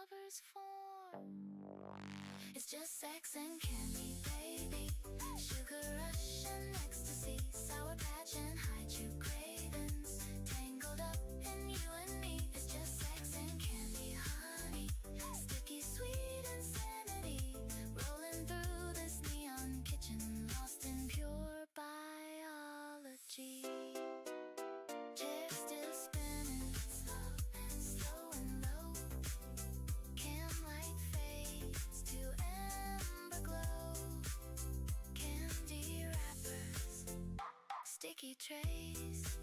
lover's for. It's just sex and candy, baby. Sugar rush and ecstasy, sour patch and hide your cravings. Tangled up in you and me. It's just sex and candy, honey. Sticky sweet insanity, rolling through this neon kitchen, lost in pure biology. Chair still spinning, slow and low. Cam light fades to amber glow. Candy wrappers, sticky trays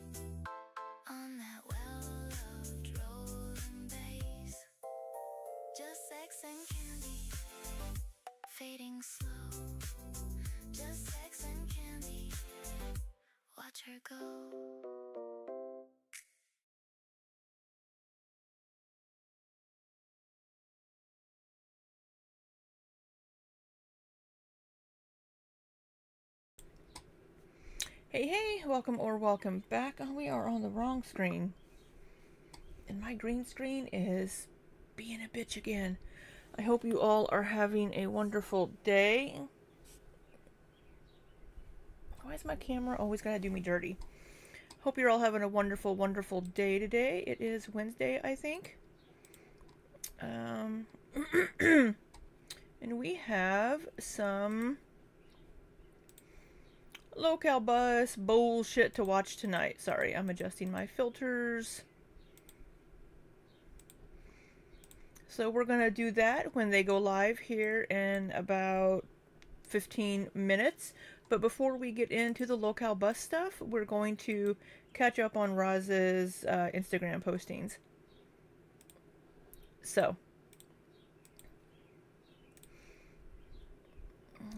on that well-loved rolling bass. Just sex and candy, fading slow. Just sex and candy, watch her go. Hey, welcome or welcome back. Oh, we are on the wrong screen. And my green screen is being a bitch again. I hope you all are having a wonderful day. Why is my camera always gotta do me dirty? Hope you're all having a wonderful, wonderful day today. It is Wednesday, I think. And we have some LOLCow bus bullshit to watch tonight. Sorry, I'm adjusting my filters. So we're going to do that when they go live here in about 15 minutes. But before we get into the LOLCow bus stuff, we're going to catch up on Roz's Instagram postings. So,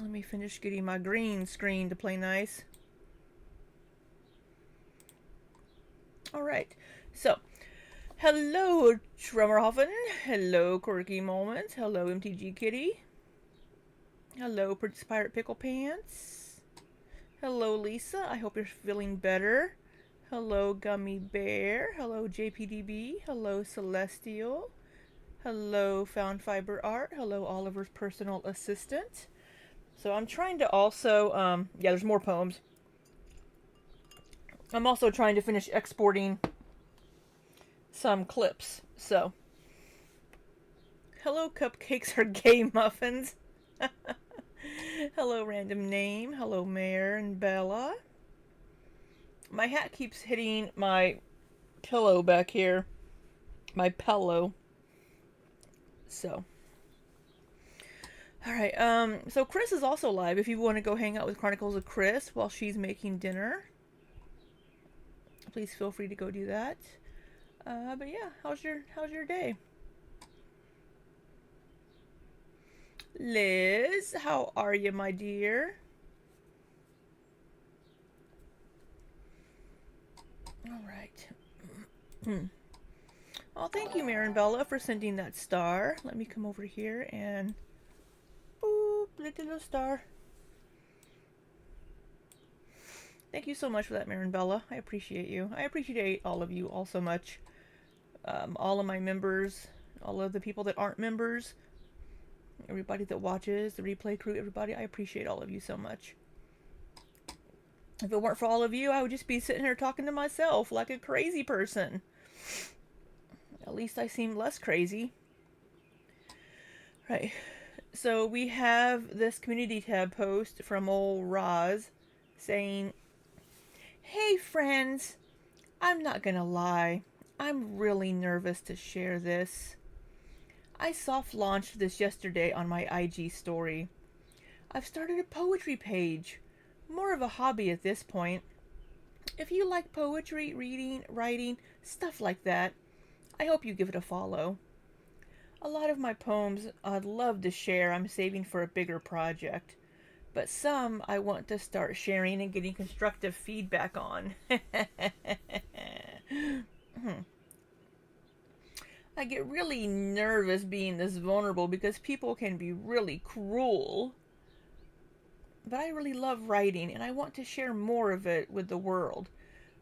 let me finish getting my green screen to play nice. Alright, so, hello Tremorhoffen, hello Quirky Moments, hello MTG Kitty, hello Princess Pirate Pickle Pants, hello Lisa, I hope you're feeling better, hello Gummy Bear, hello JPDB, hello Celestial, hello Found Fiber Art, hello Oliver's personal assistant. So I'm trying to also, yeah, there's more poems. I'm also trying to finish exporting some clips. So, hello Cupcakes are gay muffins. Hello Random Name. Hello Mare and Bella. My hat keeps hitting my pillow back here. My pillow. So. Alright, so Chris is also live if you want to go hang out with Chronicles of Chris while she's making dinner. Please feel free to go do that. But yeah, how's your day? Liz, how are you, my dear? Alright. Well, thank you, Maribella, for sending that star. Let me come over here and... Boop, little star. Thank you so much for that, Maribella. I appreciate you. I appreciate all of you all so much. All of my members, all of the people that aren't members, everybody that watches, the replay crew, everybody. I appreciate all of you so much. If it weren't for all of you, I would just be sitting here talking to myself like a crazy person. At least I seem less crazy. Right. So we have this community tab post from old Roz saying, "Hey friends, I'm not gonna lie, I'm really nervous to share this. I soft launched this yesterday on my IG story. I've started a poetry page, more of a hobby at this point. If you like poetry, reading, writing, stuff like that, I hope you give it a follow. A lot of my poems I'd love to share, I'm saving for a bigger project. But some I want to start sharing and getting constructive feedback on." I get really nervous being this vulnerable because people can be really cruel. But I really love writing and I want to share more of it with the world.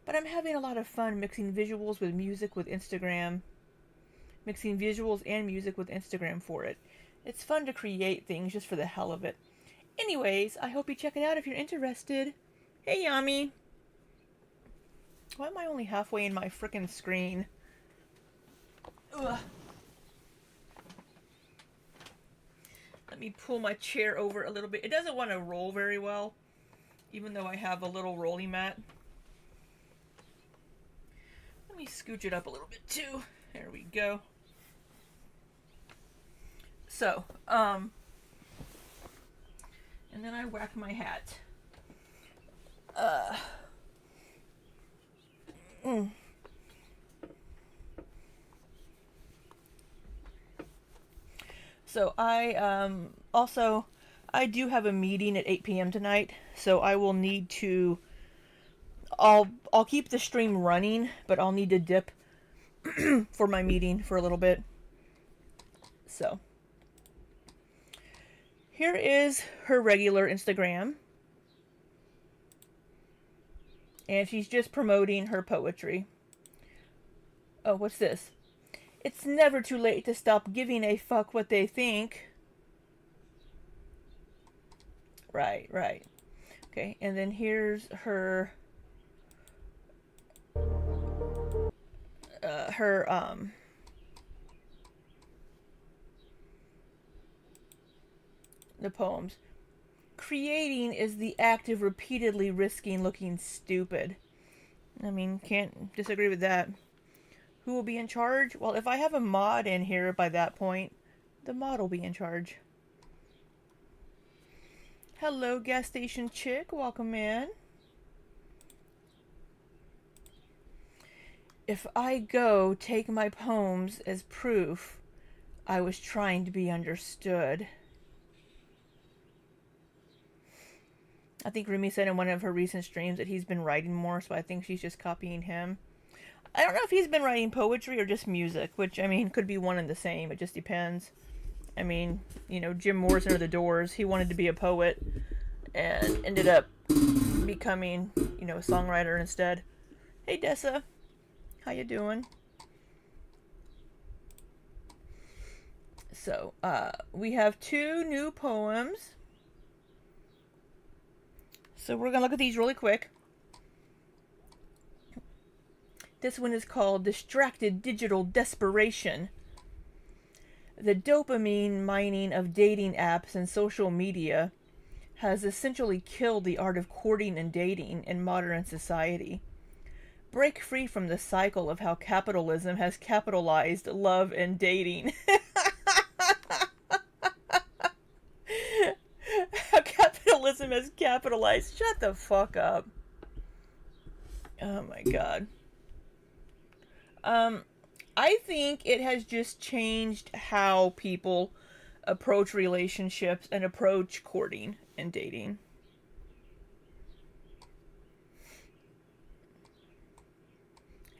But I'm having a lot of fun mixing visuals with music with Instagram. mixing visuals and music with Instagram for it. It's fun to create things just for the hell of it. Anyways, I hope you check it out if you're interested. Hey, Yami. Why am I only halfway in my frickin' screen? Ugh. Let me pull my chair over a little bit. It doesn't want to roll very well, even though I have a little rolly mat. Let me scooch it up a little bit too. There we go. So, and then I whack my hat. So I do have a meeting at 8 p.m. tonight, so I will need to I'll keep the stream running, but I'll need to dip for my meeting for a little bit. So here is her regular Instagram. And she's just promoting her poetry. Oh, what's this? It's never too late to stop giving a fuck what they think. Right. Okay, and then here's her the poems. Creating is the act of repeatedly risking looking stupid. I mean, can't disagree with that. Who will be in charge? Well, if I have a mod in here by that point, the mod will be in charge. Hello, gas station chick. Welcome in. If I go take my poems as proof, I was trying to be understood. I think Rumi said in one of her recent streams that he's been writing more, so I think she's just copying him. I don't know if he's been writing poetry or just music, which, I mean, could be one and the same. It just depends. I mean, you know, Jim Morrison of The Doors, he wanted to be a poet and ended up becoming, you know, a songwriter instead. Hey, Dessa. How you doing? So, we have 2 new poems. So we're going to look at these really quick. This one is called Distracted Digital Desperation. The dopamine mining of dating apps and social media has essentially killed the art of courting and dating in modern society. Break free from the cycle of how capitalism has capitalized love and dating. How capitalism has capitalized. Shut the fuck up. Oh my god. I think it has just changed how people approach relationships and approach courting and dating.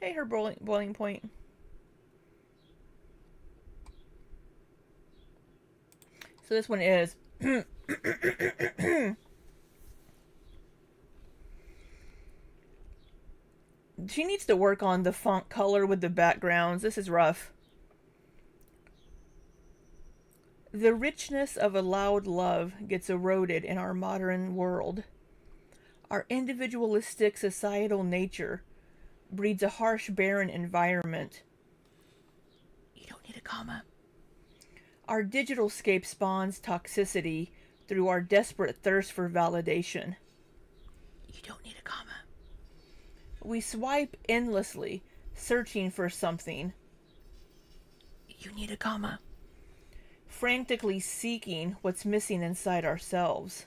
Hey, her boiling point. So this one is she needs to work on the font color with the backgrounds. This is rough. The richness of a loud love gets eroded in our modern world. Our individualistic societal nature breeds a harsh, barren environment. You don't need a comma. Our digital scape spawns toxicity through our desperate thirst for validation. You don't need a comma. We swipe endlessly, searching for something. You need a comma. Frantically seeking what's missing inside ourselves.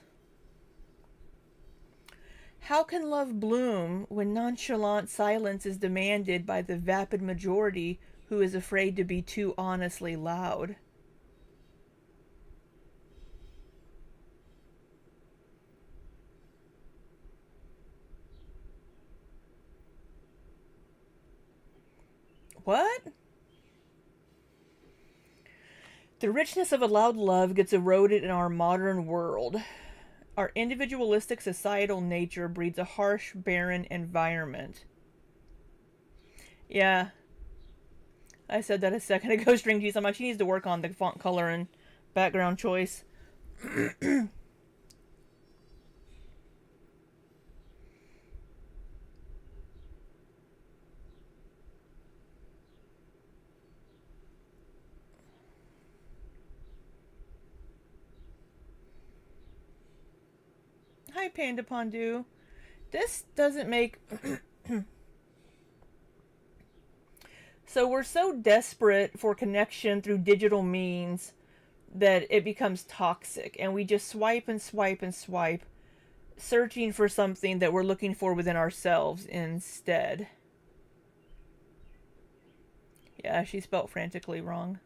How can love bloom when nonchalant silence is demanded by the vapid majority who is afraid to be too honestly loud? What? The richness of a loud love gets eroded in our modern world. Our individualistic societal nature breeds a harsh, barren environment. Yeah. I said that a second ago, String Cheese. I'm like, she needs to work on the font color and background choice. Hi, Panda Pondu. This doesn't make... So we're so desperate for connection through digital means that it becomes toxic, and we just swipe and swipe and swipe, searching for something that we're looking for within ourselves instead. Yeah, she spelled frantically wrong.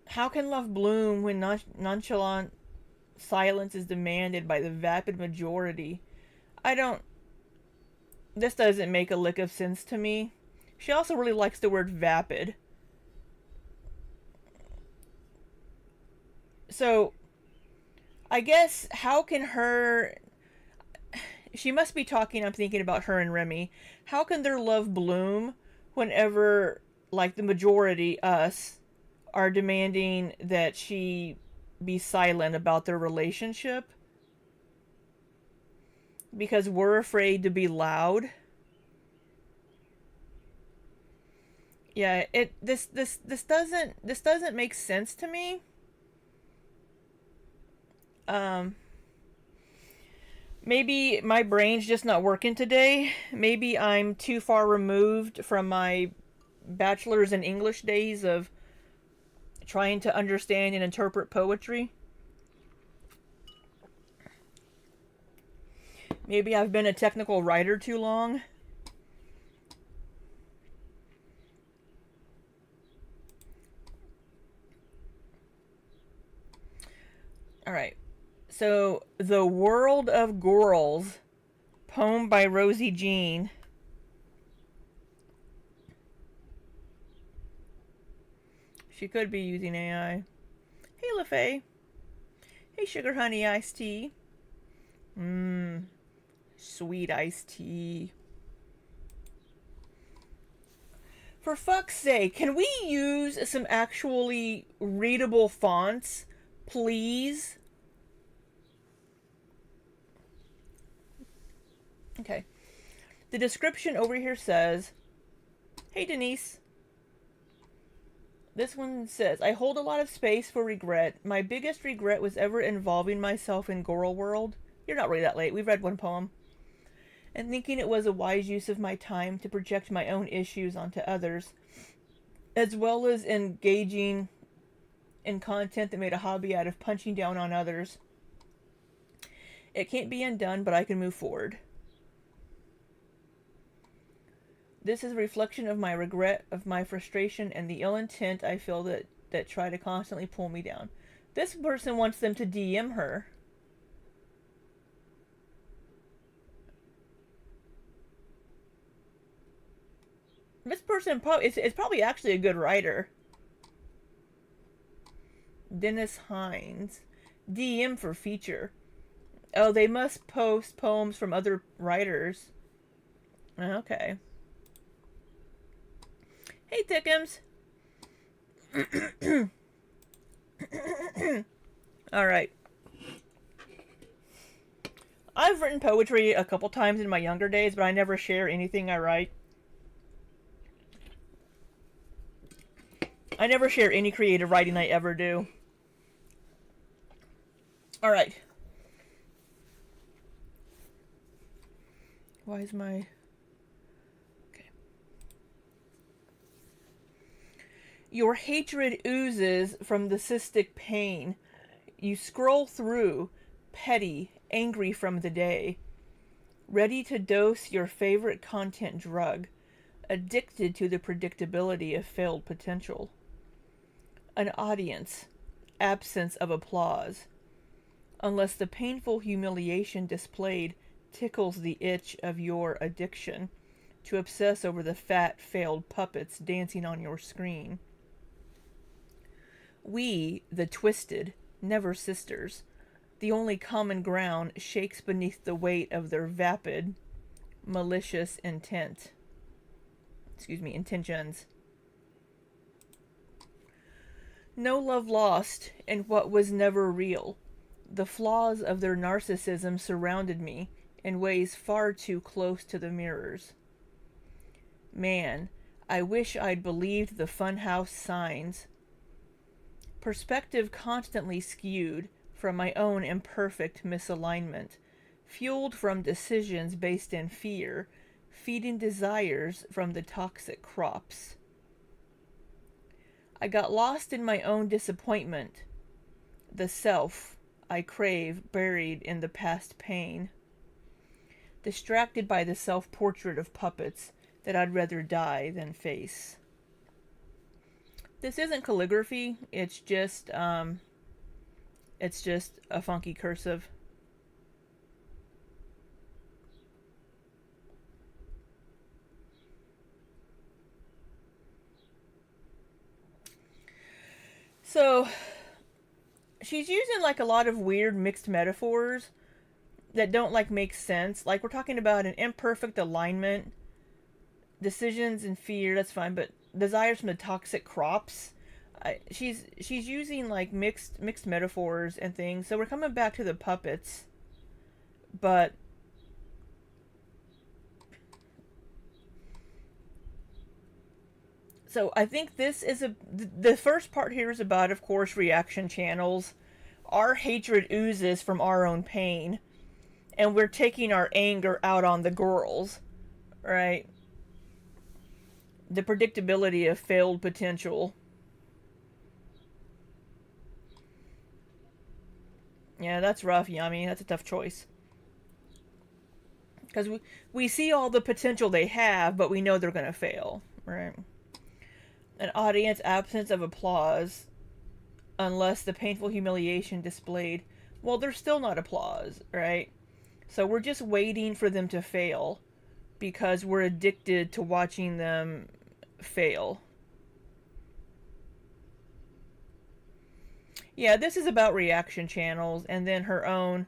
How can love bloom when nonchalant silence is demanded by the vapid majority? I don't... This doesn't make a lick of sense to me. She also really likes the word vapid. So, I guess, how can her... She must be talking, I'm thinking about her and Remy. How can their love bloom whenever, like, the majority, us, are demanding that she be silent about their relationship? Because we're afraid to be loud? Yeah, this doesn't make sense to me. Maybe my brain's just not working today. Maybe I'm too far removed from my bachelor's in English days of trying to understand and interpret poetry. Maybe I've been a technical writer too long. Alright. So, The World of Girls, poem by Rosie Jean. She could be using AI. Hey, LaFay. Hey, Sugar Honey Iced Tea. Sweet iced tea. For fuck's sake, can we use some actually readable fonts, please? Okay. The description over here says, hey, Denise. This one says, I hold a lot of space for regret. My biggest regret was ever involving myself in Girl World. You're not really that late. We've read one poem. And thinking it was a wise use of my time to project my own issues onto others, as well as engaging in content that made a hobby out of punching down on others. It can't be undone, but I can move forward. This is a reflection of my regret, of my frustration, and the ill intent I feel that try to constantly pull me down. This person wants them to DM her. This person is probably actually a good writer. Dennis Hines. DM for feature. Oh, they must post poems from other writers. Okay. Hey, Thickums. Alright. I've written poetry a couple times in my younger days, but I never share anything I write. I never share any creative writing I ever do. Alright. Why is my... Okay. Your hatred oozes from the cystic pain. You scroll through, petty, angry from the day, ready to dose your favorite content drug, addicted to the predictability of failed potential. An audience, absence of applause, unless the painful humiliation displayed tickles the itch of your addiction to obsess over the fat, failed puppets dancing on your screen. We, the twisted, never sisters, The only common ground shakes beneath the weight of their vapid, malicious intentions. No love lost in what was never real. The flaws of their narcissism surrounded me in ways far too close to the mirrors. Man, I wish I'd believed the funhouse signs. Perspective constantly skewed from my own imperfect misalignment, fueled from decisions based in fear, feeding desires from the toxic crops. I got lost in my own disappointment, the self I crave buried in the past pain, distracted by the self-portrait of puppets that I'd rather die than face. This isn't calligraphy, it's just a funky cursive. So, she's using like a lot of weird mixed metaphors that don't like make sense. Like we're talking about an imperfect alignment, decisions and fear, that's fine, but desires from the toxic crops. She's using like mixed metaphors and things. So we're coming back to the puppets, but so I think this is the first part here is about, of course, reaction channels. Our hatred oozes from our own pain, and we're taking our anger out on the girls, right? The predictability of failed potential. Yeah, that's rough, Yummy. That's a tough choice. Because we see all the potential they have, but we know they're going to fail, right? An audience absence of applause, unless the painful humiliation displayed, well, there's still not applause, right? So we're just waiting for them to fail because we're addicted to watching them fail. Yeah, this is about reaction channels and then her own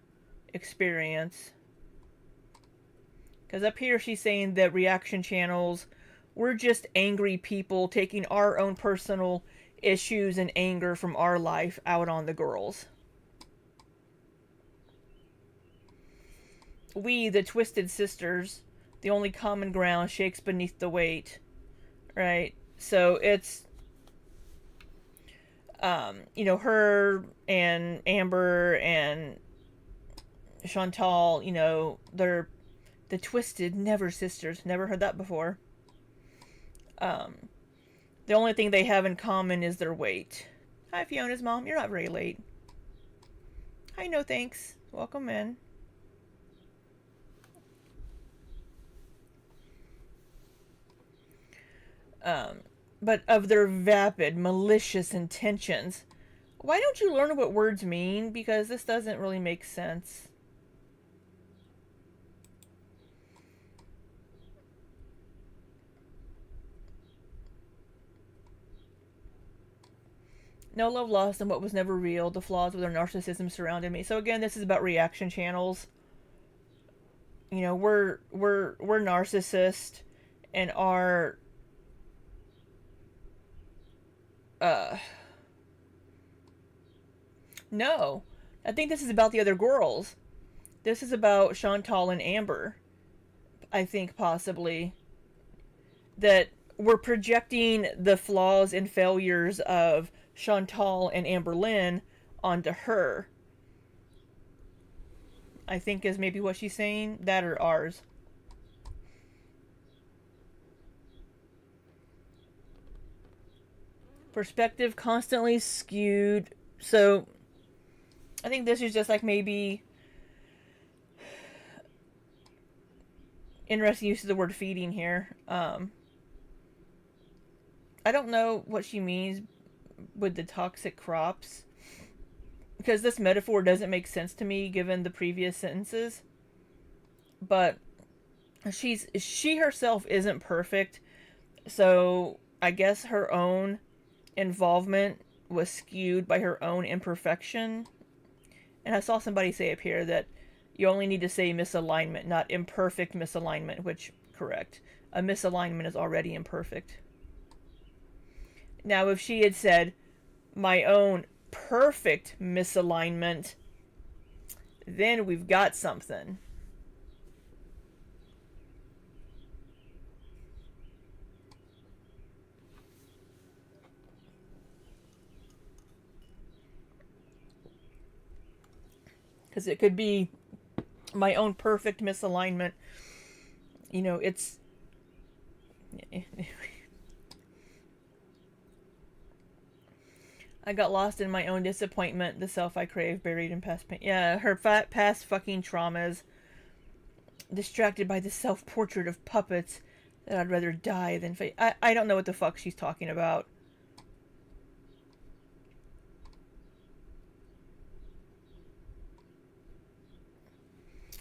experience. Because up here she's saying that reaction channels, we're just angry people taking our own personal issues and anger from our life out on the girls. We, the twisted sisters, the only common ground shakes beneath the weight, right? So it's, her and Amber and Chantal, they're the twisted never sisters. Never heard that before. The only thing they have in common is their weight. Hi, Fiona's mom. You're not very late. Hi, no thanks. Welcome in. But of their vapid, malicious intentions. Why don't you learn what words mean? Because this doesn't really make sense. No love lost in what was never real. The flaws of their narcissism surrounded me. So again, this is about reaction channels. We're narcissists, and our no. I think this is about the other girls. This is about Chantal and Amber. I think possibly that we're projecting the flaws and failures of Chantal and Amber Lynn onto her. I think is maybe what she's saying. That or ours. Perspective constantly skewed. So I think this is just like maybe interesting use of the word feeding here. I don't know what she means with the toxic crops, because this metaphor doesn't make sense to me given the previous sentences. But she herself isn't perfect, so I guess her own involvement was skewed by her own imperfection And I saw somebody say up here that you only need to say misalignment, not imperfect misalignment, which, correct. A misalignment is already imperfect. Now, if she had said, my own perfect misalignment, then we've got something. Because it could be my own perfect misalignment. You know, it's. I got lost in my own disappointment, the self I crave, buried in past pain. Yeah, her past fucking traumas. Distracted by the self-portrait of puppets that I'd rather die than face. I don't know what the fuck she's talking about.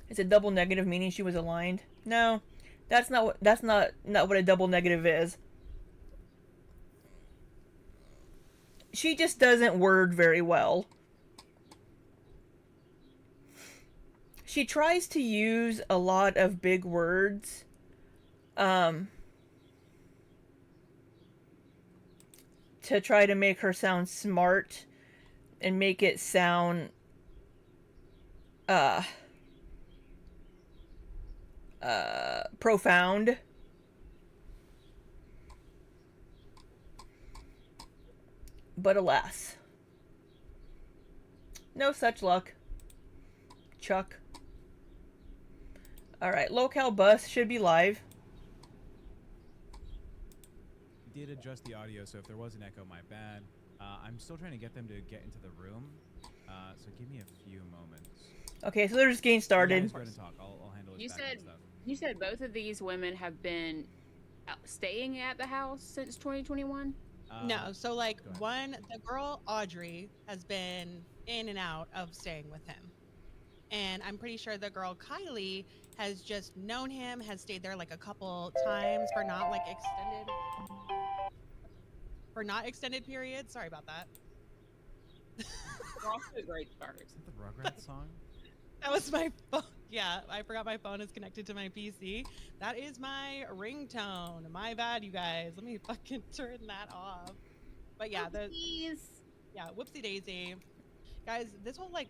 It's a double negative, meaning she was aligned. No, that's not what a double negative is. She just doesn't word very well. She tries to use a lot of big words. To try to make her sound smart and make it sound profound. But alas, no such luck. Chuck. Alright, LOLCow bus should be live. Did adjust the audio, so if there was an echo, my bad. I'm still trying to get them to get into the room, so give me a few moments. Okay, so they're just getting started. Go ahead and talk. I'll handle his background stuff. You said both of these women have been staying at the house since 2021? No, so like the girl Audrey has been in and out of staying with him. And I'm pretty sure the girl Kylie has just known him, has stayed there like a couple times for not like extended periods. Sorry about that. We're off to a great start. Is that the Rugrats song? That was my phone. Yeah, I forgot my phone is connected to my PC. That is my ringtone. My bad, you guys. Let me fucking turn that off. But yeah, whoopsie daisy. Guys, this whole like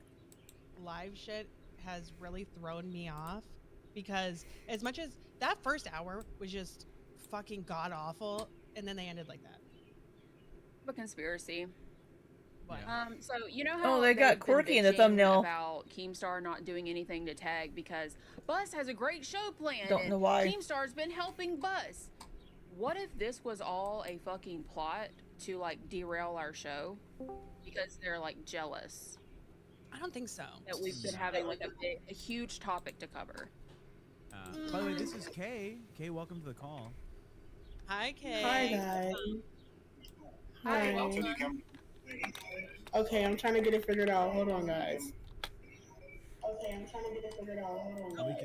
live shit has really thrown me off because as much as that first hour was just fucking god awful, and then they ended like that. A conspiracy. What? So you know how they got quirky in the thumbnail about Keemstar not doing anything to tag because Bus has a great show planned. Don't know why. Keemstar's been helping Bus. What if this was all a fucking plot to like derail our show because they're like jealous? I don't think so. That we've been having like a huge topic to cover. By the way, this is Kay. Kay, welcome to the call. Hi, Kay. Hi, guys. Hi. Okay, I'm trying to get it figured out. Hold on, guys.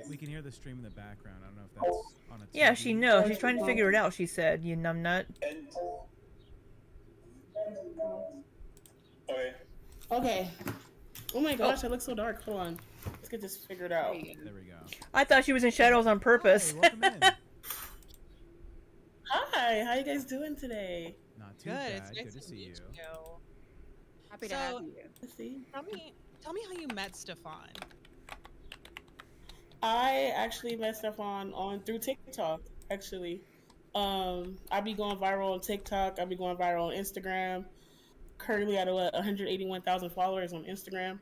We can hear the stream in the background. I don't know if that's on a TV. Yeah, she knows. She's trying to figure it out, she said, you numbnut. Okay. Oh my gosh, I look so dark. Hold on. Let's get this figured out. There we go. I thought she was in shadows on purpose. Hi, welcome in. Hi, how you guys doing today? Not too Good. bad. It's nice Good to see you. Happy to have you. Let's see. Tell me how you met Stefan. I actually met Stefan on through TikTok, actually. I be going viral on TikTok. I be going viral on Instagram. Currently at 181,000 followers on Instagram.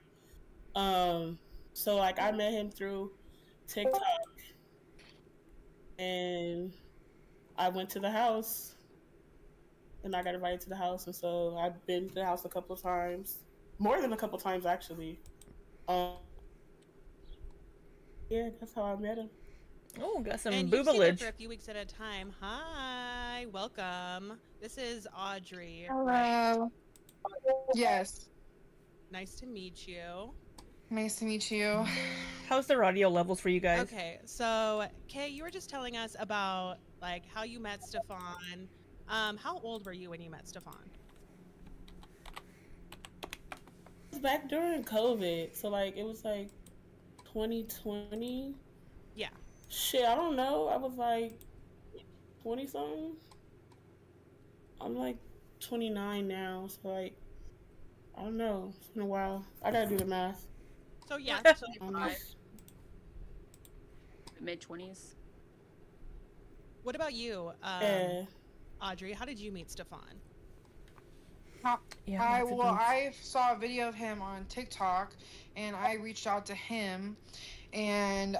So like I met him through TikTok, and I went to the house, and I got invited to the house, and so I've been to the house a couple of times, more than a couple of times actually. Yeah, that's how I met him. Oh, got some And you've seen him boobalage. for a few weeks at a time. Hi, welcome. This is Audrey. Hello. Yes. Nice to meet you. Nice to meet you. How's the audio levels for you guys? Okay, so Kay, you were just telling us about like how you met Stefan. How old were you when you met Stefan? was back during COVID, so like it was like 2020. Yeah. Shit, I don't know. I was like 20 something. I'm like 29 now, so like I don't know. It's been a while. I gotta do the math. So yeah. So Mid-20s. what about you, Yeah. Audrey? How did you meet Stefan? Yeah, I lots of well, boobs. I saw a video of him on TikTok, and I reached out to him, and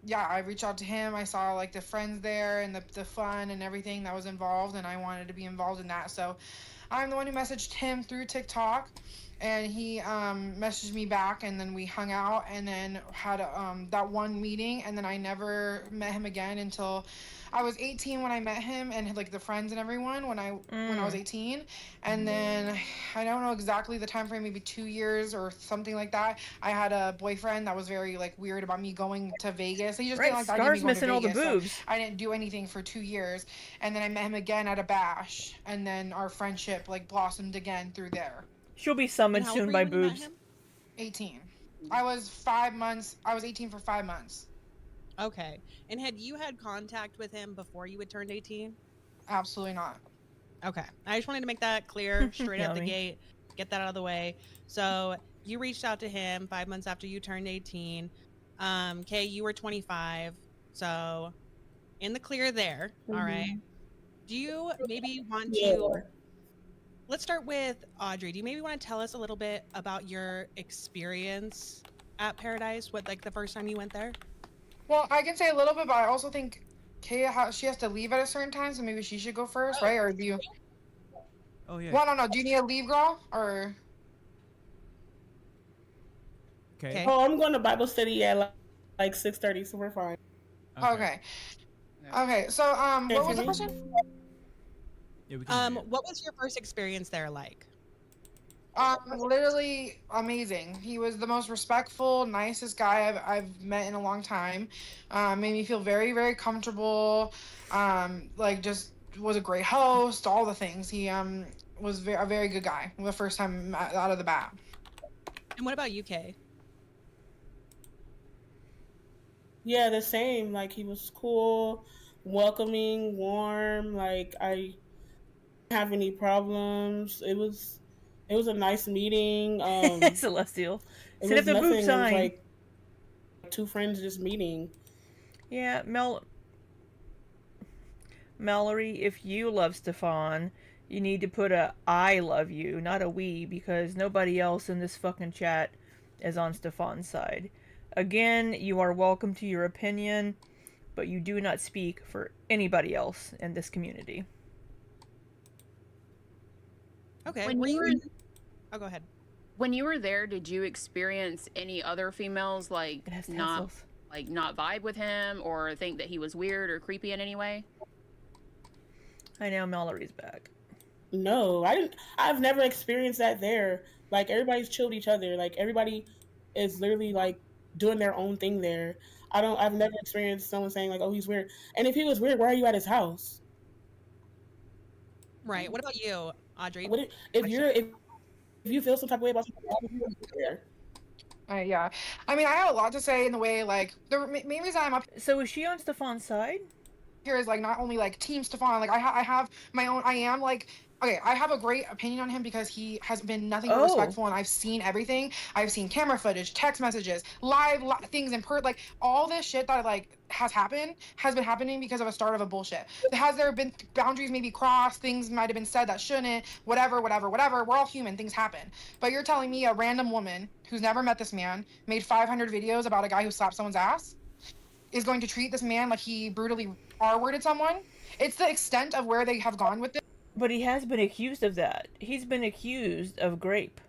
yeah, I reached out to him. I saw like the friends there and the fun and everything that was involved, and I wanted to be involved in that. So I'm the one who messaged him through TikTok, and he messaged me back, and then we hung out, and then had that one meeting, and then I never met him again until I was 18 when I met him, and had, like the friends and everyone when I was 18, and then I don't know exactly the time frame, maybe 2 years or something like that. I had a boyfriend that was very like weird about me going to Vegas. He just Right, didn't like the idea of me Scar's going to missing all the Vegas, so boobs. I didn't do anything for 2 years, and then I met him again at a bash, and then our friendship like blossomed again through there. She'll be And summoned how old soon were by you when you met boobs. him? 18. I was 5 months. I was 18 for 5 months. Okay. And had you had contact with him before you had turned 18? Absolutely not. Okay. I just wanted to make that clear straight out the Yummy. gate, get that out of the way. So you reached out to him 5 months after you turned 18. Kay, you were 25. So in the clear there. All right. Do you maybe want to let's start with Audrey. Do you maybe want to tell us a little bit about your experience at Pearadise? What, like the first time you went there? Well, I can say a little bit, but I also think Kaya, she has to leave at a certain time, so maybe she should go first, right? Or do you? Oh yeah. Well, no. Do you need a leave, girl? Or Okay. Oh, I'm going to Bible study at like 6:30, so we're fine. okay. Okay. So, what was the question? Yeah, we can hear you. What was your first experience there like? Literally amazing. He was the most respectful, nicest guy I've met in a long time. Made me feel very, very comfortable. Like just was a great host, all the things. He was a very good guy the first time out of the bat. And what about you, Kay? Yeah, the same. Like he was cool, welcoming, warm. Like I didn't have any problems. It was a nice meeting. Celestial. It Set up was the nothing. boob It was sign. like two friends just meeting. Yeah, Mallory, if you love Stefan, you need to put a I love you, not a we, because nobody else in this fucking chat is on Stefan's side. Again, you are welcome to your opinion, but you do not speak for anybody else in this community. Okay. When Were you you were- in... Oh, go ahead. When you were there, did you experience any other females like It has not tassels. not vibe with him or think that he was weird or creepy in any way? I know Mallory's back. No, I didn't. I've never experienced that there. Like everybody's chilled each other. Like everybody is literally like doing their own thing there. I've never experienced someone saying like, "Oh, he's weird." And if he was weird, why are you at his house? Right. What about you, Audrey? If you feel some type of way about something, why would you be there? Yeah. I mean, I have a lot to say in the way like the main reason I'm up So is she on Stefan's side? here is like not only like Team Stefan. Like I have my own. I am like. Okay, I have a great opinion on him because he has been nothing but respectful, and I've seen everything. I've seen camera footage, text messages, live things in like all this shit that like has been happening because of a start of a bullshit. Has there been boundaries maybe crossed? Things might have been said that shouldn't. Whatever. We're all human. Things happen. But you're telling me a random woman who's never met this man made 500 videos about a guy who slapped someone's ass is going to treat this man like he brutally R-worded someone? It's the extent of where they have gone with this. But he has been accused of that. He's been accused of grape.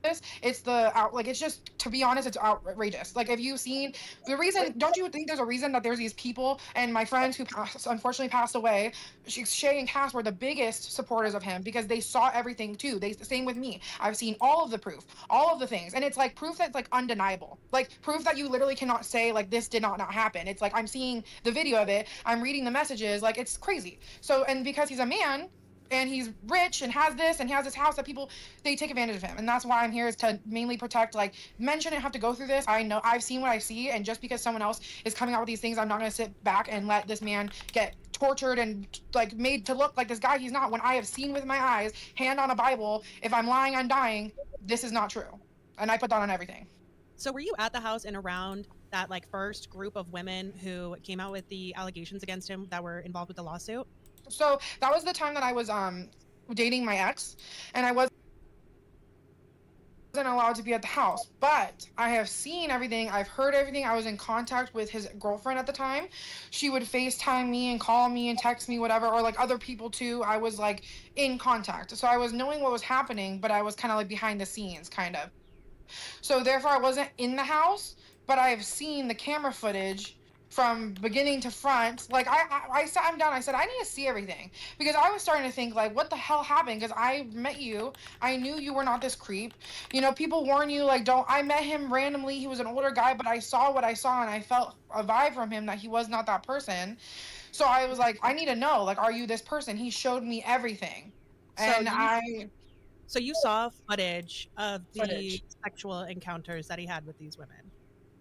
It's the it's just, to be honest, it's outrageous. Like, if you've seen the reason, don't you think there's a reason that there's these people, and my friends who unfortunately passed away, Shay and Cass were the biggest supporters of him because they saw everything too. Same with me. I've seen all of the proof, all of the things, and it's like proof that's like undeniable, like proof that you literally cannot say like this did not happen. It's like I'm seeing the video of it, I'm reading the messages, like it's crazy. So, and because he's a man, and he's rich and has this and he has this house that people, they take advantage of him. And that's why I'm here, is to mainly protect, like, men shouldn't have to go through this. I know, I've seen what I see, and just because someone else is coming out with these things, I'm not going to sit back and let this man get tortured and like made to look like this guy he's not, when I have seen with my eyes, hand on a Bible, if I'm lying, I'm dying. This is not true. And I put that on everything. So were you at the house and around that like first group of women who came out with the allegations against him that were involved with the lawsuit? So that was the time that I was dating my ex, and I wasn't allowed to be at the house, but I have seen everything. I've heard everything. I was in contact with his girlfriend at the time. She would FaceTime me and call me and text me, whatever, or like other people too. I was like in contact. So I was knowing what was happening, but I was kind of like behind the scenes, kind of. So therefore I wasn't in the house, but I have seen the camera footage from beginning to front. Like I sat him down, I said, I need to see everything, because I was starting to think like, what the hell happened? Because I met you, I knew you were not this creep. You know, people warn you, like, don't. I met him randomly, he was an older guy, but I saw what I saw and I felt a vibe from him that he was not that person. So I was like, I need to know, like, are you this person? He showed me everything. So you saw footage of the sexual encounters that he had with these women?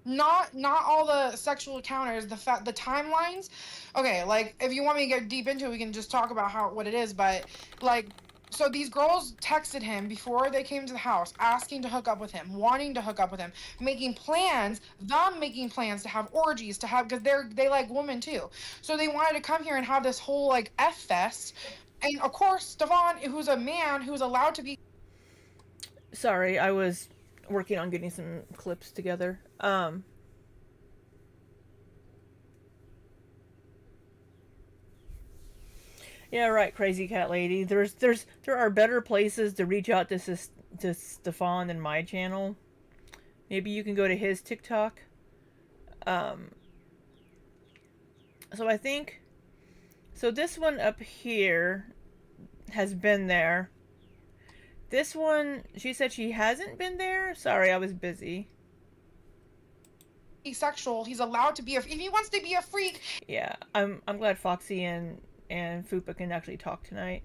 Not all the sexual encounters, the timelines. Okay, like, if you want me to get deep into it, we can just talk about what it is, but like, so these girls texted him before they came to the house, asking to hook up with him, wanting to hook up with him, making plans to have orgies, because they like women too. So they wanted to come here and have this whole like F fest. And of course, Stefan, who's a man who's allowed to be. Sorry, I was working on getting some clips together. Yeah, right, crazy cat lady. There are better places to reach out to Stefan than my channel. Maybe you can go to his TikTok. So I think, so this one up here has been there. This one, she said she hasn't been there. Sorry, I was busy. Sexual. He's allowed to be if he wants to be a freak. Yeah, I'm glad Foxy and Fupa can actually talk tonight.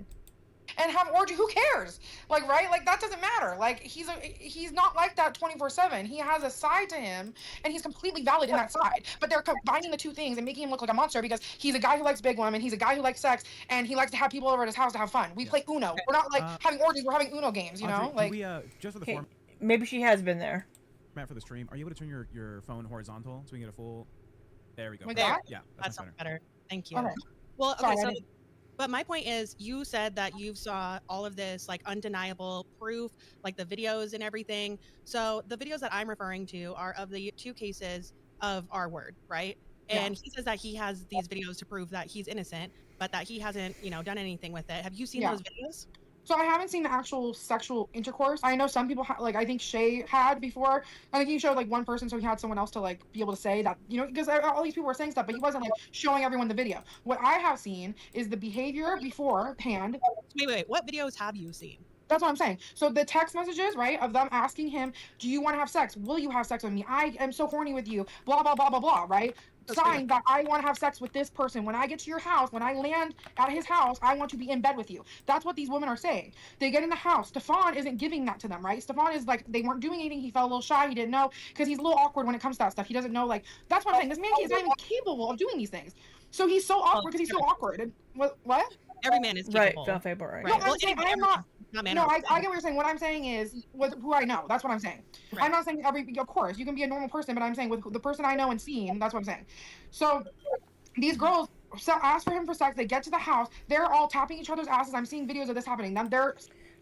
And have orgy, who cares? Like, right? Like, that doesn't matter. Like, he's not like that 24/7. He has a side to him, and he's completely valid in that side. But they're combining the two things and making him look like a monster, because he's a guy who likes big women, he's a guy who likes sex, and he likes to have people over at his house to have fun. We play Uno. We're not like having orgies, we're having Uno games, you know? Like, we, just for the form, maybe she has been there. Matt, for the stream, are you able to turn your phone horizontal so we can get a full? There we go. Right there. Yeah, that's better. Thank you. Okay. Well, okay, so. But my point is, you said that you saw all of this like undeniable proof, like the videos and everything. So the videos that I'm referring to are of the two cases of R word, right? And he says that he has these videos to prove that he's innocent, but that he hasn't, done anything with it. Have you seen those videos? So I haven't seen the actual sexual intercourse. I know some people like, I think Shay had before. I think he showed like one person, so he had someone else to like be able to say that, because all these people were saying stuff, but he wasn't like showing everyone the video. What I have seen is the behavior beforehand. Wait. What videos have you seen? That's what I'm saying. So the text messages, right, of them asking him, do you want to have sex? Will you have sex with me? I am so horny with you. Blah, blah, blah, blah, blah, right? Sign that I want to have sex with this person. When I get to your house, when I land at his house, I want to be in bed with you. That's what these women are saying. They get in the house. Stefan isn't giving that to them, right? Stefan is like, they weren't doing anything. He felt a little shy. He didn't know, because he's a little awkward when it comes to that stuff. He doesn't know, like, that's what I'm saying. This man is not even capable of doing these things. So he's so awkward because he's so awkward. And what? Every man is capable. Right. No, I'm saying I'm not. No, I get what you're saying. What I'm saying is with who I know. That's what I'm saying. Right. I'm not saying of course, you can be a normal person, but I'm saying with the person I know and seen, that's what I'm saying. So these girls ask for him for sex. They get to the house. They're all tapping each other's asses. I'm seeing videos of this happening.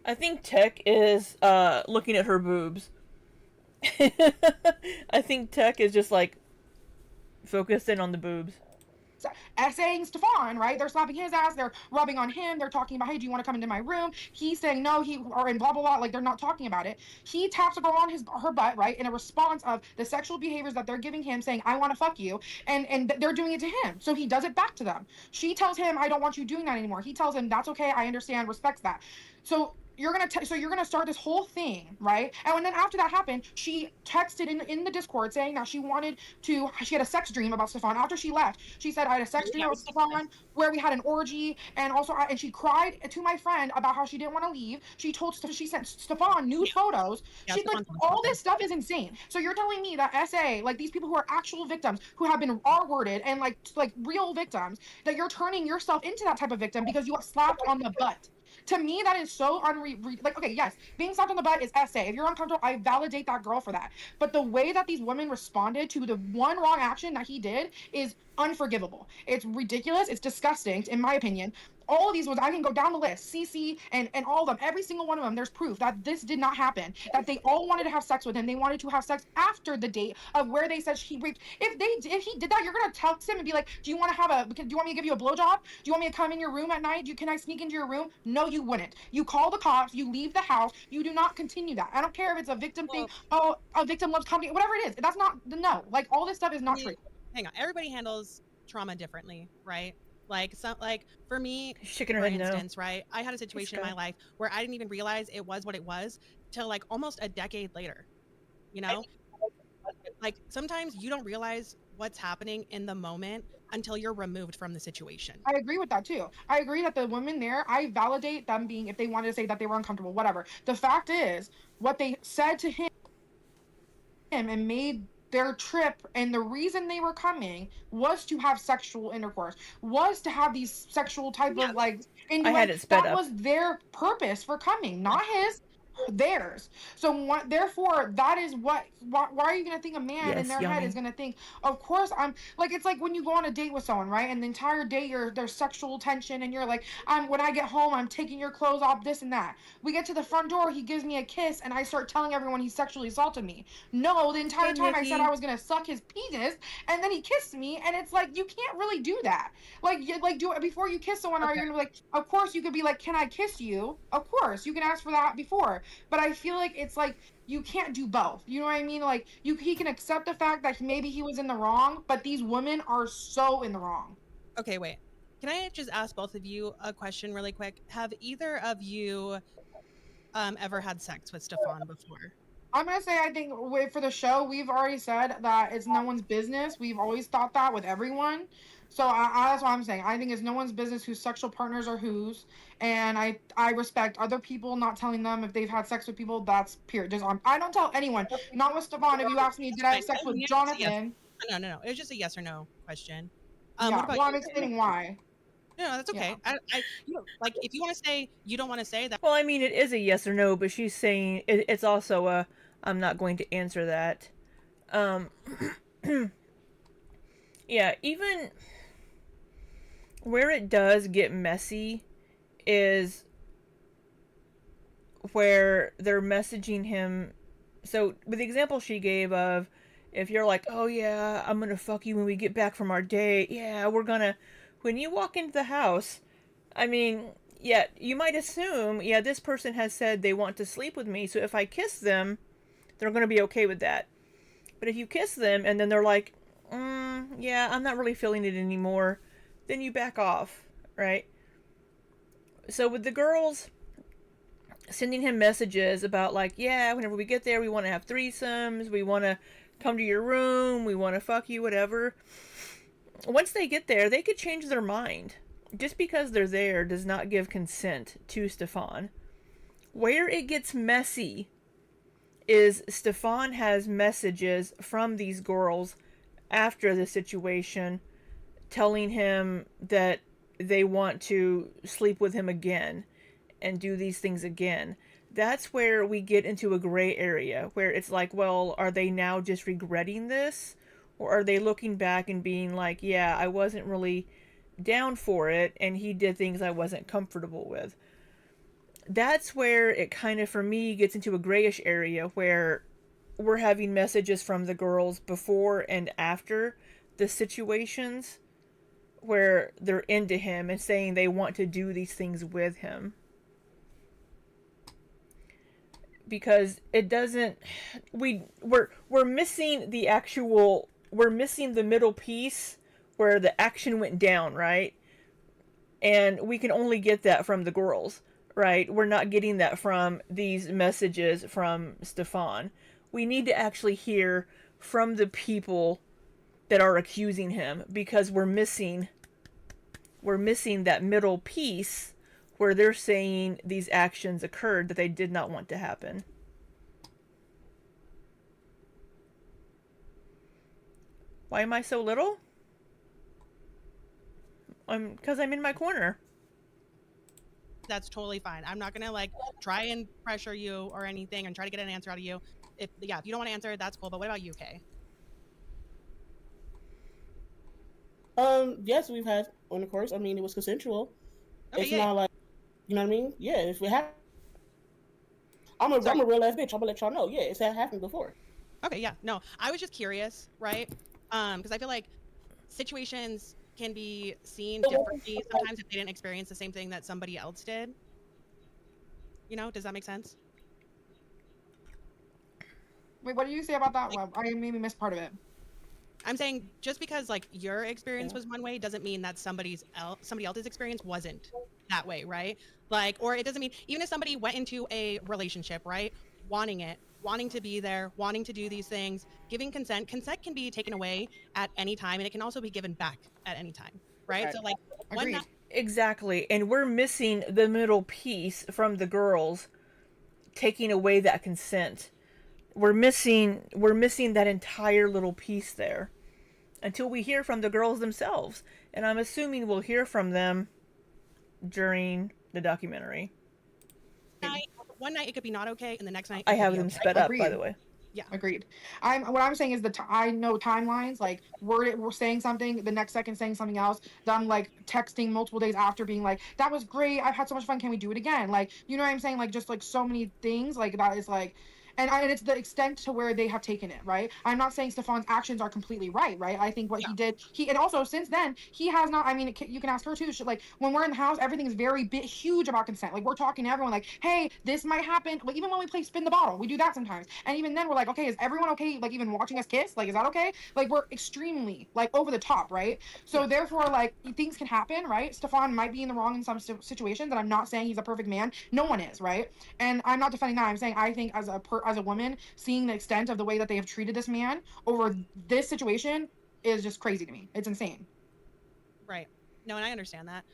I think Tech is looking at her boobs. I think Tech is just like focusing on the boobs. Essaying Stefan, right? They're slapping his ass, they're rubbing on him, they're talking about, hey, do you want to come into my room? He's saying no, or in blah blah blah, like they're not talking about it. He taps a girl on her butt, right, in a response of the sexual behaviors that they're giving him, saying, I want to fuck you, and they're doing it to him. So he does it back to them. She tells him, I don't want you doing that anymore. He tells him, that's okay, I understand, respects that. So so you're gonna start this whole thing, right? And then after that happened, she texted in the Discord saying that she had a sex dream about Stefan. After she left, she said, I had a sex dream about Stefan where we had an orgy, and also and she cried to my friend about how she didn't want to leave. She sent Stefan nude photos. Yeah, She like Stefan's all this stuff is insane. So you're telling me that SA, like these people who are actual victims who have been R-worded and like real victims, that you're turning yourself into that type of victim because you got slapped on the butt. To me, that is so like, okay, yes, being slapped on the butt is SA. If you're uncomfortable, I validate that girl for that. But the way that these women responded to the one wrong action that he did is unforgivable. It's ridiculous. It's disgusting, in my opinion. All of these ones, I can go down the list, CC and all of them, every single one of them, there's proof that this did not happen, that they all wanted to have sex with him. They wanted to have sex after the date of where they said he raped. If he did that, you're going to text him and be like, do you want me to give you a blowjob? Do you want me to come in your room at night? Can I sneak into your room? No, you wouldn't. You call the cops, you leave the house, you do not continue that. I don't care if it's a victim thing. Oh, a victim loves company, whatever it is. That's not, no, like all this stuff is not true. Hang on. Everybody handles trauma differently, right? Like for me, Shaking for her head no. instance, right? I had a situation in my life where I didn't even realize it was what it was till like almost a decade later. You know, like sometimes you don't realize what's happening in the moment until you're removed from the situation. I agree with that too. I agree that the women there, I validate them being, if they wanted to say that they were uncomfortable, whatever. The fact is, what they said to him and made their trip, and the reason they were coming was to have sexual intercourse, was to have these sexual type of like I had it sped that up. was their purpose for coming, not his, theirs. So therefore that is why are you gonna think a man in their head is gonna think, of course I'm like, it's like when you go on a date with someone, right, and the entire day there's sexual tension and you're like, when I get home I'm taking your clothes off, this and that. We get to the front door, he gives me a kiss, and I start telling everyone he sexually assaulted me. No, the entire time I said I was gonna suck his penis, and then he kissed me, and it's like, you can't really do that. Like do it before you kiss someone. Are you gonna be like, of course you could be like, can I kiss you? Of course you can ask for that before. But I feel like it's like you can't do both. You know what I mean? Like he can accept the fact that maybe he was in the wrong, but these women are so in the wrong. Okay, wait. Can I just ask both of you a question really quick? Have either of you ever had sex with Stefan before? I'm gonna say, I think for the show, we've already said that it's no one's business. We've always thought that with everyone. So that's what I'm saying. I think it's no one's business whose sexual partners are whose, and I respect other people not telling them if they've had sex with people. That's period. I don't tell anyone. Not with Stefan. If you ask me, did I have sex with Jonathan? No. It was just a yes or no question. Yeah. What about you? I'm explaining why. No, that's okay. Yeah. I like, if you want to say you don't want to say that. Well, I mean, it is a yes or no, but she's saying it's also a I'm not going to answer that. Yeah, even where it does get messy is where they're messaging him. So, with the example she gave of, if you're like, oh yeah, I'm gonna fuck you when we get back from our date, yeah, we're gonna, when you walk into the house, I mean, yeah, you might assume, yeah, this person has said they want to sleep with me, so if I kiss them, they're gonna be okay with that. But if you kiss them and then they're like, yeah, I'm not really feeling it anymore, then you back off, right? So with the girls sending him messages about like, yeah, whenever we get there, we want to have threesomes, we want to come to your room, we want to fuck you, whatever. Once they get there, they could change their mind. Just because they're there does not give consent to Stefan. Where it gets messy is Stefan has messages from these girls after the situation telling him that they want to sleep with him again and do these things again. That's where we get into a gray area where it's like, well, are they now just regretting this? Or are they looking back and being like, yeah, I wasn't really down for it and he did things I wasn't comfortable with. That's where it kind of, for me, gets into a grayish area where we're having messages from the girls before and after the situations where they're into him and saying they want to do these things with him. Because it doesn't, we're missing the actual, we're missing the middle piece where the action went down, right? And we can only get that from the girls. right? We're not getting that from these messages from Stefan. We need to actually hear from the people that are accusing him, because we're missing that middle piece where they're saying these actions occurred that they did not want to happen. Why am I so little? Because I'm in my corner. That's totally fine. I'm not gonna like try and pressure you or anything and try to get an answer out of you. If you don't want to answer, that's cool. But what about you, Kay? Yes, we've had intercourse. I mean, it was consensual. Okay, It's yeah. not like, you know what I mean? Yeah, if we have, I'm a real ass bitch. I'm gonna let y'all know. Yeah, it's happened before. Okay, yeah. No, I was just curious, right? Because I feel like situations can be seen differently sometimes if they didn't experience the same thing that somebody else did. You know, does that make sense? Wait, what did you say about that? Well, I maybe missed part of it. I'm saying just because like your experience was one way doesn't mean that somebody else's experience wasn't that way, right? Like, or it doesn't mean even if somebody went into a relationship, right, wanting it, wanting to be there, wanting to do these things, giving consent. Consent can be taken away at any time, and it can also be given back at any time, right? Right. So like Agreed. Exactly. And we're missing the middle piece from the girls taking away that consent. We're missing that entire little piece there until we hear from the girls themselves. And I'm assuming we'll hear from them during the documentary. One night it could be not okay, and the next night I it could have be them okay. sped up, by Agreed. the way. Yeah. Agreed. What I'm saying is I know timelines. Like we're saying something, the next second saying something else. That I'm like texting multiple days after, being like, "That was great. I've had so much fun. Can we do it again?" Like, you know what I'm saying? Like just like so many things. Like that is like. And it's the extent to where they have taken it, right? I'm not saying Stefan's actions are completely right? I think what he did, and also since then he has not. I mean, you can ask her too. Like when we're in the house, everything is very huge about consent. Like we're talking to everyone, like, hey, this might happen. Like even when we play spin the bottle, we do that sometimes. And even then, we're like, okay, is everyone okay? Like even watching us kiss, like, is that okay? Like we're extremely like over the top, right? So therefore, like things can happen, right? Stefan might be in the wrong in some situations, and I'm not saying he's a perfect man. No one is, right? And I'm not defending that. I'm saying I think as a woman, seeing the extent of the way that they have treated this man over this situation is just crazy to me. It's insane. Right. No, and I understand that.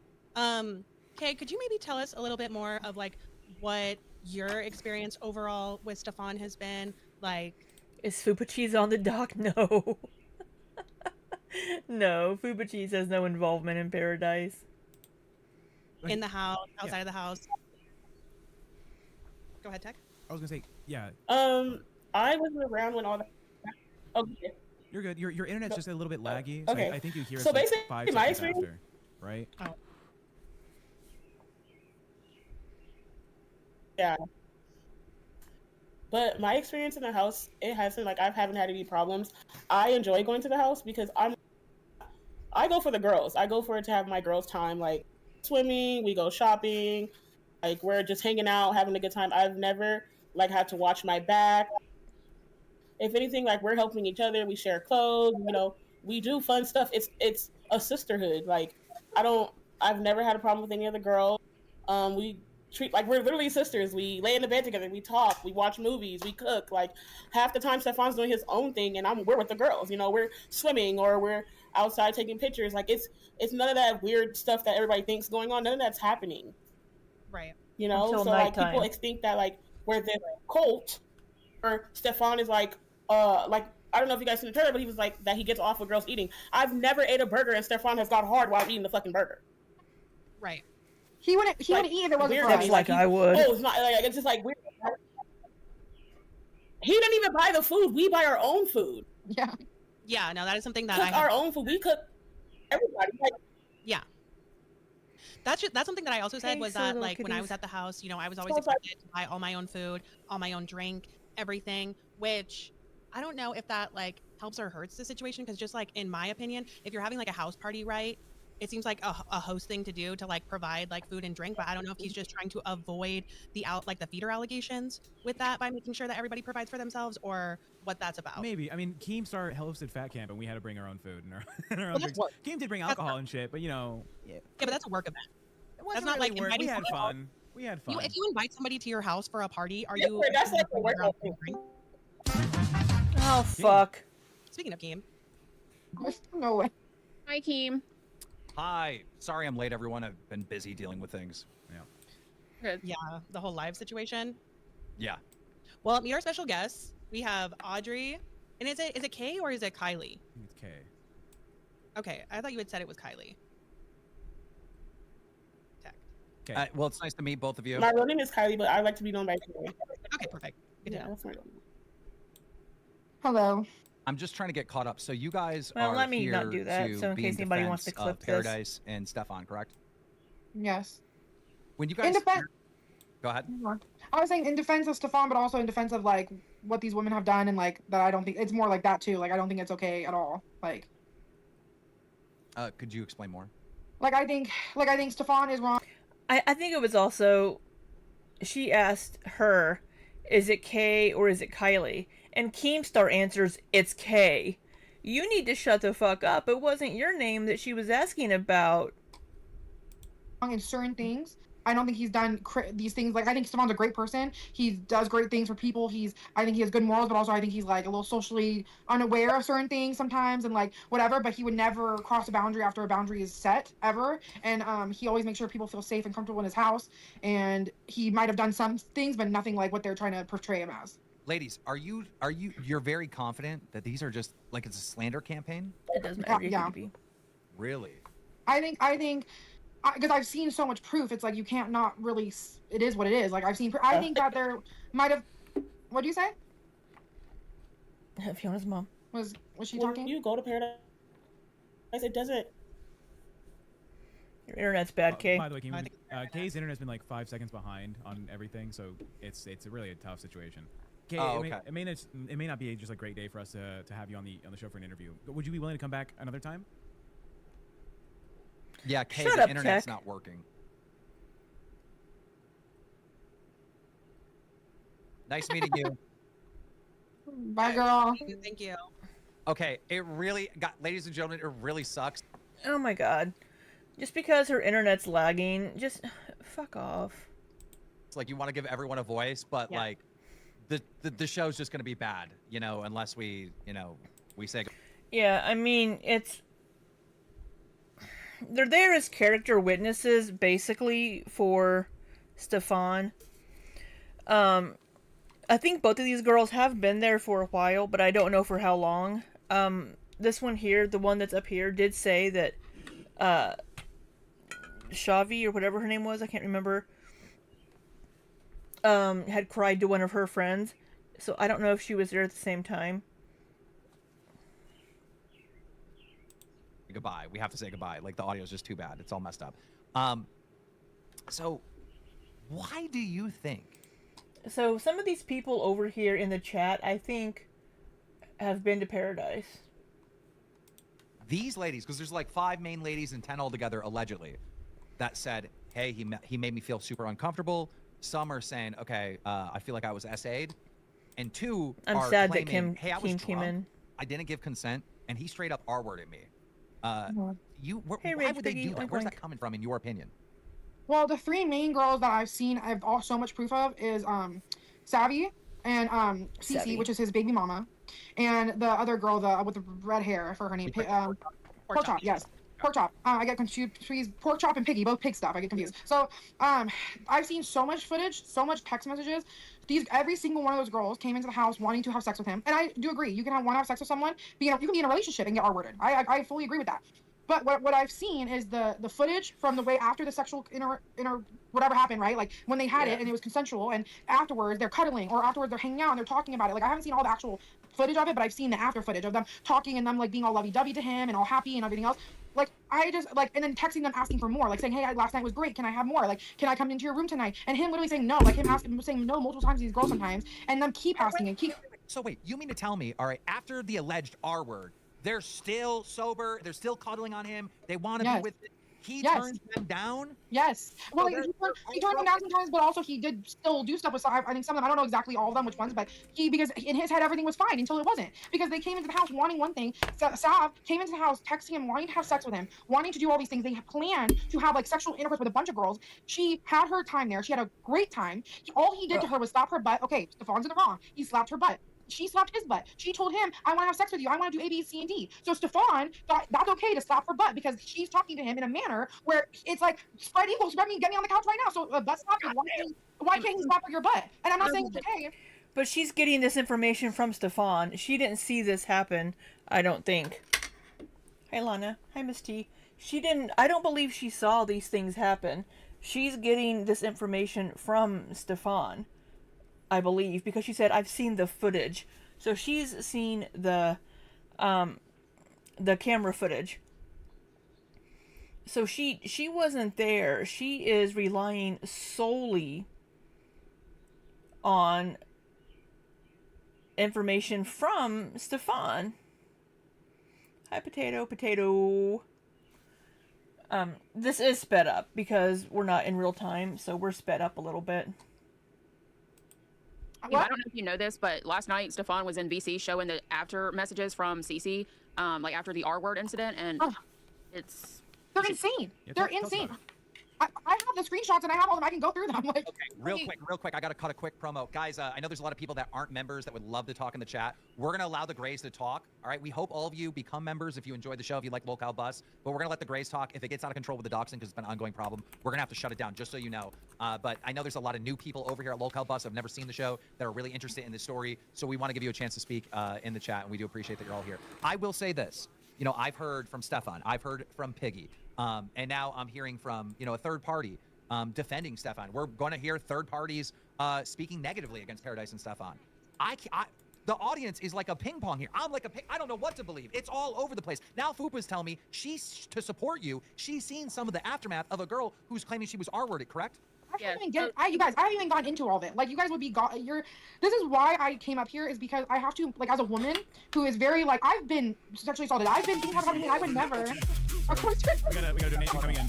Kay, could you maybe tell us a little bit more of like what your experience overall with Stefan has been like? Is Fupa Cheese on the dock? No. No, Fupa Cheese has no involvement in Pearadise. In the house, outside of the house. Go ahead, Tech. I was gonna say, yeah. I wasn't around when all that. Okay. You're good. Your internet's just a little bit laggy. So Okay. I think you hear us So like basically, 5 my seconds experience- after, right? Oh. Yeah. But my experience in the house, it hasn't like I haven't had any problems. I enjoy going to the house because I go for the girls. I go for it to have my girls' time, like swimming, we go shopping, like we're just hanging out, having a good time. I've never like had to watch my back. If anything, like we're helping each other, we share clothes, we do fun stuff. It's a sisterhood. Like I've never had a problem with any other girl. We treat like we're literally sisters. We lay in the bed together, we talk, we watch movies, we cook. Like half the time Stefan's doing his own thing and we're with the girls, we're swimming or we're outside taking pictures. Like it's none of that weird stuff that everybody thinks going on. None of that's happening. Right. Until So like nighttime. people think that like we're this cult or Stefan is like I don't know if you guys seen the trailer, but he was like that he gets off with girls eating. I've never ate a burger and Stefan has got hard while eating the fucking burger. Right. He wouldn't eat if it wasn't Weird for to us. me. Like I would. Oh, it's not like it's just like weird. He didn't even buy the food. We buy our own food. Yeah. Yeah. No, that is something that Cook our own food. We cook everybody. Like, yeah. That's something that I also said Hey, was silly that little like when I kitties. was at the house, I was always So it's like- expected to buy all my own food, all my own drink, everything, which I don't know if that like helps or hurts the situation because just like in my opinion, if you're having like a house party, right, it seems like a host thing to do to like provide like food and drink, but I don't know if he's just trying to avoid the feeder allegations with that by making sure that everybody provides for themselves or what that's about. Maybe. I mean, Keemstar hosted Fat Camp, and we had to bring our own food and our, and our Well, own that's drinks. work. Keem did bring That's alcohol work. and shit, but yeah, but that's a work event. it wasn't not really like work. We inviting had people. fun. We had fun. If you invite somebody to your house for a party, are Yeah, you? that's like a work drink? Oh fuck. Speaking of game, No way. Hi, Keem. Hi. Sorry I'm late, everyone. I've been busy dealing with things. Good. yeah, the whole live situation. Yeah. Well, meet our special guests. We have Audrey, and is it Kay or is it Kylie? I think it's K. Okay, I thought you had said it was Kylie. Tech. Okay. Well, it's nice to meet both of you. My real name is Kylie, but I like to be known by Kay. Okay, perfect. Good to Yeah, know. that's my real name. Hello. I'm just trying to get caught up. So you guys Well, are let me here not do that, to so in be case anybody wants to defense clip of this. Pearadise and Stefan, correct? Yes. When you In guys defense. go ahead. I was saying in defense of Stefan, but also in defense of like what these women have done, and like that I don't think it's more like that too. Like I don't think it's okay at all. Like Could you explain more? I think Stefan is wrong. I think it was also, she asked her, is it Kay or is it Kylie? And Keemstar answers, it's Kay. You need to shut the fuck up. It wasn't your name that she was asking about. In certain things. I don't think he's done these things. Like I think Stefan's a great person. He does great things for people. I think he has good morals, but also I think he's like a little socially unaware of certain things sometimes and like whatever. But he would never cross a boundary after a boundary is set ever. And he always makes sure people feel safe and comfortable in his house. And he might have done some things, but nothing like what they're trying to portray him as. Ladies, you're very confident that these are just like it's a slander campaign? It doesn't matter. Yeah. You can be. Really? I think because I've seen so much proof, it's like you can't not really. It is what it is. Like I've seen. I think that there might have. What do you say? Fiona's mom. Was she When talking? you go to Paradise, it doesn't. Your internet's bad, Kay. By the way, Keem, I think- Kay's internet's been like 5 seconds behind on everything, so it's really a tough situation. Kay, Oh, it, okay. it may not be just a great day for us to have you on the show for an interview. But would you be willing to come back another time? Yeah, Kay, Shut the up, internet's Tech. not working. Nice meeting you. Bye, girl. Thank you. Okay, it really ladies and gentlemen, it really sucks. Oh my god. Just because her internet's lagging, just fuck off. It's like you want to give everyone a voice, but Yeah. like the show's just going to be bad, unless we say Yeah, I mean, they're there as character witnesses, basically, for Stefan. I think both of these girls have been there for a while, but I don't know for how long. This one here, the one that's up here, did say that, Shavi, or whatever her name was, I can't remember, had cried to one of her friends. So I don't know if she was there at the same time. goodbye. We have to say goodbye. Like the audio is just too bad. It's all messed up. So why do you think? So some of these people over here in the chat, I think, have been to Pearadise. These ladies, because there's like 5 main ladies and 10 altogether, allegedly, that said, hey, he made me feel super uncomfortable. Some are saying, okay, I feel like I was SA'd. And 2 I'm are sad claiming, that Kim hey, I was came drunk. in. I didn't give consent, and he straight up R-worded me. Hey, Why Rage would they Piggy, do that? oink, Where's oink. that coming from, in your opinion? Well, the 3 main girls that I've seen, I've all so much proof of is Savvy and Cece, Savvy. which is his baby mama, and the other girl, with the red hair, for her name, Pork Chop, yes. Pork Chop. I get confused. She's Pork Chop and Piggy, both pig stuff. I get confused. So, I've seen so much footage, so much text messages. Every single one of those girls came into the house wanting to have sex with him, and I do agree. You can want to have sex with someone, you can be in a relationship and get R-worded. I fully agree with that. But what I've seen is the footage from the way after the sexual whatever happened, right? Like when they had it and it was consensual, and afterwards they're cuddling, or afterwards they're hanging out and they're talking about it. Like I haven't seen all the actual footage of it, but I've seen the after footage of them talking and them like being all lovey-dovey to him and all happy and everything else. Like I just like, and then texting them asking for more, like saying, hey, last night was great, can I have more? Like, can I come into your room tonight? And him literally saying no, like him saying no multiple times to these girls sometimes, and them keep asking and keep. So wait, you mean to tell me, all right, after the alleged R word, they're still sober, they're still cuddling on him, they want to be with He Yes. turned them down. Yes. Well, they're- he turned them down sometimes, but also he did still do stuff with some. I think some of them. I don't know exactly all of them, which ones, but because in his head everything was fine until it wasn't. Because they came into the house wanting one thing. Sav came into the house texting him, wanting to have sex with him, wanting to do all these things. They had planned to have like sexual intercourse with a bunch of girls. She had her time there. She had a great time. All he did to her was slap her butt. Okay, Stefan's in the wrong. He slapped her butt. She slapped his butt. She told him, I want to have sex with you. I want to do A, B, C, and D. So Stefan thought that's okay to slap her butt because she's talking to him in a manner where it's like, spread equal, spread me, get me on the couch right now. So butt slapping, why can't he slap her your butt? And I'm not saying it's okay. But she's getting this information from Stefan. She didn't see this happen, I don't think. Hi, Lana. Hi, Miss T. She didn't, I don't believe she saw these things happen. She's getting this information from Stefan, I believe, because she said, I've seen the footage. So she's seen the camera footage. So she wasn't there. She is relying solely on information from Stefan. Hi, potato. This is sped up because we're not in real time, so we're sped up a little bit. I don't know if you know this, but last night Stefan was in VC showing the after messages from Cece, like after the R word incident, and they're insane. Yeah, They're tell us insane. about it. I have the screenshots and I have all of them. I can go through them. Like, Real quick, I gotta cut a quick promo. Guys, I know there's a lot of people that aren't members that would love to talk in the chat. We're gonna allow the Grays to talk, all right? We hope all of you become members if you enjoyed the show, if you like LOLCow Bus, but we're gonna let the Grays talk. If it gets out of control with the doxing, because it's been an ongoing problem, we're gonna have to shut it down, just so you know. But I know there's a lot of new people over here at LOLCow Bus that have never seen the show that are really interested in the story, so we wanna give you a chance to speak in the chat, and we do appreciate that you're all here. I will say this, you know, I've heard from Stefan, I've heard from Piggy, and now I'm hearing from, you know, a third party defending Stefan. We're going to hear third parties speaking negatively against Pearadise and Stefan. The audience is like a ping pong here. I'm like a ping. I don't know what to believe. It's all over the place. Now Fupa's telling me she's to support you. She's seen some of the aftermath of a girl who's claiming she was R-worded, correct? I haven't even gone into all of it. Like, you guys would be this is why I came up here, is because I have to, like, as a woman who is very, like, I've been sexually assaulted. I've been thinking about everything. I would never. Of course. We got a donation coming in.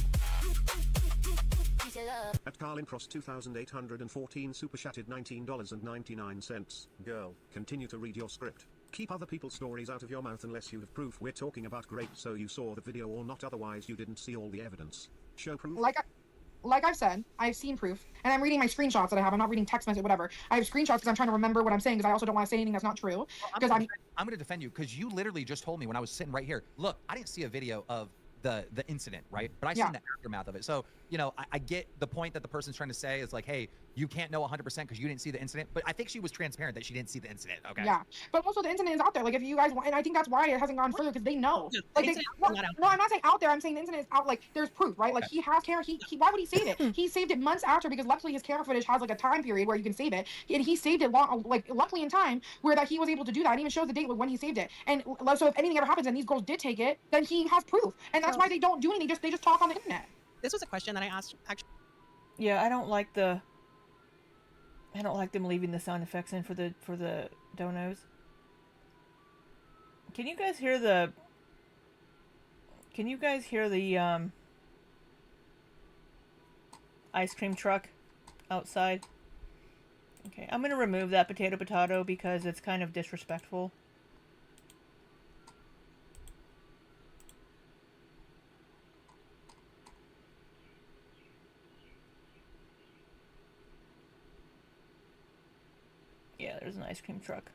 At Carlin Cross 2814 super chatted $19.99. Girl, continue to read your script. Keep other people's stories out of your mouth unless you have proof we're talking about great, so you saw the video or not, otherwise you didn't see all the evidence. Show proof. Like I've said, I've seen proof, and I'm reading my screenshots that I have. I'm not reading text message, whatever. I have screenshots because I'm trying to remember what I'm saying, because I also don't want to say anything that's not true. Because I'm going to defend you, because you literally just told me when I was sitting right here, look, I didn't see a video of the incident, right? But I seen the aftermath of it. So, you know, I get the point that the person's trying to say is like, hey, you can't know 100% because you didn't see the incident. But I think she was transparent that she didn't see the incident. Okay. Yeah, but also the incident is out there. Like, if you guys want, and I think that's why it hasn't gone further, because they know. Like, no, I'm not saying out there. I'm saying the incident is out. Like, there's proof, right? Like, he has camera. He why would he save it? He saved it months after, because luckily his camera footage has like a time period where you can save it, and he saved it long, like luckily in time where that he was able to do that. And even shows the date when he saved it. And so if anything ever happens and these girls did take it, then he has proof, and that's why they don't do anything. They just talk on the internet. This was a question that I asked actually. Yeah, I don't like them leaving the sound effects in for the donos. Can you guys hear the ice cream truck outside? Okay, I'm gonna remove that potato because it's kind of disrespectful. Yeah, there's an ice cream truck.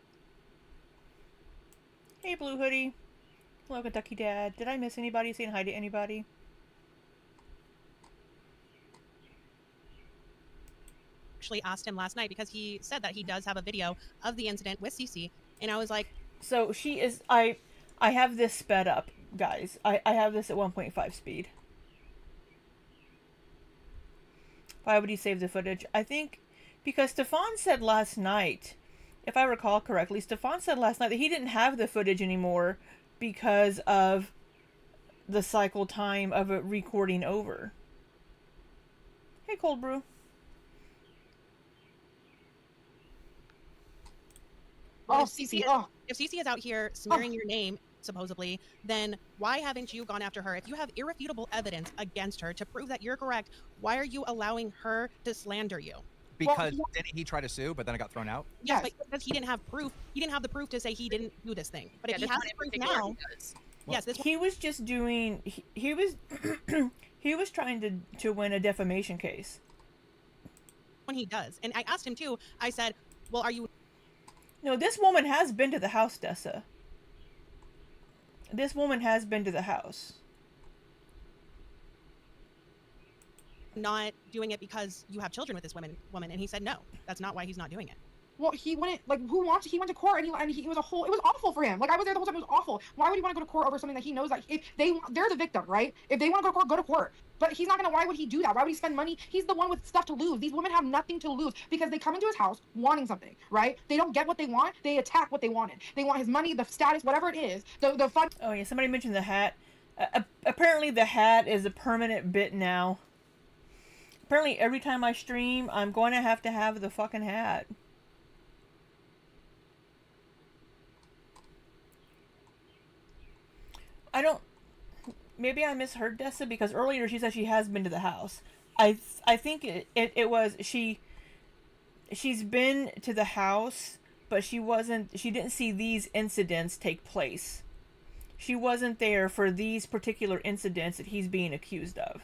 Hey, Blue Hoodie. Hello, Kentucky Dad. Did I miss anybody? Saying hi to anybody? Actually asked him last night because he said that he does have a video of the incident with Cece, and I was like, so she is. I have this sped up, guys. I have this at 1.5 speed. Why would he save the footage? I think because Stefan said last night, if I recall correctly, Stefan said last night that he didn't have the footage anymore because of the cycle time of it recording over. Hey, Cold Brew. well, if Cece is out here smearing your name supposedly, then why haven't you gone after her? If you have irrefutable evidence against her to prove that you're correct, why are you allowing her to slander you? Because didn't he try to sue, but then it got thrown out? Yes, but because he didn't have proof. He didn't have the proof to say he didn't do this thing. But if he has the proof now, yes, this he was just doing. He was he was trying to win a defamation case. when he does, and I asked him too. I said, "Well, are you?" No, this woman has been to the house, Dessa. This woman has been to the house. Not doing it because you have children with this woman, and he said no, that's not why he's not doing it. Well, he wouldn't, like, he went to court and it was awful for him. Like, I was there the whole time, it was awful. Why would he want to go to court over something that he knows that if they're the victim, right? If they want to go to court. But he's not gonna, why would he do that? Why would he spend money? He's the one with stuff to lose. These women have nothing to lose because they come into his house wanting something, right? They don't get what they want, they attack what they wanted. They want his money, the status, whatever it is, the fun. Oh yeah, somebody mentioned the hat. Apparently the hat is a permanent bit now. Apparently every time I stream, I'm going to have the fucking hat. I don't... Maybe I misheard Dessa because earlier she said she has been to the house. I think it was she's been to the house, but she didn't see these incidents take place. She wasn't there for these particular incidents that he's being accused of.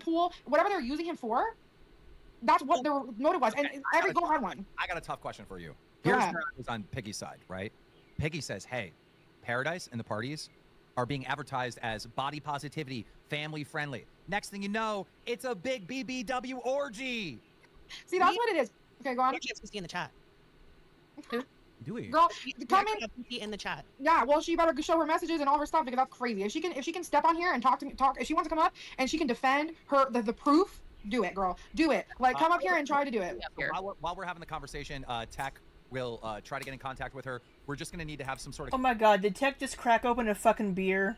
Pool, whatever they're using him for, that's what their motive was. And every go ahead one. I got a tough question for you. Here's where I was on Piggy's side, right? Piggy says, hey, Pearadise and the parties are being advertised as body positivity, family friendly. Next thing you know, it's a big BBW orgy. See, that's what it is. Okay, go on. We can't see in the chat. Do we? Girl, come in the chat. Yeah, well, she better show her messages and all her stuff because that's crazy. If she can step on here and talk, if she wants to come up and she can defend her the proof, do it, girl. Do it. Like, come up here and try to do it. So while we're having the conversation, Tech will try to get in contact with her. We're just going to need to have some sort of... Oh my god, did Tech just crack open a fucking beer?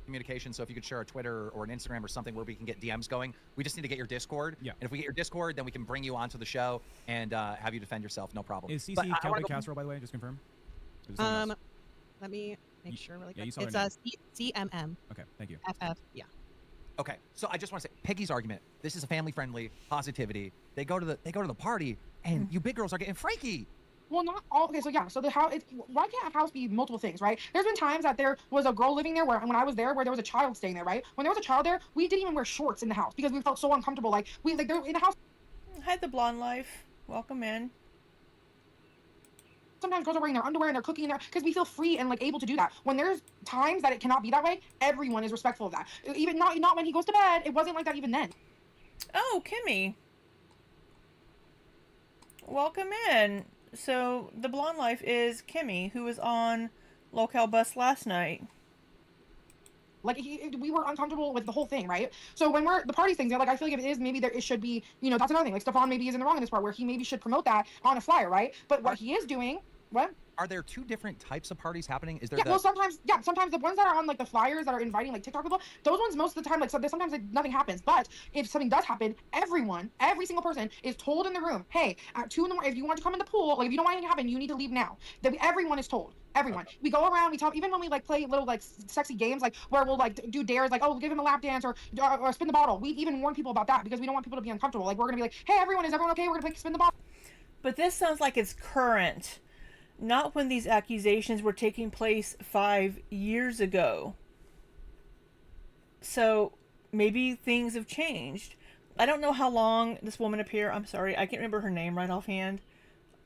Communication, so if you could share a Twitter or an Instagram or something where we can get DMs going. We just need to get your Discord. Yeah. And if we get your Discord, then we can bring you onto the show and have you defend yourself. No problem. Is CC Celtic Casserole, by the way? Just confirm. Let me make sure really quick. Yeah, it's CMM. Okay, thank you. FF, yeah. Okay, so I just want to say, Piggy's argument. This is a family-friendly positivity. They go to the party, and you big girls are getting freaky. Well, not all. Okay, so yeah, so the house. Why can't a house be multiple things, right? There's been times that there was a girl living there when I was there, where there was a child staying there, right? When there was a child there, we didn't even wear shorts in the house because we felt so uncomfortable. Like they're in the house. Hi, the blonde life. Welcome in. Sometimes girls are wearing their underwear and they're cooking in there because we feel free and like able to do that. When there's times that it cannot be that way, everyone is respectful of that. Even not when he goes to bed. It wasn't like that even then. Oh, Kimmy. Welcome in. So, the blonde life is Kimmy, who was on LOLCow bus last night. Like, we were uncomfortable with the whole thing, right? So when the party things, like, I feel like if it is, maybe it should be, that's another thing. Like, Stefan maybe is in the wrong in this part, where he maybe should promote that on a flyer, right? But what he is doing, what? Are there two different types of parties happening? Is there? Yeah, well, sometimes the ones that are on like the flyers that are inviting like TikTok people, those ones most of the time, like, so sometimes nothing happens. But if something does happen, every single person is told in the room, hey, at 2 in the morning, if you want to come in the pool, like if you don't want anything to happen, you need to leave now. Everyone is told. Everyone. We go around, we talk, even when we like play little like sexy games, like where we'll like do dares, like, oh, give him a lap dance or spin the bottle. We even warn people about that because we don't want people to be uncomfortable. Like, we're gonna be like, hey, is everyone okay? We're gonna play spin the bottle. But this sounds like it's current. Not when these accusations were taking place 5 years ago. So maybe things have changed. I don't know how long this woman up here. I'm sorry, I can't remember her name right offhand.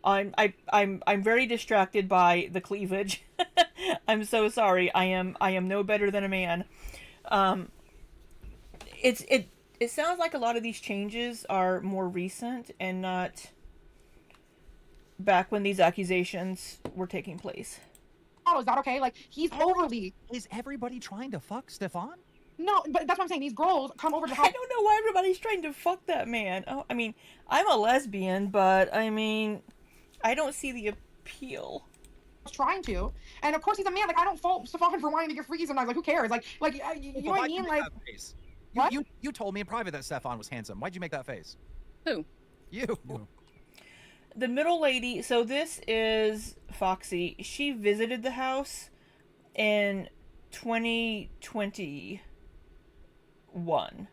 I'm very distracted by the cleavage. I'm so sorry. I am no better than a man. It sounds like a lot of these changes are more recent and not back when these accusations were taking place. Oh, is that okay? Like, he's overly... Is everybody trying to fuck Stefan? No, but that's what I'm saying. These girls come over to the house. I don't know why everybody's trying to fuck that man. Oh, I mean, I'm a lesbian, but I mean, I don't see the appeal. Trying to, and of course he's a man. Like, I don't fault Stefan for wanting to get freaky sometimes. Like, who cares? Like you know what I mean? Like, what? You told me in private that Stefan was handsome. Why'd you make that face? Who? You. The middle lady, so this is Foxy. She visited the house in 2021,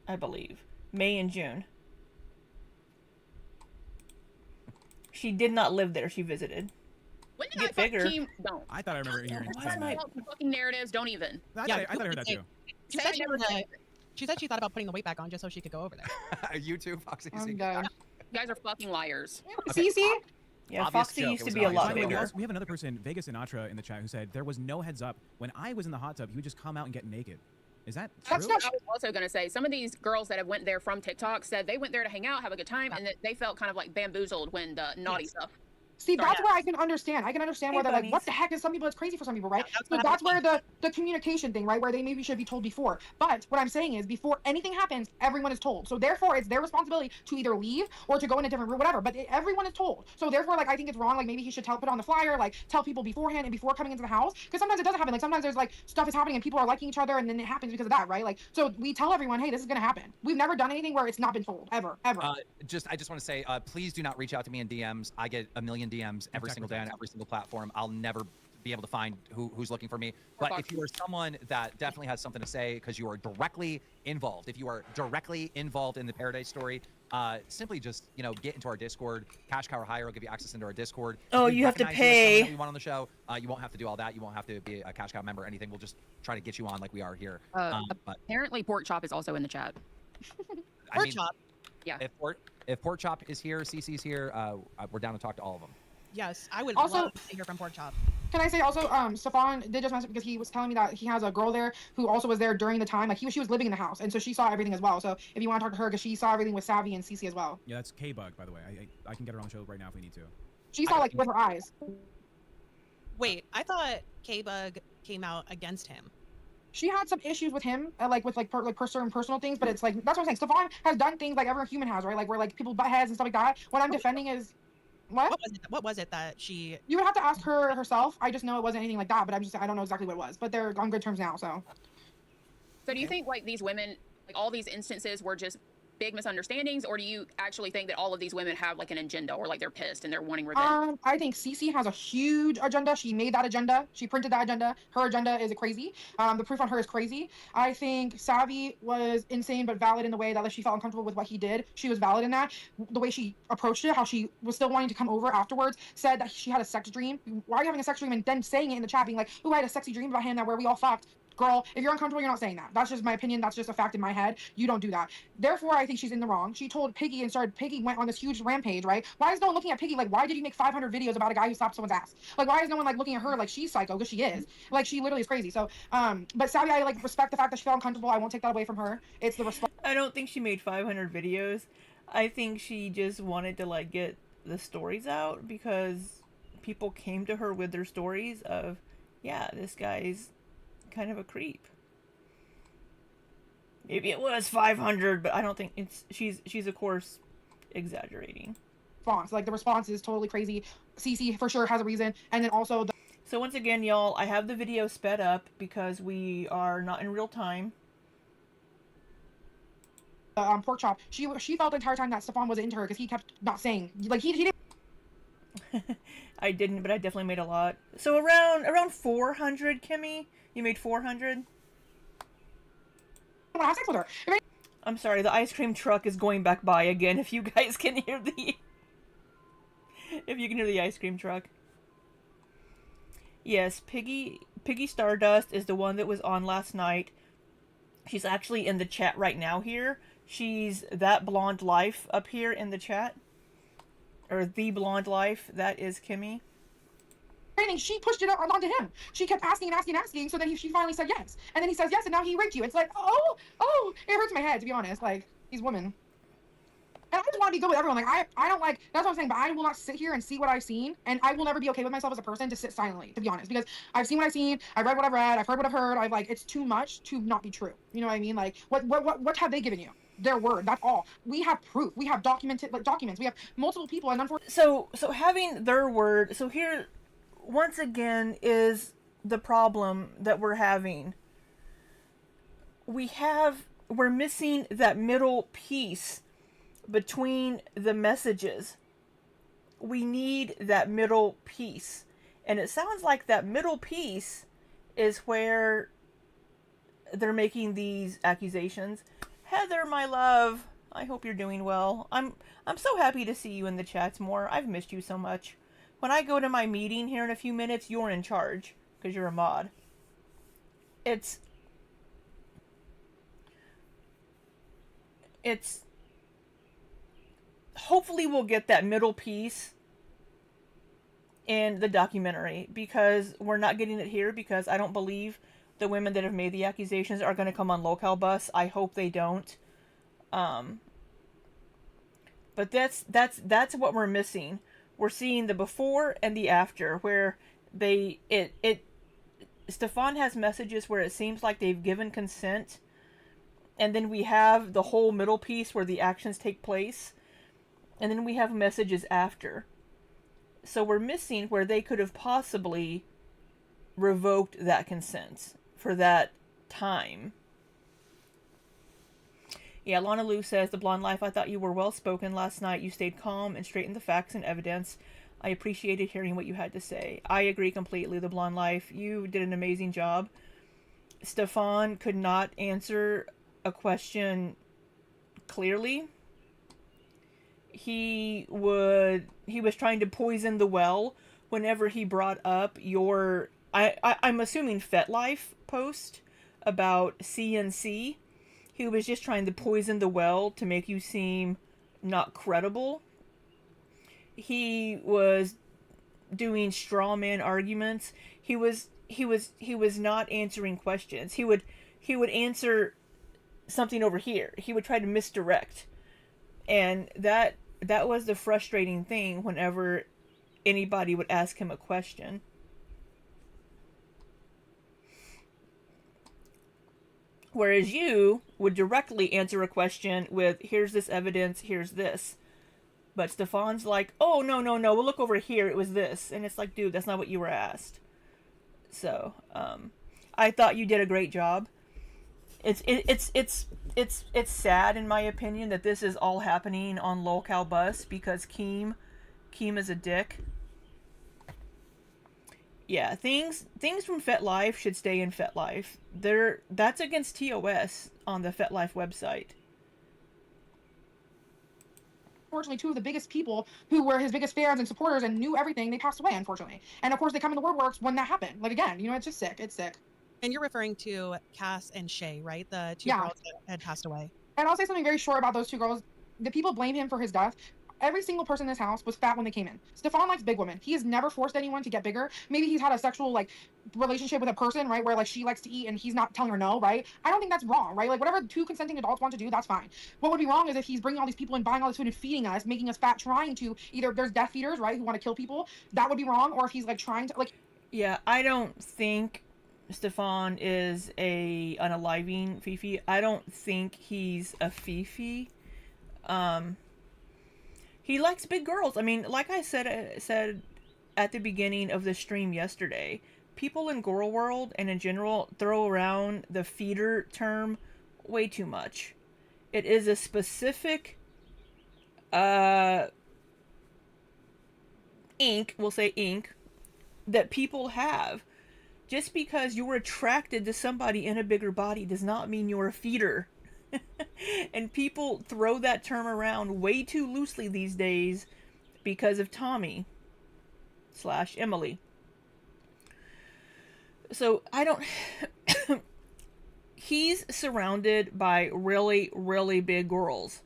I believe. May and June. She did not live there, she visited. When did Get I fuck bigger. Team? Don't. I thought I remember hearing Why saying am I- that. Fucking narratives. Don't even. I Yeah, thought I heard that too. She Say said I she, never was, said it. she said she thought about putting the weight back on just so she could go over there. You too, Foxy. I'm done. You guys are fucking liars. Okay. Cece? Yeah, Obvious Foxy joke, used it to was be an a lot obvious joke. bigger. We have another person, Vegas Sinatra, in the chat who said there was no heads up. When I was in the hot tub, he would just come out and get naked. Is that true? That's not I was also going to say some of these girls that have went there from TikTok said they went there to hang out, have a good time, and that they felt kind of like bamboozled when the naughty stuff. See, Sorry, that's yes. where I can understand. I can understand Hey, where they're like, bunnies. what the heck is some people, it's crazy for some people, right? that's So what that's where the communication thing, right? Where they maybe should be told before. But what I'm saying is before anything happens, everyone is told. So therefore it's their responsibility to either leave or to go in a different route, whatever. But everyone is told. So therefore, like, I think it's wrong. Like maybe he should put on the flyer, like tell people beforehand and before coming into the house. Because sometimes it doesn't happen. Like sometimes there's like stuff is happening and people are liking each other and then it happens because of that, right? Like, so we tell everyone, hey, this is gonna happen. We've never done anything where it's not been told, ever. I just want to say, please do not reach out to me in DMs. I get a million DMs every single day on every single platform. I'll never be able to find who's looking for me. But if you are someone that definitely has something to say because you are directly involved, if you are directly involved in the Pearadise story, simply just get into our Discord. Cash Cow or Higher will give you access into our Discord. Oh, If we you have to recognize you as someone pay. that we want on the show. You won't have to do all that. You won't have to be a Cash Cow member or anything. We'll just try to get you on like we are here. But Apparently, Pork Chop is also in the chat. I Pork mean, chop. Yeah. if Pork Chop is here, CC's here, we're down to talk to all of them. Yes, I would Also- love to hear from Pork Chop. Can I say also, Stefan did just message because he was telling me that he has a girl there who also was there during the time. Like she was living in the house, and so she saw everything as well. So if you want to talk to her, because she saw everything with Savvy and Cece as well. Yeah, that's K-Bug, by the way. I can get her on the show right now if we need to. She saw like with her eyes. Wait, I thought K-Bug came out against him. She had some issues with him, certain personal things. But it's like that's what I'm saying. Stefan has done things like every human has, right? Like where like people butt heads and stuff like that. What I'm defending is what? What was it that she? You would have to ask her herself. I just know it wasn't anything like that, but I don't know exactly what it was. But they're on good terms now, so. So do you think like these women, like all these instances were just big misunderstandings, or do you actually think that all of these women have like an agenda, or like they're pissed and they're wanting revenge? I think Cece has a huge agenda. She made that agenda. She printed that agenda. Her agenda is crazy. The proof on her is crazy. I think Savvy was insane but valid in the way that like, she felt uncomfortable with what he did. She was valid in that. The way she approached it, how she was still wanting to come over afterwards, said that she had a sex dream. Why are you having a sex dream? And then saying it in the chat, being like, "Ooh, I had a sexy dream about him that where we all fucked." Girl, if you're uncomfortable, you're not saying that. That's just my opinion. That's just a fact in my head. You don't do that. Therefore, I think she's in the wrong. She told Piggy Piggy went on this huge rampage, right? Why is no one looking at Piggy like, why did you make 500 videos about a guy who slapped someone's ass? Like, why is no one like looking at her like she's psycho? Because she is. Like, she literally is crazy. So, but Savvy, I like respect the fact that she felt uncomfortable. I won't take that away from her. It's the response. I don't think she made 500 videos. I think she just wanted to like get the stories out because people came to her with their stories of, yeah, this guy's kind of a creep. Maybe it was 500, but I don't think it's she's of course exaggerating. Like the response is totally crazy. Cece for sure has a reason, and then also the So once again, y'all, I have the video sped up because we are not in real time. Pork chop. She felt the entire time that Stefan was into her because he kept not saying like he didn't. I didn't, but I definitely made a lot. So around 400, Kimmy, you made 400. Want to have sex with her. I'm sorry, the ice cream truck is going back by again. If you guys can hear the ice cream truck. Yes, Piggy Stardust is the one that was on last night. She's actually in the chat right now here. She's that blonde life up here in the chat. Or the blonde life, that is Kimmy. She pushed it onto him. She kept asking and asking and asking, so then she finally said yes. And then he says yes, and now he raped you. It's like, oh, it hurts my head, to be honest. Like, these women. And I just want to be good with everyone. Like, I don't like, that's what I'm saying, but I will not sit here and see what I've seen, and I will never be okay with myself as a person to sit silently, to be honest, because I've seen what I've seen, I've read what I've read, I've heard what I've heard, it's too much to not be true. You know what I mean? Like, what have they given you? Their word, that's all. We have proof. We have documents. We have multiple people, and unfortunately... So having their word, so here... once again is the problem that we're having. We're missing that middle piece between the messages. we need that middle piece. And it sounds like that middle piece is where they're making these accusations. Heather, my love, I hope you're doing well. I'm so happy to see you in the chats more. I've missed you so much. When I go to my meeting here in a few minutes, you're in charge because you're a mod. It's hopefully we'll get that middle piece in the documentary, because we're not getting it here, because I don't believe the women that have made the accusations are going to come on LOLCow bus. I hope they don't. But that's what we're missing. We're seeing the before and the after, where Stefan has messages where it seems like they've given consent, and then we have the whole middle piece where the actions take place, and then we have messages after. So we're missing where they could have possibly revoked that consent for that time. Yeah, Lana Lou says, the Blonde Life, I thought you were well spoken last night. You stayed calm and straightened the facts and evidence. I appreciated hearing what you had to say. I agree completely, the Blonde Life. You did an amazing job. Stefan could not answer a question clearly. He was trying to poison the well whenever he brought up your I'm assuming FetLife post about CNC. He was just trying to poison the well to make you seem not credible. He was doing straw man arguments. He was not answering questions. He would answer something over here. He would try to misdirect. And that was the frustrating thing whenever anybody would ask him a question. Whereas you would directly answer a question with, here's this evidence, here's this. But Stefan's like, oh, no, we'll look over here, it was this. And it's like, dude, that's not what you were asked. So, I thought you did a great job. It's sad, in my opinion, that this is all happening on LOLCow bus because Keem is a dick. Yeah, things from FetLife should stay in FetLife. That's against TOS on the FetLife website. Unfortunately, two of the biggest people who were his biggest fans and supporters and knew everything, they passed away, unfortunately. And of course, they come in the WordWorks when that happened. Like, again, it's just sick. It's sick. And you're referring to Cass and Shay, right? The two girls that had passed away. And I'll say something very short about those two girls. The people blame him for his death. Every single person in this house was fat when they came in. Stefan likes big women. He has never forced anyone to get bigger. Maybe he's had a sexual relationship with a person, right, where she likes to eat and he's not telling her no, right? I don't think that's wrong, right? Whatever two consenting adults want to do, that's fine. What would be wrong is if he's bringing all these people and buying all this food and feeding us, making us fat, trying to either there's death feeders, right, who want to kill people. That would be wrong. Or if he's trying to Yeah, I don't think Stefan is an unaliving Fifi. I don't think he's a Fifi. He likes big girls. I mean, like I said at the beginning of the stream yesterday, people in Girl World and in general throw around the feeder term way too much. It is a specific we'll say ink, that people have. Just because you're attracted to somebody in a bigger body does not mean you're a feeder. And people throw that term around way too loosely these days because of Tommy / Emily. So I don't... He's surrounded by really, really big girls.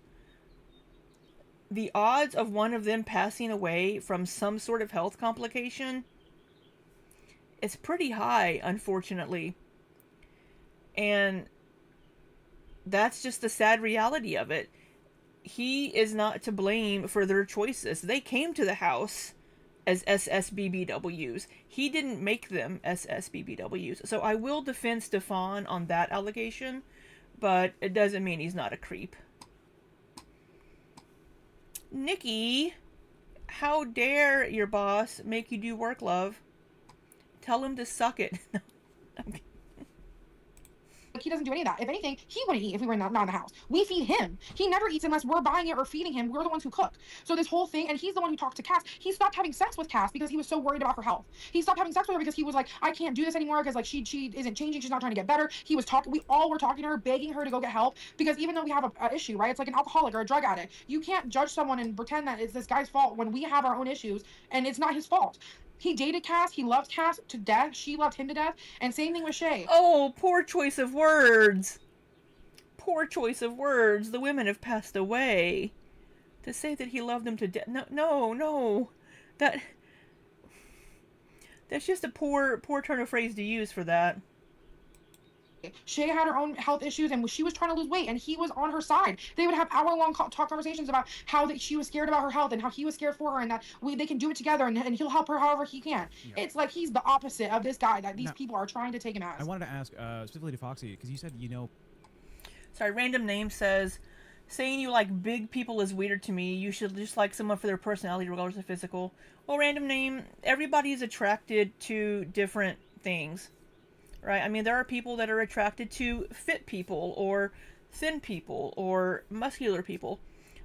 The odds of one of them passing away from some sort of health complication, it's pretty high, unfortunately. And that's just the sad reality of it. He is not to blame for their choices. They came to the house as SSBBWs. He didn't make them SSBBWs. So I will defend Stefan on that allegation, but it doesn't mean he's not a creep. Nikki, how dare your boss make you do work, love? Tell him to suck it. he doesn't do any of that. If anything, he wouldn't eat if we were not in the house. We feed him. He never eats unless we're buying it or feeding him. We're the ones who cook. So this whole thing, and he's the one who talked to Cass. He stopped having sex with Cass because he was so worried about her health. He stopped having sex with her because he was like, I can't do this anymore because like she isn't changing. She's not trying to get better. He was talking. We all were talking to her, begging her to go get help because even though we have a issue, right? It's like an alcoholic or a drug addict. You can't judge someone and pretend that it's this guy's fault when we have our own issues and it's not his fault. He dated Cass. He loved Cass to death. She loved him to death. And same thing with Shay. Oh, poor choice of words. Poor choice of words. The women have passed away. To say that he loved them to death. No. That's just a poor turn of phrase to use for that. Shay had her own health issues and she was trying to lose weight and he was on her side. They would have hour-long talk conversations about how she was scared about her health and how he was scared for her and that they can do it together and he'll help her however he can. Yeah. It's like he's the opposite of this guy that these people are trying to take him as. I wanted to ask specifically to Foxy, because you said, Sorry, random name says, saying you like big people is weird to me. You should just like someone for their personality regardless of physical. Well, random name, everybody is attracted to different things. Right? I mean, there are people that are attracted to fit people or thin people or muscular people.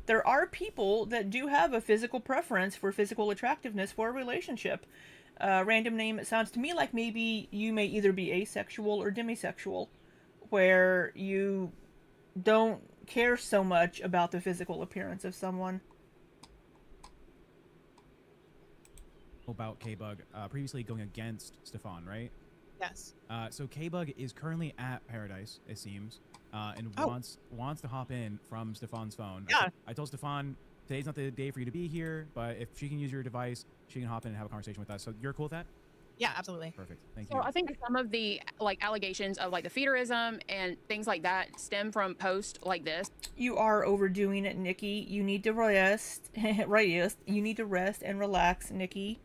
There are people that do have a physical preference for physical attractiveness for a relationship. Random name, it sounds to me like maybe you may either be asexual or demisexual, where you don't care so much about the physical appearance of someone. About K-Bug previously going against Stefan, right? Yes. So K-Bug is currently at Pearadise, it seems, and wants to hop in from Stefan's phone. Yeah. I told Stefan today's not the day for you to be here, but if she can use your device, she can hop in and have a conversation with us. So you're cool with that? Yeah, absolutely. Perfect. Thank So you. I think some of the allegations of the feederism and things like that stem from posts like this. You are overdoing it, Nikki. You need to rest. Right, yes. You need to rest and relax, Nikki.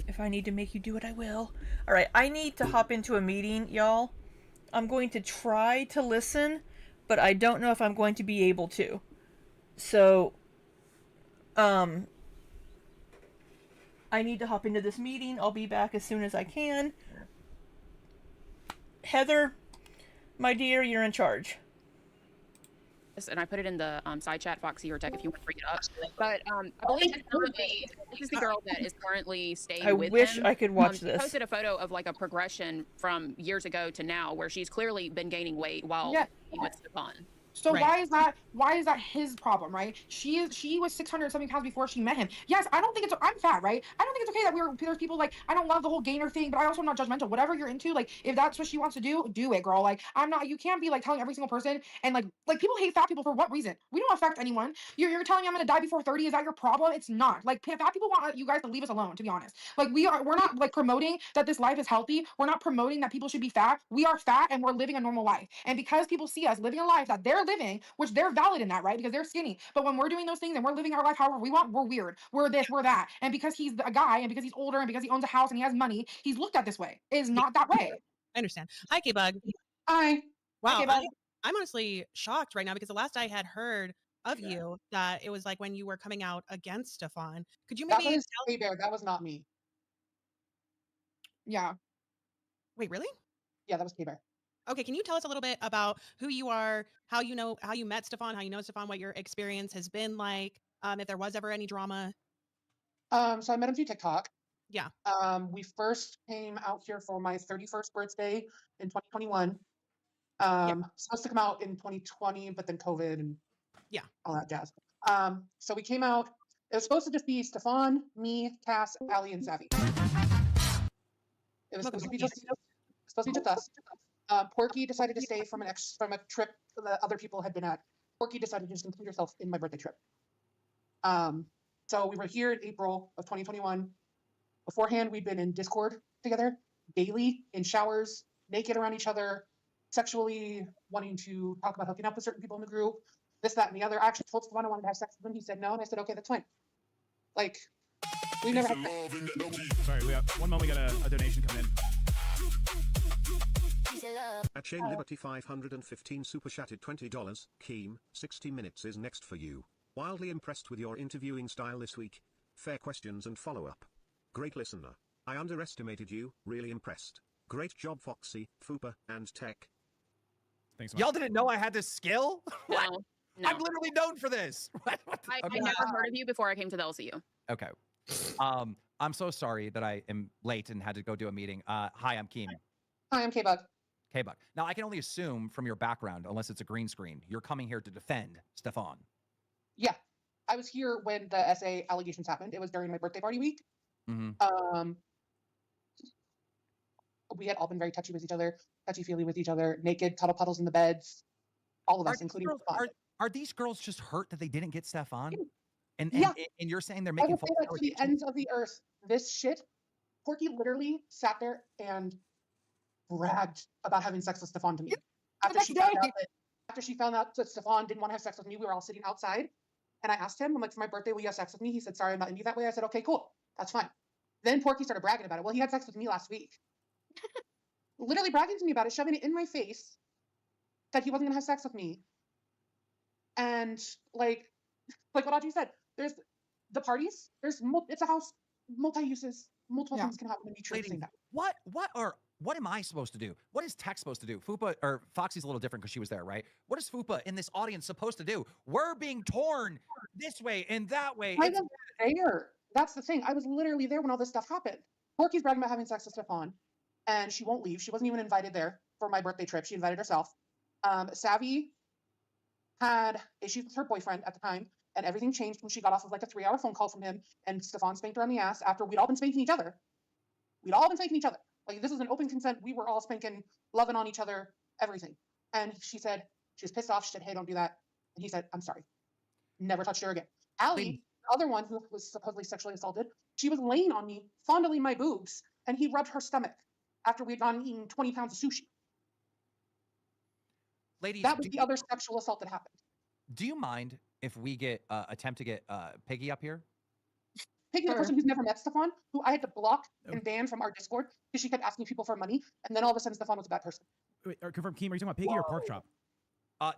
If I need to make you do it, I will. Alright, I need to hop into a meeting, y'all. I'm going to try to listen, but I don't know if I'm going to be able to. So, I need to hop into this meeting. I'll be back as soon as I can. Heather, my dear, you're in charge. And I put it in the side chat, Foxy or Tech, if you want to bring it up. But I believe this is the girl that is currently staying with him. I wish I could watch she this. posted a photo of a progression from years ago to now, where she's clearly been gaining weight while being with Stefan. So why is that his problem, right? She was 600 something pounds before she met him. Yes, I don't think I'm fat, right? I don't think it's okay that there's people I don't love the whole gainer thing, but I also am not judgmental. Whatever you're into, if that's what she wants to do it, girl. I'm not. You can't be telling every single person and people hate fat people for what reason? We don't affect anyone. You're telling me I'm gonna die before 30? Is that your problem? It's not. Fat people want you guys to leave us alone. To be honest, we're not promoting that this life is healthy. We're not promoting that people should be fat. We are fat and we're living a normal life. And because people see us living a life that they're living, which they're valid in that, right? Because they're skinny. But when we're doing those things and we're living our life however we want, we're weird. We're this, we're that. And because he's a guy and because he's older and because he owns a house and he has money, he's looked at this way. It is not that way. I understand. Hi, K-Bug. Hi. Wow. Hi, K-Bug. I'm honestly shocked right now because the last I had heard of you that it was when you were coming out against Stefan. Could you maybe That was K-Bear. That was not me. Yeah. Wait, really? Yeah, that was K-Bear. Okay, can you tell us a little bit about who you are, how you met Stefan, how you know Stefan, what your experience has been like, if there was ever any drama? So I met him through TikTok. Yeah. We first came out here for my 31st birthday in 2021. Supposed to come out in 2020, but then COVID and all that jazz. So we came out. It was supposed to just be Stefan, me, Cass, Allie, and Savvy. It was supposed to be just us. Porky decided to stay from a trip that other people had been at. Porky decided to just include herself in my birthday trip. So we were here in April of 2021. Beforehand, we'd been in Discord together daily, in showers, naked around each other, sexually wanting to talk about hooking up with certain people in the group, this, that, and the other. I actually told Stefan I wanted to have sex with him. He said no, and I said, okay, that's fine. We never had sex. Sorry, we have one moment. We got a donation come in. At Shane Liberty 515 super chatted $20. Keem, 60 minutes is next for you. Wildly impressed with your interviewing style this week. Fair questions and follow-up. Great listener. I underestimated you, really impressed. Great job Foxy, Fupa, and Tech. Thanks so much. Y'all didn't know I had this skill? What? No. I'm literally known for this. What the- I okay. never heard of you before I came to the LCU. Okay. I'm so sorry that I am late and had to go do a meeting. Hi, I'm Keem. Hi, I'm K-Bug. K-Buck. Now, I can only assume from your background, unless it's a green screen, you're coming here to defend Stefan. Yeah, I was here when the SA allegations happened. It was during my birthday party week. Mm-hmm. We had all been very touchy with each other, touchy-feely with each other, naked, cuddle puddles in the beds, all of us, including Stefan. Are these girls just hurt that they didn't get Stefan? And Yeah. and you're saying they're I making will false say that to the allegations? ends of the earth, this shit, Porky literally sat there and bragged about having sex with Stefan to me. After she found out that Stefan didn't want to have sex with me, we were all sitting outside. And I asked him, I'm like, for my birthday, will you have sex with me? He said, sorry, I'm not into you that way. I said, okay, cool. That's fine. Then Porky started bragging about it. Well, he had sex with me last week. Literally bragging to me about it, shoving it in my face that he wasn't going to have sex with me. And like what Audrey said, there's the parties, it's a house, multi-uses, multiple things can happen to be true. Lady, what am I supposed to do? What is Tech supposed to do? Fupa or Foxy's a little different because she was there, right? What is Fupa in this audience supposed to do? We're being torn this way and that way. I was there. That's the thing. I was literally there when all this stuff happened. Porky's bragging about having sex with Stefan, and she won't leave. She wasn't even invited there for my birthday trip. She invited herself. Savvy had issues with her boyfriend at the time, and everything changed when she got off of like a 3-hour phone call from him, and Stefan spanked her on the ass after we'd all been spanking each other. Like, this was an open consent. We were all spanking, loving on each other, everything. And she said, she was pissed off. She said, hey, don't do that. And he said, I'm sorry. Never touched her again. Allie, the other one who was supposedly sexually assaulted, she was laying on me, fondling my boobs, and he rubbed her stomach after we had gone and eaten 20 pounds of sushi. Ladies, that was the other sexual assault that happened. Do you mind if we attempt to get Piggy up here? Piggy, the person who's never met Stefan, who I had to block and ban from our Discord because she kept asking people for money, and then all of a sudden Stefan was a bad person. Wait, confirm, Keem, are you talking about Piggy or Pork Chop?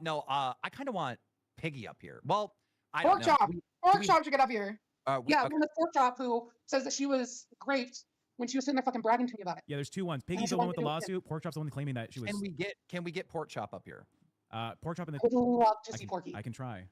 No, I kind of want Piggy up here. Well, I Pork don't know. Chop. Pork Chop should get up here. Yeah, okay. The Pork Chop who says that she was raped when she was sitting there fucking bragging to me about it. Yeah, there's two ones. Piggy's the one with the lawsuit. Pork Chop's the one claiming that she was. Can we get Pork Chop up here? Pork Chop in the. I'd love to see Porky. I can try.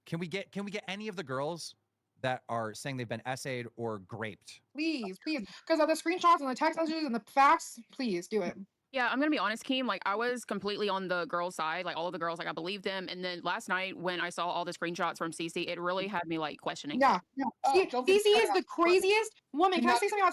Can we get any of the girls that are saying they've been essayed or graped? Please, because of the screenshots and the text messages and the facts, please do it. Yeah, I'm gonna be honest, Keem. Like, I was completely on the girls' side. Like, all of the girls, like, I believed them. And then last night, when I saw all the screenshots from CC, it really had me like questioning. Yeah. CC is the craziest woman. Can I say something about?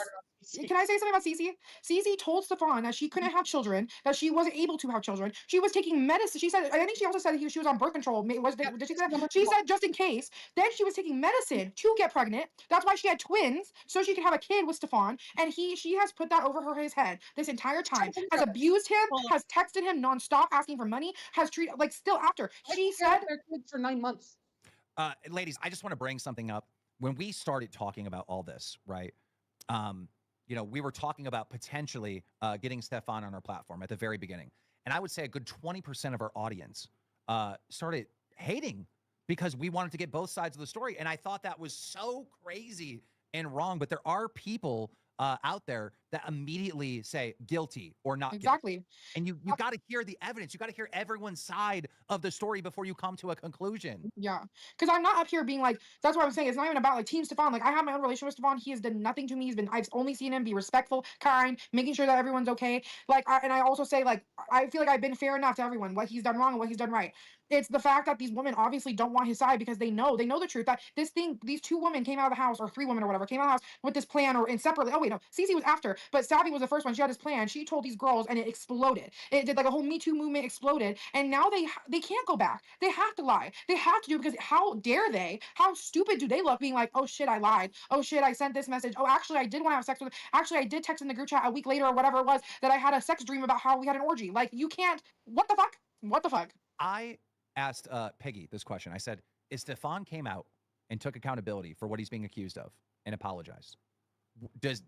Can I say something about Cece? Cece told Stefan that she couldn't have children, that she wasn't able to have children. She was taking medicine. She said, I think she also said she was on birth control. Did she say that? She said just in case. Then she was taking medicine to get pregnant. That's why she had twins, so she could have a kid with Stefan. And she has put that over his head this entire time. Has abused him, has texted him nonstop asking for money, has treated like still after. She said their kids for 9 months. Ladies, I just want to bring something up. When we started talking about all this, right? We were talking about potentially getting Stefan on our platform at the very beginning. And I would say a good 20% of our audience started hating because we wanted to get both sides of the story. And I thought that was so crazy and wrong. But there are people out there that immediately say guilty or not exactly. Guilty. And you got to hear the evidence. You got to hear everyone's side of the story before you come to a conclusion. Yeah, because I'm not up here being like, that's what I'm saying. It's not even about like Team Stefan. Like, I have my own relationship with Stefan. He has done nothing to me. I've only seen him be respectful, kind, making sure that everyone's okay. Like, and I also say, like, I feel like I've been fair enough to everyone, what he's done wrong and what he's done right. It's the fact that these women obviously don't want his side because they know the truth, that these 2 women came out of the house, or 3 women or whatever, came out of the house with this plan, or separately. Oh wait, no, Cece was after, but Savvy was the first one. She had this plan. She told these girls and it exploded. It did like a whole Me Too movement exploded. And now they can't go back. They have to lie. They have to do it because how dare they? How stupid do they look being like, oh shit, I lied. Oh shit, I sent this message. Oh, actually, I did want to have sex with him. Actually, I did text in the group chat a week later or whatever it was that I had a sex dream about how we had an orgy. Like, you can't. What the fuck? What the fuck? I asked Peggy this question. I said, if Stefan came out and took accountability for what he's being accused of and apologized,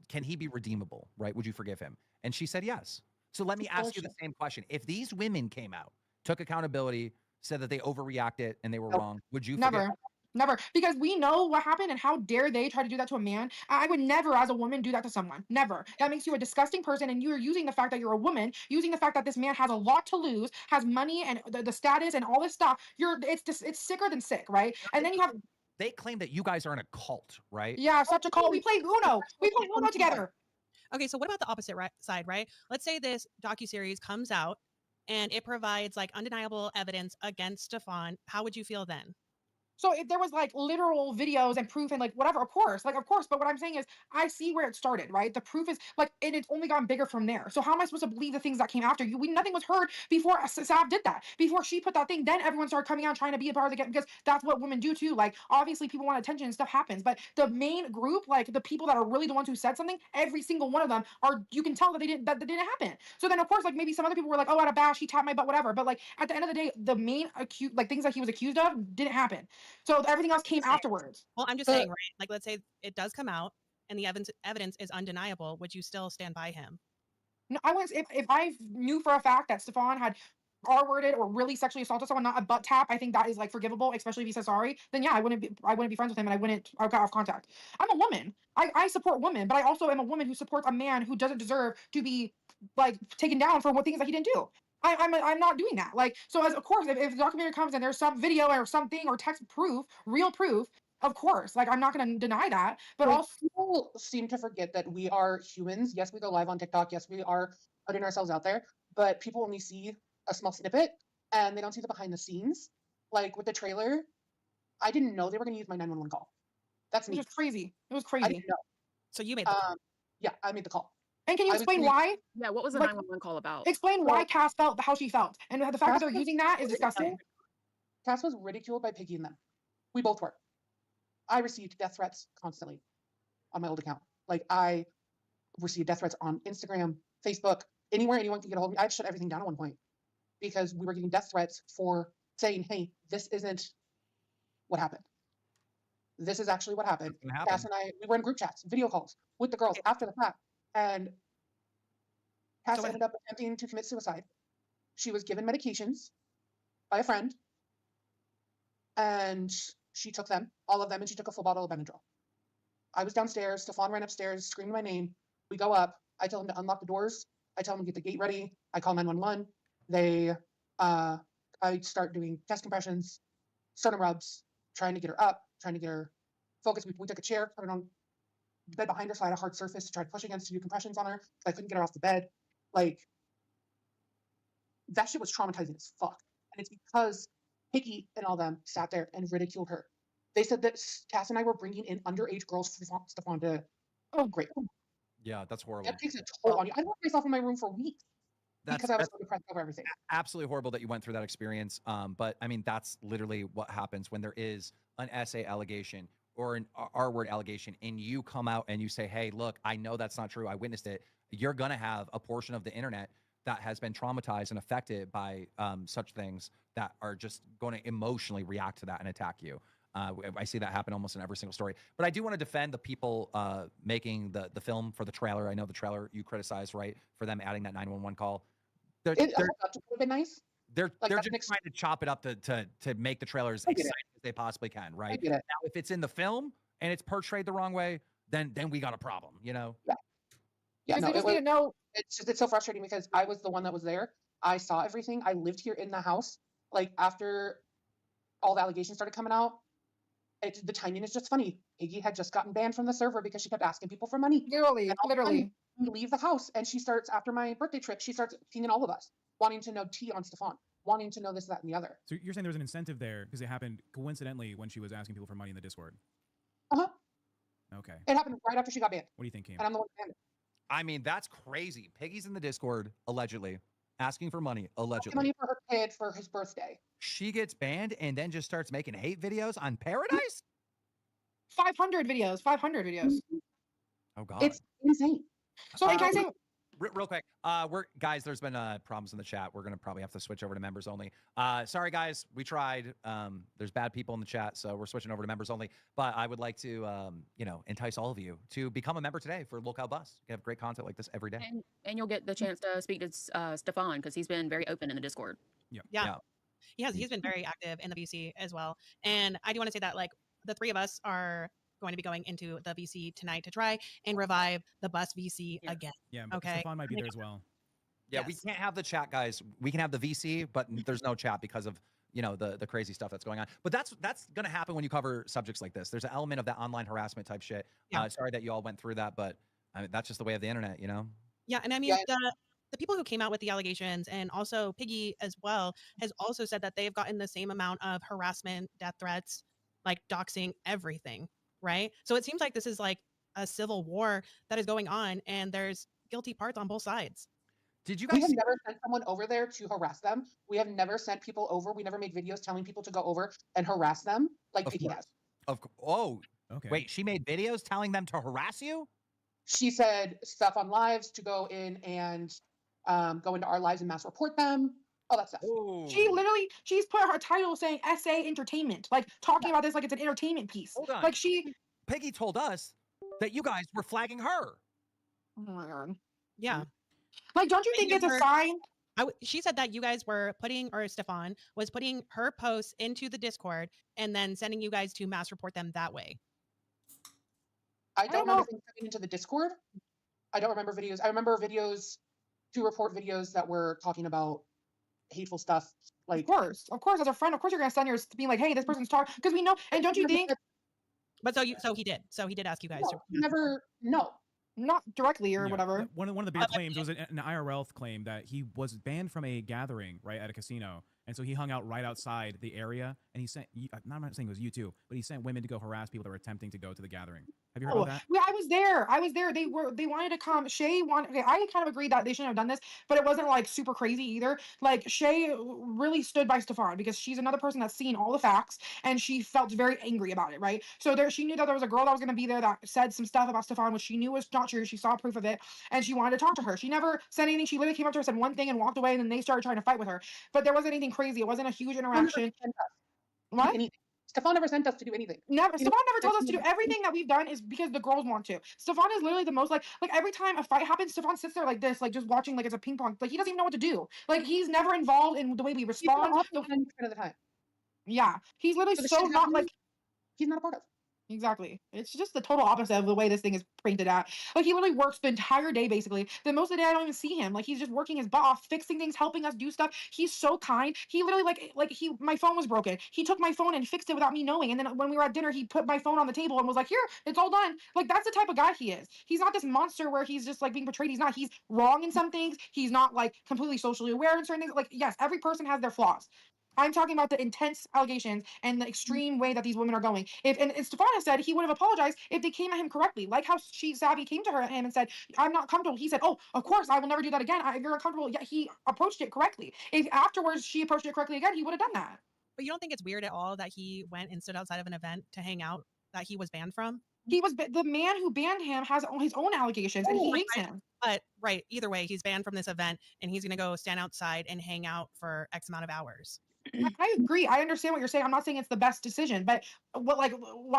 can he be redeemable, right? Would you forgive him? And she said yes. So let me ask you the same question. If these women came out, took accountability, said that they overreacted and they were wrong, would you forgive them? Never. Because we know what happened and how dare they try to do that to a man. I would never, as a woman, do that to someone. Never. That makes you a disgusting person, and you're using the fact that you're a woman, using the fact that this man has a lot to lose, has money and the status and all this stuff. It's just, it's sicker than sick, right? And then you have, They claim that you guys are in a cult, right? yeah, such a cult. We play Uno. We play Uno together. Okay, so what about the opposite side, right? Let's say this docuseries comes out and it provides like undeniable evidence against Stefan. How would you feel then? So if there was like literal videos and proof and like whatever, of course, like of course. But what I'm saying is, I see where it started, right? The proof is like, and it's only gotten bigger from there. So how am I supposed to believe the things that came after you? Nothing was heard before Sav did that. Before she put that thing, then everyone started coming out trying to be a part of the game, because that's what women do too. Like obviously people want attention and stuff happens, but the main group, like the people that are really the ones who said something, every single one of them are. You can tell that that didn't happen. So then of course, like maybe some other people were like, oh, at a bash, he tapped my butt, whatever. But like at the end of the day, the main like things that he was accused of didn't happen. So everything else came afterwards. Well, I'm just saying, right? Like, let's say it does come out and the evidence is undeniable. Would you still stand by him? No, I was if I knew for a fact that Stefan had R-worded or really sexually assaulted someone, not a butt tap, I think that is like forgivable, especially if he says sorry. Then yeah, I wouldn't be friends with him, and I got off contact. I'm a woman. I support women, but I also am a woman who supports a man who doesn't deserve to be like taken down for what things that he didn't do. I'm not doing that. Like, so as of course, if the documentary comes and there's some video or something or text proof, real proof, of course, like I'm not going to deny that. But Like, also, people seem to forget that we are humans. Yes, we go live on TikTok. Yes, we are putting ourselves out there, but people only see a small snippet and they don't see the behind the scenes. Like with the trailer, I didn't know they were going to use my 911 call. That's it me. was crazy. It was I crazy. didn't know. So you made the call. Yeah, I made the call. And can you I was explain really- why? Yeah, what was the Like, 911 call about? Explain why Well- Cass felt how she felt, and the fact that Cass they're was using that is disgusting. Cass was ridiculed by Piggy and them. We both were. I received death threats constantly on my old account. Like I received death threats on Instagram, Facebook, anywhere anyone could get a hold of me. I shut everything down at one point because we were getting death threats for saying, "Hey, this isn't what happened. This is actually what happened." What happened? Cass and I, we were in group chats, video calls with the girls after the fact, and Cass ended up attempting to commit suicide. She was given medications by a friend, and she took them, all of them, and she took a full bottle of Benadryl. I was downstairs. Stefan ran upstairs, screamed my name. We go up. I tell him to unlock the doors. I tell him to get the gate ready. I call 911. I start doing chest compressions, sternum rubs, trying to get her up, trying to get her focused. We took a chair, put it on the bed behind her so I had a hard surface to try to push against to do compressions on her. I couldn't get her off the bed. Like, that shit was traumatizing as fuck. And it's because Hickey and all them sat there and ridiculed her. They said that Cass and I were bringing in underage girls for Stefan to, oh, great. Yeah, that's horrible. That takes a toll on you. I locked myself in my room for weeks because I was so depressed over everything. Absolutely horrible that you went through that experience. But I mean, that's literally what happens when there is an SA allegation or an R-word allegation, and you come out and you say, "Hey, look, I know that's not true. I witnessed it." You're gonna have a portion of the internet that has been traumatized and affected by such things that are just going to emotionally react to that and attack you. I see that happen almost in every single story. But I do want to defend the people making the film for the trailer. I know the trailer you criticized, right, for them adding that 911 call. It would have been nice. They're Like, they're that's just trying to chop it up to make the trailers I get exciting it. as they possibly can, right? get it. Now, if it's in the film and it's portrayed the wrong way, then we got a problem, you know? Yeah, Because no, they just it was, need to know. it's so frustrating because I was the one that was there. I saw everything. I lived here in the house. Like after all the allegations started coming out, the timing is just funny. Iggy had just gotten banned from the server because she kept asking people for money. Literally, And all of a sudden, literally. we leave the house and she starts, after my birthday trip, she starts pinging all of us, wanting to know tea on Stefan, wanting to know this, that, and the other. So you're saying there was an incentive there because it happened coincidentally when she was asking people for money in the Discord. Uh-huh. Okay. It happened right after she got banned. What do you think, Cam? And I'm the one who banned it. I mean, that's crazy. Piggy's in the Discord, allegedly, asking for money, Asking allegedly. money for her kid for his birthday. She gets banned and then just starts making hate videos on Pearadise? 500 videos. 500 videos. Oh, God. It's insane. So, and can I say, Real quick, guys, there's been problems in the chat. We're gonna probably have to switch over to members only. Sorry guys, we tried. There's bad people in the chat, so we're switching over to members only. But I would like to, entice all of you to become a member today for LOLCow Bus. You have great content like this every day. And you'll get the chance to speak to Stefan because he's been very open in the Discord. Yeah. He has. He's been very active in the VC as well. And I do want to say that, like, the three of us are going to be going into the VC tonight to try and revive the bus VC again. Yeah, but Okay. Stefan might be there as well. Yeah, we Yes. can't have the chat, guys. We can have the VC, but there's no chat because of the crazy stuff that's going on. But that's gonna happen when you cover subjects like this. There's an element of that online harassment type shit. Yeah. Sorry that you all went through that, but I mean, that's just the way of the internet, Yeah, and I mean the people who came out with the allegations, and also Piggy as well, has also said that they've gotten the same amount of harassment, death threats, like doxing, everything, right? So it seems like this is like a civil war that is going on, and there's guilty parts on both sides. Did you We guys? have never sent someone over there to harass them. We have never sent people over. We never made videos telling people to go over and harass them like Of Piggy course. has. Oh, Okay. wait. She made videos telling them to harass you. She said stuff on lives to go in and go into our lives and mass report them, all that stuff. She's put her title saying SA Entertainment, like talking about this like it's an entertainment piece. Hold on. Like she. Peggy told us that you guys were flagging her. Oh my god. Yeah. Like, don't you think it's a sign? She said that you guys were putting, or Stefan was putting her posts into the Discord and then sending you guys to mass report them that way. I don't remember things coming into the Discord. I don't remember videos. I remember videos to report videos that were talking about hateful stuff. Like, of course, as a friend, of course you're gonna send yours to be like, hey, this person's talking, because we know. And don't you think? But so he did ask you guys to never, no, not directly or Yeah, whatever. One of the big claims was an IRL claim that he was banned from a gathering right at a casino, and so he hung out right outside the area, and he sent. I'm not saying it was you two, but he sent women to go harass people that were attempting to go to the gathering. Have you heard of that? Yeah, I was there. They wanted to come. Shay wanted. Okay, I kind of agreed that they shouldn't have done this, but it wasn't like super crazy either. Like Shay really stood by Stefan because she's another person that's seen all the facts and she felt very angry about it, right? So she knew that there was a girl that was going to be there that said some stuff about Stefan, which she knew was not true. She saw proof of it and she wanted to talk to her. She never said anything. She literally came up to her, said one thing, and walked away. And then they started trying to fight with her. But there wasn't anything crazy. It wasn't a huge interaction. What? Stefan never sent us to do anything. Never. Stefan never told us to do everything that we've done is because the girls want to. Stefan is literally the most like every time a fight happens, Stefan sits there like this, like just watching like it's a ping pong. Like he doesn't even know what to do. Like he's never involved in the way we respond. He's 10% of the time. Yeah, he's literally so not like he's not a part of. Exactly. It's just the total opposite of the way this thing is painted at. Like he literally works the entire day basically. Then most of the day I don't even see him. Like he's just working his butt off, fixing things, helping us do stuff. He's so kind. He literally my phone was broken. He took my phone and fixed it without me knowing. And then when we were at dinner, he put my phone on the table and was like, "Here, it's all done." Like that's the type of guy he is. He's not this monster where he's just like being portrayed. He's not. He's wrong in some things. He's not like completely socially aware in certain things. Like yes, every person has their flaws. I'm talking about the intense allegations and the extreme way that these women are going. And Stefan said he would have apologized if they came at him correctly, like how Savvy came to him and said, "I'm not comfortable." He said, "Oh, of course, I will never do that again. If you're uncomfortable," yeah, he approached it correctly. If afterwards she approached it correctly again, he would have done that. But you don't think it's weird at all that he went and stood outside of an event to hang out that he was banned from? He was the man who banned him has his own allegations and he hates him. But right, either way, he's banned from this event and he's gonna go stand outside and hang out for X amount of hours. I agree. I understand what you're saying. I'm not saying it's the best decision, but why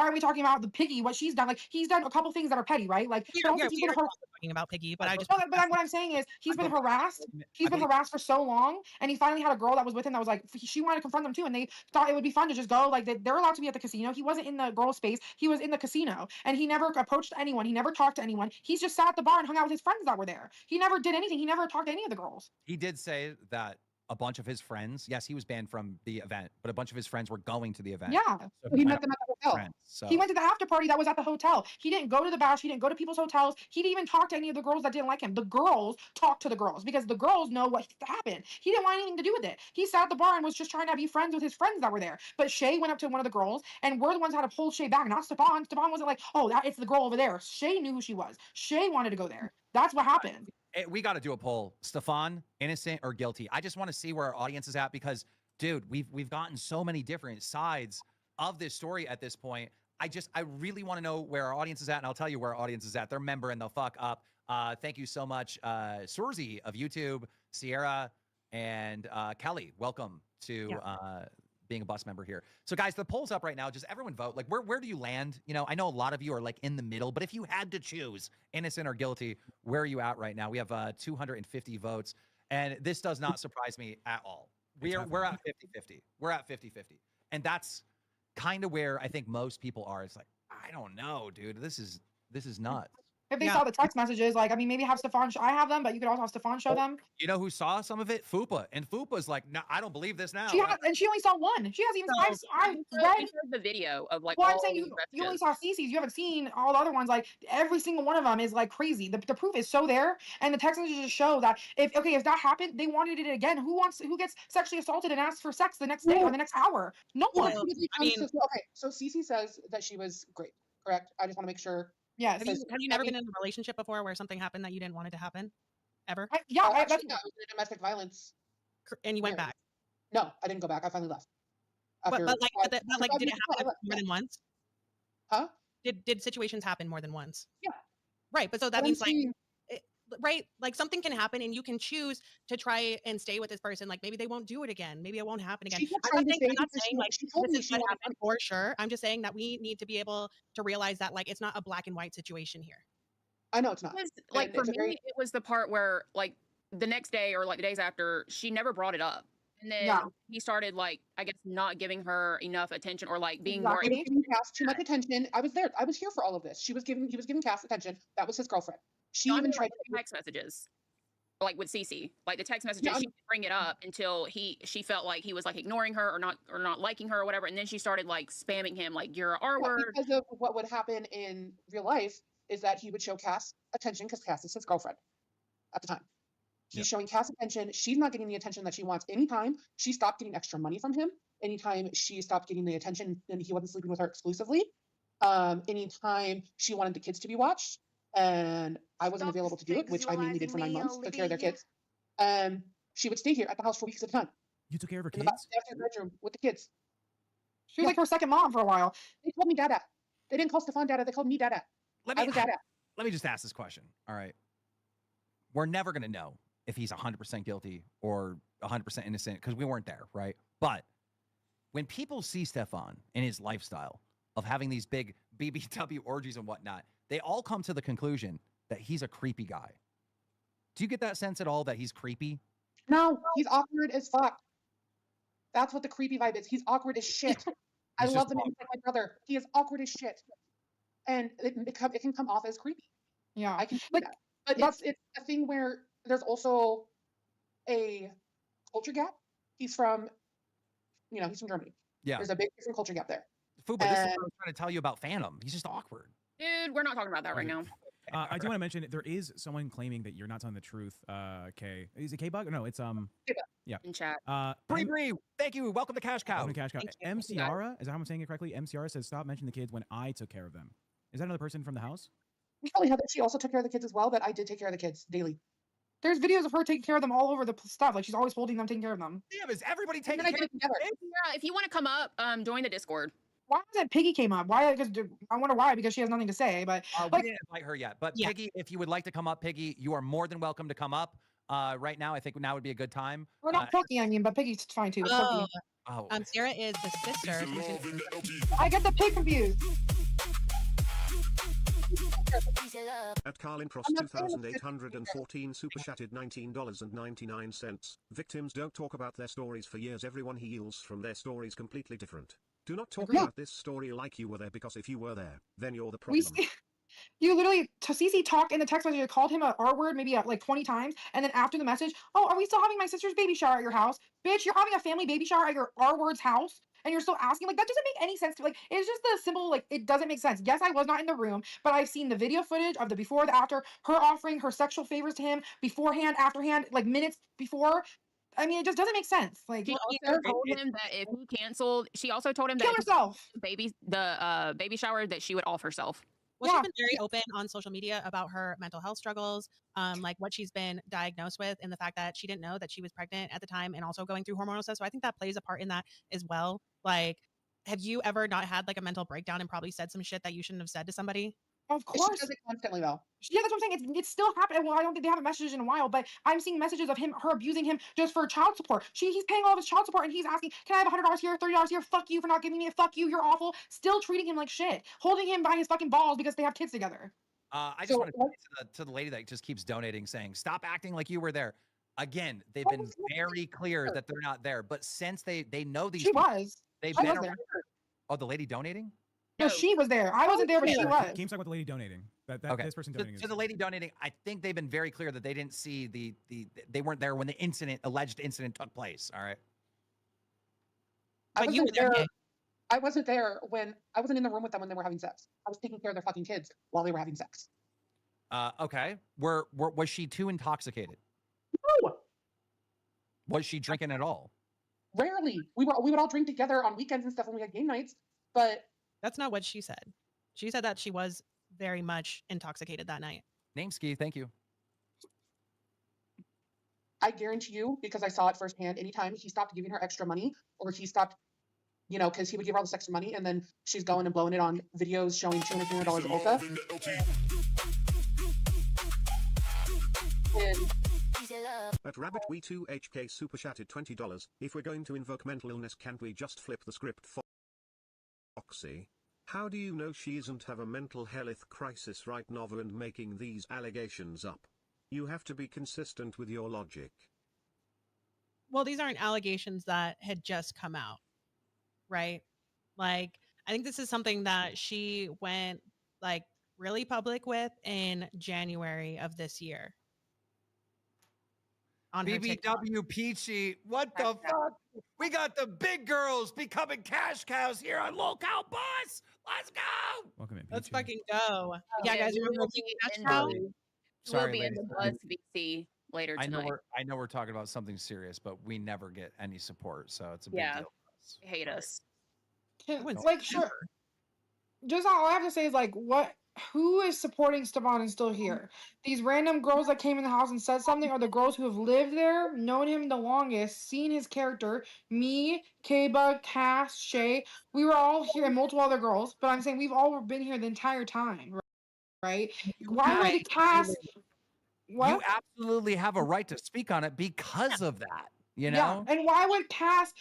are we talking about the Piggy? What she's done? Like he's done a couple things that are petty, right? Like we're talking about Piggy, but but what I'm saying is he's been harassed. He's been harassed for so long, and he finally had a girl that was with him that was like she wanted to confront them too, and they thought it would be fun to just go. Like they're allowed to be at the casino. He wasn't in the girl space. He was in the casino, and he never approached anyone. He never talked to anyone. He's just sat at the bar and hung out with his friends that were there. He never did anything. He never talked to any of the girls. He did say that a bunch of his friends, yes, he was banned from the event, but a bunch of his friends were going to the event. Yeah. So He met them at the hotel. friends, so. He went to the after party that was at the hotel. He didn't go to the bash. He didn't go to people's hotels. He didn't even talk to any of the girls that didn't like him. The girls talked to the girls because the girls know what happened. He didn't want anything to do with it. He sat at the bar and was just trying to be friends with his friends that were there. But Shay went up to one of the girls, and we're the ones that had to pull Shay back, not Stefan. Stefan wasn't like, "Oh, it's the girl over there." Shay knew who she was. Shay wanted to go there. That's what happened. We got to do a poll. Stefan, innocent or guilty? I just want to see where our audience is at because, dude, we've gotten so many different sides of this story at this point. I really want to know where our audience is at, and I'll tell you where our audience is at. They're membering the fuck up. Thank you so much, Sorzi of YouTube, Sierra, and Kelly. Welcome to being a bus member here. So guys, the poll's up right now. Just everyone vote. Like where do you land? You know, I know a lot of you are like in the middle, but if you had to choose innocent or guilty, where are you at right now? We have 250 votes, and this does not surprise me at all. We're at 50-50. We're at 50-50. And that's kind of where I think most people are. It's like, I don't know, dude. This is nuts. If they saw the text messages, like, I mean, maybe have Stefan. I have them, but you could also have Stefan show them. You know who saw some of it? Fupa. And Fupa's like, no, I don't believe this now. And she only saw one. She hasn't even. I've read the video of like. Well, all I'm saying these you only messages. saw Cece's. You haven't seen all the other ones. Like every single one of them is like crazy. The proof is so there, and the text messages show that if that happened, they wanted it again. Who gets sexually assaulted and asks for sex the next day or the next hour? No one. Okay, so Cece says that she was great. Correct. I just want to make sure. Yes. Have you never been in a relationship before where something happened that you didn't want it to happen? Ever? I was in a domestic violence. And you went back? No, I didn't go back. I finally left. But did it happen more than once? Huh? Did situations happen more than once? Yeah. Right, but so that means right, like something can happen and you can choose to try and stay with this person. Like maybe they won't do it again. Maybe it won't happen again. I'm not saying like this is what happened for sure. I'm just saying that we need to be able to realize that like it's not a black and white situation here. I know it's not. Like for me, it was the part where like the next day or like the days after, she never brought it up. And then he started like, I guess, not giving her enough attention or like being more. He was giving Cass too much attention. I was there. I was here for all of this. He was giving Cass attention. That was his girlfriend. She even tried text messages, like with Cece, like the text messages. She didn't bring it up until she felt like he was like ignoring her or not liking her or whatever. And then she started like spamming him like you're a R word. Because of what would happen in real life is that he would show Cass attention because Cass is his girlfriend at the time. He's showing Cass attention. She's not getting the attention that she wants. Anytime she stopped getting extra money from him, anytime she stopped getting the attention and he wasn't sleeping with her exclusively, anytime she wanted the kids to be watched and I wasn't available to do it, which I mainly did for 9 months, took care of their kids, she would stay here at the house for weeks at a time. You took care of her in kids? the master bedroom with the kids. She was like her second mom for a while. They called me Dada. They didn't call Stefan Dada. They called me Dada. I was Dada. Let me just ask this question. All right. We're never going to know if he's 100% guilty or 100% innocent because we weren't there, right? But when people see Stefan and his lifestyle of having these big BBW orgies and whatnot, they all come to the conclusion that he's a creepy guy. Do you get that sense at all that he's creepy? No, he's awkward as fuck. That's what the creepy vibe is. He's awkward as shit. I love him. He's like my brother. He is awkward as shit. And it can come off as creepy. Yeah. I can see that. But it's a thing where there's also a culture gap. He's from Germany. Yeah. There's a big different culture gap there. Fuba, this is what I was trying to tell you about Phantom. He's just awkward. Dude, we're not talking about that right now. I do want to mention there is someone claiming that you're not telling the truth. Kay, is it K-Bug? No, it's yeah. In chat. Bree, thank you. Welcome to Cash Cow. Welcome to Cash Cow. M. Ciara, is that how I'm saying it correctly? M. Ciara says, "Stop mentioning the kids when I took care of them." Is that another person from the house? Probably Heather. She also took care of the kids as well, but I did take care of the kids daily. There's videos of her taking care of them all over the stuff. Like she's always holding them, taking care of them. Damn, is everybody taking care of them? Yeah, if you want to come up, join the Discord. Why is that Piggy came up? Why? Because I wonder why. Because she has nothing to say. But we didn't invite her yet. But yeah. Piggy, if you would like to come up, Piggy, you are more than welcome to come up. Right now, I think now would be a good time. We're not Pookie, I mean, but Piggy's fine too. Sarah is the sister. I get the pig confused. At Carlin Cross 2814 super chatted $19.99. Victims don't talk about their stories for years. Everyone heals from their stories completely different. Do not talk about this story like you were there, because if you were there, then you're the problem. You literally, Cece talked in the text message, called him a R word maybe like 20 times. And then after the message, oh, are we still having my sister's baby shower at your house? Bitch, you're having a family baby shower at your R word's house. And you're still asking, like, that doesn't make any sense to me. Like, it's just the simple, like, it doesn't make sense. Yes, I was not in the room, but I've seen the video footage of the before, the after, her offering her sexual favors to him beforehand, afterhand, like minutes before. I mean, it just doesn't make sense. Like, she also told him that if he canceled, she also told him that kill herself. The baby shower, that she would off herself. Well, she's been very open on social media about her mental health struggles, like what she's been diagnosed with, and the fact that she didn't know that she was pregnant at the time and also going through hormonal stuff. So I think that plays a part in that as well. Like, have you ever not had like a mental breakdown and probably said some shit that you shouldn't have said to somebody? Of course. She does it constantly, though. Yeah, that's what I'm saying. It's still happening. Well, I don't think they haven't messaged in a while, but I'm seeing messages of her abusing him just for child support. He's paying all of his child support, and he's asking, can I have $100 here, $30 here? Fuck you for not giving me it. Fuck you. You're awful. Still treating him like shit. Holding him by his fucking balls because they have kids together. I just want to say to the lady that just keeps donating, saying, stop acting like you were there. Again, they've been very clear that they're not there. But since they know these she people, was. they've she been was there. Oh, the lady donating? No, she was there. I wasn't there, but she was. Game's talking about the lady donating. Okay. This person So, donating. so the lady donating, I think they've been very clear that they didn't see they weren't there when the alleged incident took place. All right. I But you wasn't were there. there. I wasn't there when I wasn't in the room with them when they were having sex. I was taking care of their fucking kids while they were having sex. Okay. Was she too intoxicated? No, Was she drinking at all? rarely. We would all drink together on weekends and stuff when we had game nights, but That's not what she said. She said that she was very much intoxicated that night. Name ski, thank you. I guarantee you, because I saw it firsthand, anytime he stopped giving her extra money or he stopped, you know, because he would give her all this extra money and then she's going and blowing it on videos showing $200 Ulta. And At Rabbit We 2 HK super chatted $20. If we're going to invoke mental illness, can't we just flip the script? Foxy, how do you know she isn't have a mental health crisis right now and making these allegations up? You have to be consistent with your logic. Well, these aren't allegations that had just come out, right? Like, I think this is something that she went like really public with in January of this year. On her TikTok. BBW Peachy, what the fuck? We got the big girls becoming cash cows here on LOLCow Bus. Let's go. Welcome in. Let's Peachy. fucking go. Yeah, guys, we remember will be Cash in Cow? the- Sorry, we'll be in ladies. the Buzz VC later I know tonight. we're talking about something serious, but we never get any support, so it's a big Yeah. deal for us. They hate us. Like, sure. Just all I have to say is like, who is supporting Stefan and still here? These random girls that came in the house and said something are the girls who have lived there, known him the longest, seen his character. Me, K-Bug, Cass, Shay, we were all here, and multiple other girls, but I'm saying we've all been here the entire time, right? Why would Cass... What? You absolutely have a right to speak on it because of that. You know? Yeah, and why would Cass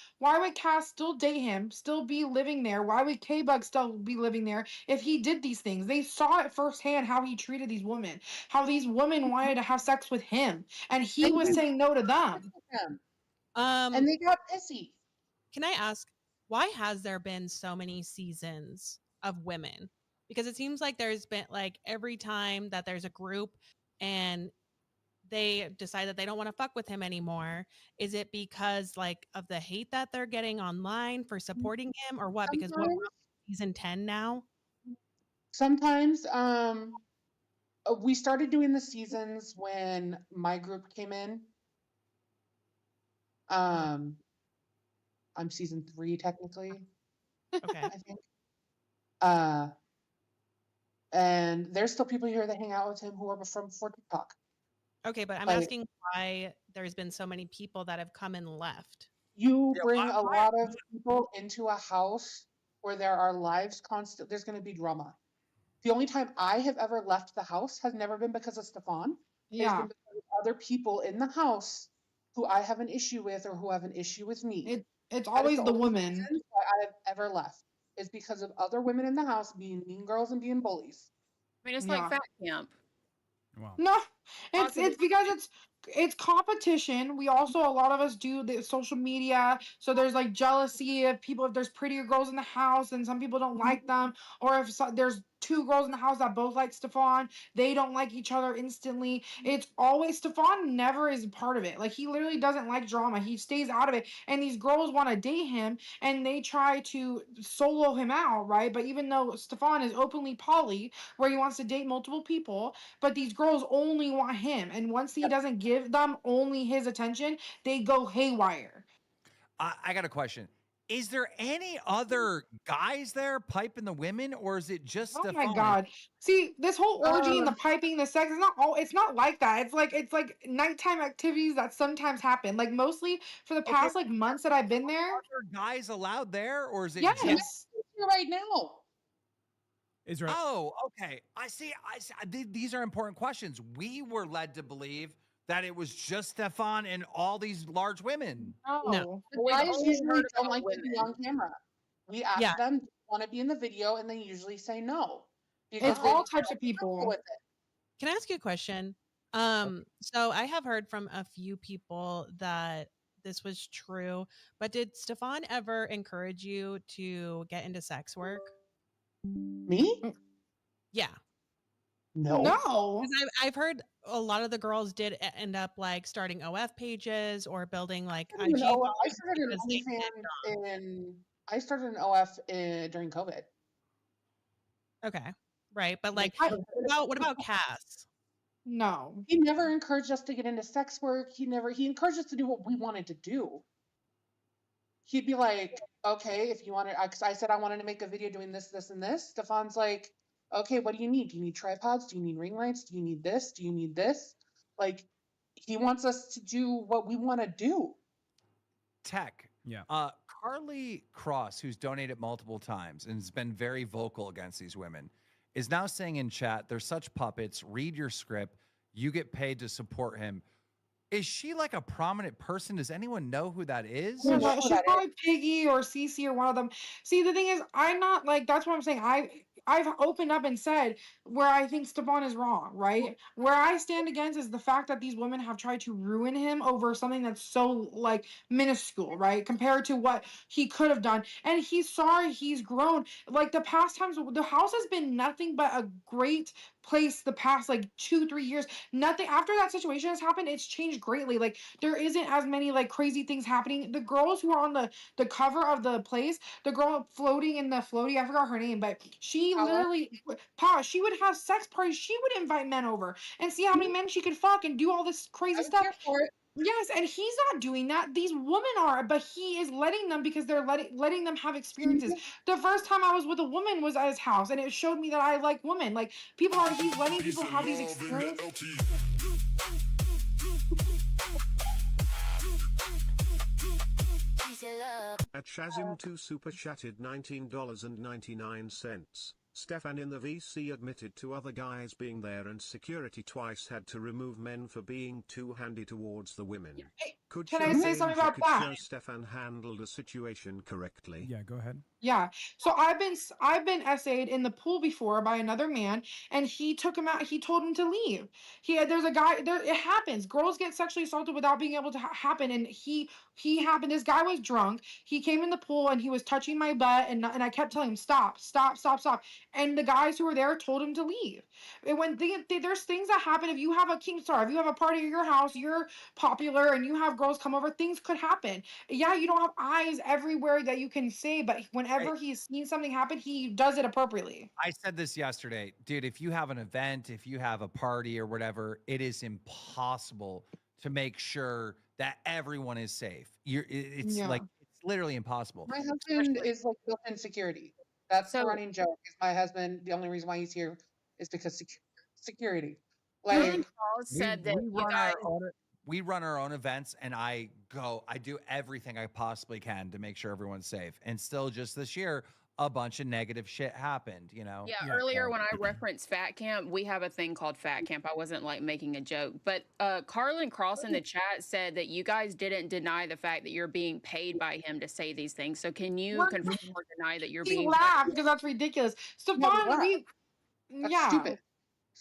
still date him, still be living there? Why would K-Bug still be living there if he did these things? They saw it firsthand how he treated these women, how these women wanted to have sex with him, and he was saying no to them. And they got pissy. Can I ask, why has there been so many seasons of women? Because it seems like there's been like every time that there's a group and they decide that they don't want to fuck with him anymore, is it because like of the hate that they're getting online for supporting him or what? Because we're season 10 now. Sometimes we started doing the seasons when my group came in. I'm season 3 technically. Okay. I think. And there's still people here that hang out with him who are from for TikTok. Okay, but I'm Like- asking why there's been so many people that have come and left. You bring a lot of people into a house where there are lives constant. There's going to be drama. The only time I have ever left the house has never been because of Stefan. It's Yeah, been because of other people in the house who I have an issue with or who have an issue with me. it's That is always the only women. reason why I have ever left. Is because of other women in the house being mean girls and being bullies. I mean, it's Yeah. like fat camp. Wow. No, it's Possibly. because it's competition. We also, a lot of us do the social media, so there's like jealousy of people. If there's prettier girls in the house and some people don't like them, or if there's 2 girls in the house that both like Stefan, they don't like each other instantly. It's always Stefan never is a part of it. Like, he literally doesn't like drama. He stays out of it, and these girls want to date him and they try to solo him out, right? But even though Stefan is openly poly, where he wants to date multiple people, but these girls only want him, and once he doesn't give them only his attention, they go haywire. I got a question. Is there any other guys there piping the women, or is it just Oh Stefan? my god! See, this whole orgy and the piping, the sex is not all. It's not like that. It's like nighttime activities that sometimes happen. Like, mostly for the past like months that I've been there. Are there guys allowed there, or is it Yes. just? Here right now. Is there? Oh, okay. I see. These are important questions. We were led to believe that it was just Stefan and all these large women. No. The We've guys only usually heard don't about like to be women. on camera. We ask Yeah. them, do you want to be in the video? And they usually say no. It's they all don't types feel of people. comfortable with it. Can I ask you a question? So I have heard from a few people that this was true, but did Stefan ever encourage you to get into sex work? Me? Yeah. No. No. Because I've heard a lot of the girls did end up like starting OF pages or building like I IG. started an OnlyFans I started an OF during COVID. Okay. Right. But Like, like, what about Cass? No. he never encouraged us to get into sex work. He encouraged us to do what we wanted to do. He'd be like, okay, if you want to, because I said I wanted to make a video doing this, this, and this. Stefan's like, okay, what do you need? Do you need tripods? Do you need ring lights? Do you need this? Do you need this? Like, he wants us to do what we want to do. Tech. Yeah. Carly Cross, who's donated multiple times and has been very vocal against these women, is now saying in chat, they're such puppets. Read your script. You get paid to support him. Is she like a prominent person? Does anyone know who that is? Yeah, she's probably Piggy or Cece or one of them. See, the thing is, I'm not like that's what I'm saying. I've opened up and said where I think Stepan is wrong, right? Where I stand against is the fact that these women have tried to ruin him over something that's so like minuscule, right? Compared to what he could have done. And he's sorry, he's grown. Like the past times, the house has been nothing but a great place the past like 2-3 years. Nothing after that situation has happened, it's changed greatly. Like there isn't as many like crazy things happening. The girls who are on the cover of the place, the girl floating in the floaty, I forgot her name, but she literally she would have sex parties. She would invite men over and see how many men she could fuck and do all this crazy stuff. Yes, and he's not doing that. These women are, but he is letting them because they're letting them have experiences. The first time I was with a woman was at his house, and it showed me that I like women. Like he's letting people have these experiences. At Shazim2 super chatted $19.99. Stefan in the VC admitted to other guys being there and security twice had to remove men for being too handy towards the women. Can I say something about that? Show Stefan handled the situation correctly. Yeah, go ahead. Yeah. So I've been essayed in the pool before by another man, and he took him out. He told him to leave. There's a guy there. It happens. Girls get sexually assaulted without being able to happen, and he happened. This guy was drunk. He came in the pool and he was touching my butt, and I kept telling him stop, stop, stop, stop. And the guys who were there told him to leave. And when there's things that happen if you have a king star, if you have a party at your house, you're popular, and you have girls come over, things could happen. Yeah, you don't have eyes everywhere that you can say, but whenever he's seen something happen, he does it appropriately. I said this yesterday, dude. If you have an event, if you have a party or whatever, it is impossible to make sure that everyone is safe. It's literally impossible. My husband is like built-in security. That's the running joke. Is my husband, the only reason why he's here is because security. Like said that we run our own events, and I do everything I possibly can to make sure everyone's safe. And still, just this year, a bunch of negative shit happened, you know? Yeah, earlier when I referenced Fat Camp, we have a thing called Fat Camp. I wasn't like making a joke, but Carlin Cross in the chat said that you guys didn't deny the fact that you're being paid by him to say these things. So can you confirm or deny that you're being He laughed because that's ridiculous. Stefan, that's stupid.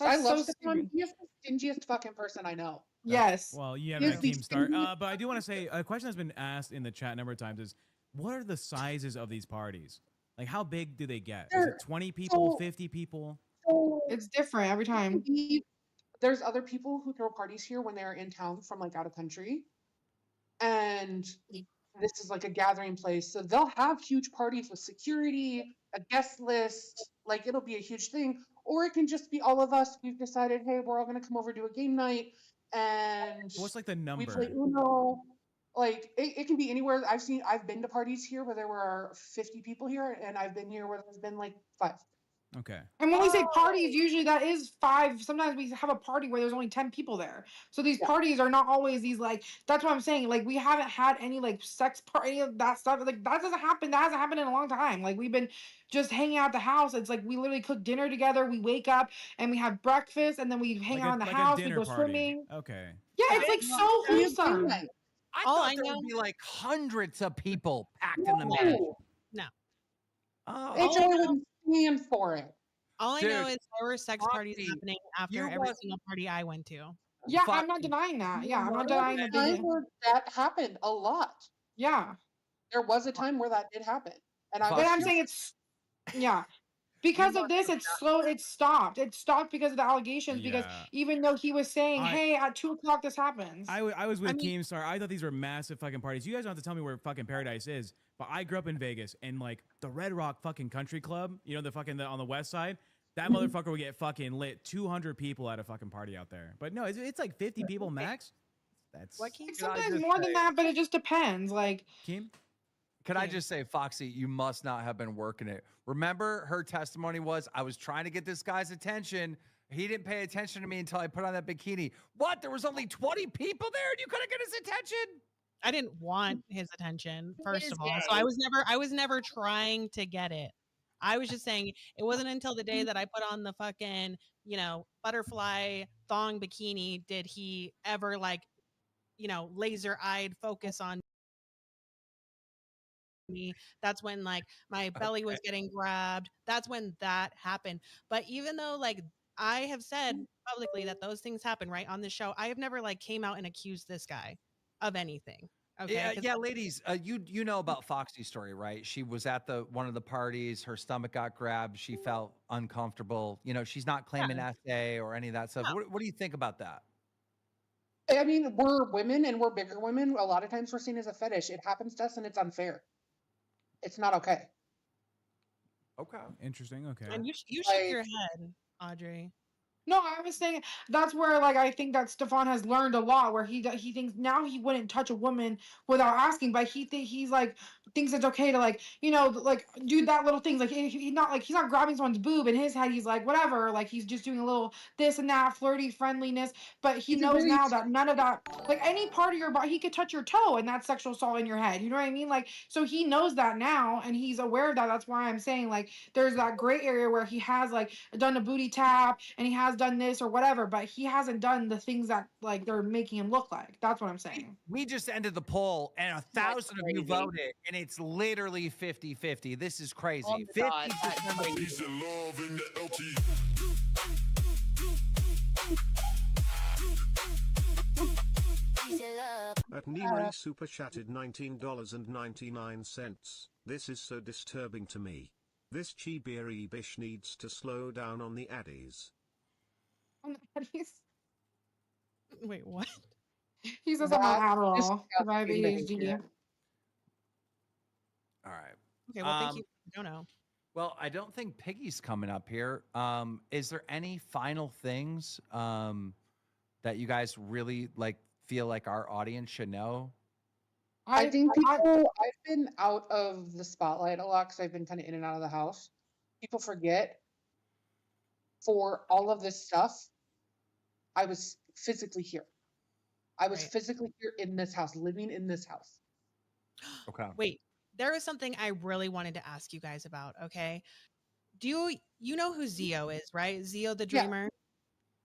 I love so Stefan. He is the stingiest fucking person I know. Yes. Well, you have that team start. But I do want to say a question that's been asked in the chat a number of times is, what are the sizes of these parties? Like, how big do they get? Is it 20 people, 50 people? So it's different every time. There's other people who throw parties here when they're in town from like out of country. And this is like a gathering place. So they'll have huge parties with security, a guest list. Like it'll be a huge thing. Or it can just be all of us. We've decided, hey, we're all going to come over to a game night. And what's like the number? We play Uno. Like it can be anywhere. I've been to parties here where there were 50 people here, and I've been here where there's been like 5. Okay. And when we say parties, usually that is 5. Sometimes we have a party where there's only 10 people there. So these parties are not always these like. That's what I'm saying. Like we haven't had any like sex party of that stuff. Like that doesn't happen. That hasn't happened in a long time. Like we've been just hanging out at the house. It's like we literally cook dinner together. We wake up and we have breakfast, and then we hang out in the house. We go swimming. Okay. Yeah, it's like so wholesome. I thought there would be like hundreds of people packed in the mansion. No. HOA wouldn't stand for it. All I know is there were sex parties happening after every single party I went to. Yeah, Fuck. I'm not denying that. Yeah, I'm not There was denying that a they time did. where that happened a lot. Yeah, There was a time where that did happen, and I Fuck but was I'm you. saying it's yeah. Because of this, it's slow. It stopped. It stopped because of the allegations. Because Yeah. even though he was saying, I- "Hey, at 2 o'clock this happens," I was with mean- Keemstar. I thought these were massive fucking parties. You guys don't have to tell me where fucking Paradise is, but I grew up in Vegas and like the Red Rock fucking Country Club, you know, the fucking on the west side. That motherfucker would get fucking lit. 200 people at a fucking party out there. But no, it's like 50 people max. That's What Keem? it's Can I sometimes just more than say- that, but it just depends. Like, Keem. Can I Yeah. just say, Foxy, you must not have been working it. Remember, her testimony was, I was trying to get this guy's attention. He didn't pay attention to me until I put on that bikini. What? There was only 20 people there and you couldn't get his attention? I didn't want his attention, first is of all. So gay. I was never trying to get it. I was just saying it wasn't until the day that I put on the fucking, butterfly thong bikini did he ever like, laser-eyed focus on me. That's when like my belly was getting grabbed. That's when that happened. But even though like I have said publicly that those things happen right on the show, I have never like came out and accused this guy of anything. Okay. Yeah, 'Cause yeah, ladies, you know about Foxy's story, right? She was at one of the parties. Her stomach got grabbed. She felt uncomfortable. You know, she's not claiming SA or any of that stuff. No. What do you think about that? I mean, we're women and we're bigger women. A lot of times we're seen as a fetish. It happens to us and it's unfair. It's not okay. Okay. Interesting. Okay. And you shake Like- your head, Audrey. no, I was saying that's where like I think that Stefan has learned a lot. Where he thinks now he wouldn't touch a woman without asking, but he's like thinks it's okay to like like do that little things. Like he's not grabbing someone's boob in his head. He's like whatever. Like he's just doing a little this and that flirty friendliness. But he He's a knows very- now that none of that like any part of your body he could touch your toe and that's sexual assault in your head. You know what I mean? Like so he knows that now and he's aware of that. That's why I'm saying like there's that gray area where he has like done a booty tap and he has done this or whatever, but he hasn't done the things that like they're making him look like. That's what I'm saying. We just ended the poll and 1,000 of you crazy. voted, and it's literally 50-50. This is On crazy. the dot, 50% that's of crazy. Peace and love in the LT. Peace and love. At Nimari super chatted $19.99. This is so disturbing to me. This Chibiri bish needs to slow down on the addies. Wait, what? He says I'm on That's Adderall because I have disgusting ADHD. behavior. All right. Okay, well thank Um, you. I don't know. Well, I don't think Piggy's coming up here. Is there any final things that you guys really like feel like our audience should know? I think I've been out of the spotlight a lot because I've been kind of in and out of the house. People forget for all of this stuff, I was physically here. I was Right. physically here in this house, living in this house. Okay. Wait, there is something I really wanted to ask you guys about, okay? Do you know who Zio is, right? Zio the Yeah. dreamer.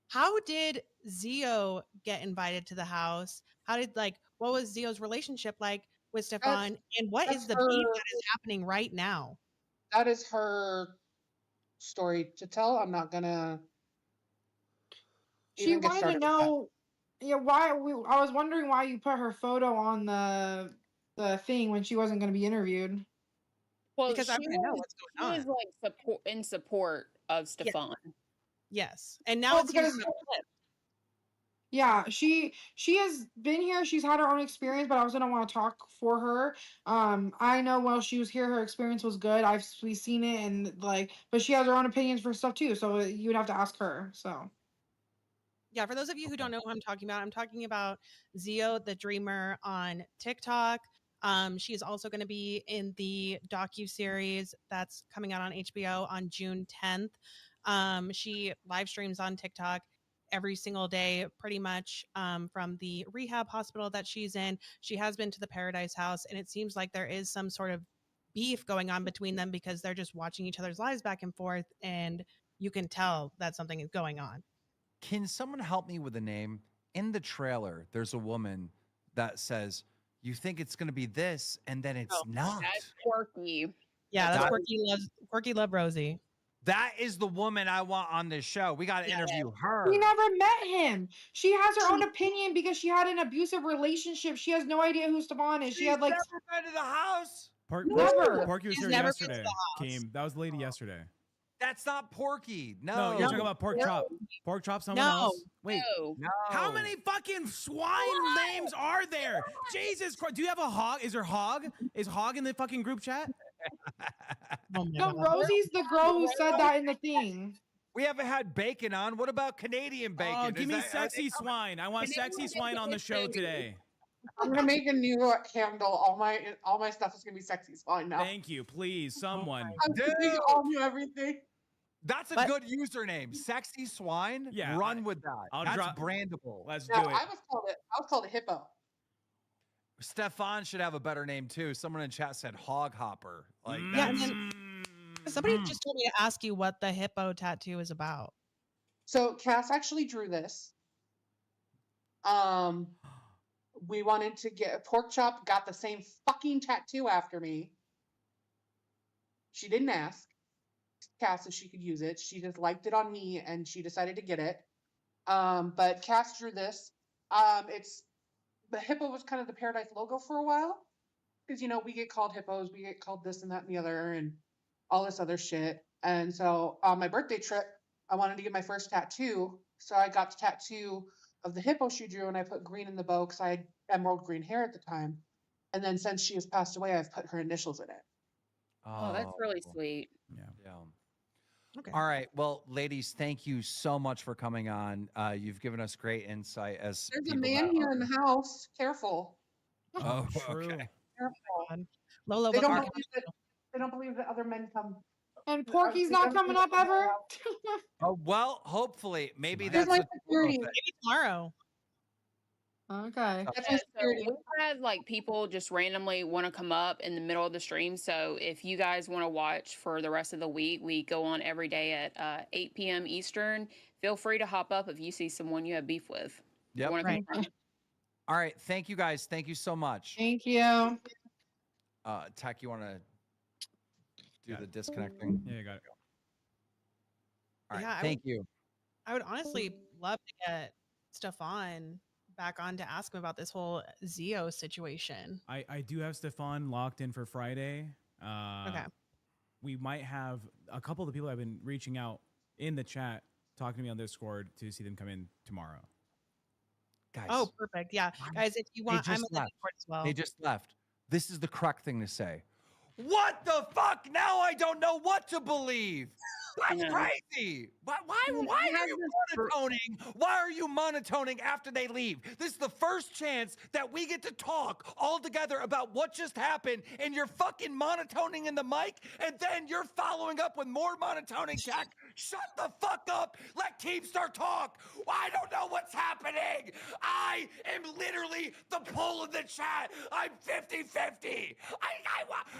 How did Zio get invited to the house? How did what was Zio's relationship like with Stefan? And what is that's the beef her- that is happening right now? That is her story to tell. I'm not gonna. She even get wanted to started with that. know, yeah, I was wondering why you put her photo on the thing when she wasn't going to be interviewed. Well, Because I she want to know was- what's she going was on. like in support of Stefan. Yes, and now Well, it's here in because- the clip. Yeah, she has been here. She's had her own experience, but I also don't want to talk for her. I know while she was here, her experience was good. We've seen it and but she has her own opinions for stuff too. So you would have to ask her. So Yeah, for those of you who don't know who I'm talking about Zio the Dreamer on TikTok. She is also going to be in the docu-series that's coming out on HBO on June 10th. She live streams on TikTok every single day, pretty much, from the rehab hospital that she's in. She has been to the Paradise house, and it seems like there is some sort of beef going on between them because they're just watching each other's lives back and forth, and you can tell that something is going on. Can someone help me with a name? In the trailer, there's a woman that says, you think it's going to be this, and then it's Oh, not. That's quirky. Yeah, that's That- Quirky Love Rosie. That is the woman I want on this show. We got to interview her. We never met him. She has her own opinion because she had an abusive relationship. She has no idea who Stefan is. She had like never been to the house. Never. Porky was She's here never been yesterday. to the house. That was the lady yesterday. That's not Porky. No, No, you're talking about pork chop. Pork chop, someone No. else. Wait, No. no. how many fucking swine names are there? Jesus Christ! Do you have a hog? Is there hog? Is hog in the fucking group chat? Oh my no, God. Rosie's the girl who said that in the thing. We haven't had bacon on. What about Canadian bacon? Oh, Is give me that- sexy swine. I want sexy swine on the show today. I'm gonna make a new handle. All my stuff is gonna be sexy swine now. Thank you, please, someone. I'm Dude. doing all new everything. That's a But- good username. Sexy swine. Yeah, Run with that. I'll That's drop- brandable. Let's No, do it. I was called a hippo. Stefan should have a better name too. Someone in chat said hog hopper. Like Yeah, that's and somebody just told me to ask you what the hippo tattoo is about. So Cass actually drew this. We wanted to get a pork chop, got the same fucking tattoo after me. She didn't ask Cass if she could use it. She just liked it on me and she decided to get it. But Cass drew this. It's the hippo was kind of the Pearadise logo for a while. Because we get called hippos, we get called this and that and the other and all this other shit. And so on my birthday trip, I wanted to get my first tattoo. So I got the tattoo of the hippo she drew and I put green in the bow because I had emerald green hair at the time. And then since she has passed away, I've put her initials in it. Oh, that's really sweet. Yeah. Okay. All right. Well, ladies, thank you so much for coming on. You've given us great insight as There's a people man that here in the house. Careful. Oh, True. okay. Careful. Lola, They what don't kind believe that. They don't believe that other men come. And Porky's not coming up ever. Oh, well, hopefully, maybe Here's that's my the security. maybe tomorrow? Okay. That's Yeah, my so security. we've had like people just randomly want to come up in the middle of the stream. So if you guys want to watch for the rest of the week, we go on every day at 8 p.m. Eastern. Feel free to hop up if you see someone you have beef with. You Yep. wanna Right. confront. All right. Thank you, guys. Thank you so much. Thank you. Tech, you want to do Got the it. disconnecting? Yeah, you got it. All right. Yeah, I Thank you. I would honestly love to get Stefan back on to ask him about this whole Zio situation. I do have Stefan locked in for Friday. Okay. We might have a couple of the people that have been reaching out in the chat talking to me on Discord to see them come in tomorrow. Guys, Oh, perfect. Yeah. Guys, if you want, I'm in just the left. Discord as well. they just left. This is the correct thing to say. What the fuck? Now I don't know what to believe. That's Yeah. crazy. Why are you monotoning? Why are you monotoning after they leave? This is the first chance that we get to talk all together about what just happened, and you're fucking monotoning in the mic, and then you're following up with more monotoning, Jack. Shut the fuck up. Let Keemstar talk. I don't know what's happening. I am literally the pull in the chat. I'm 50-50.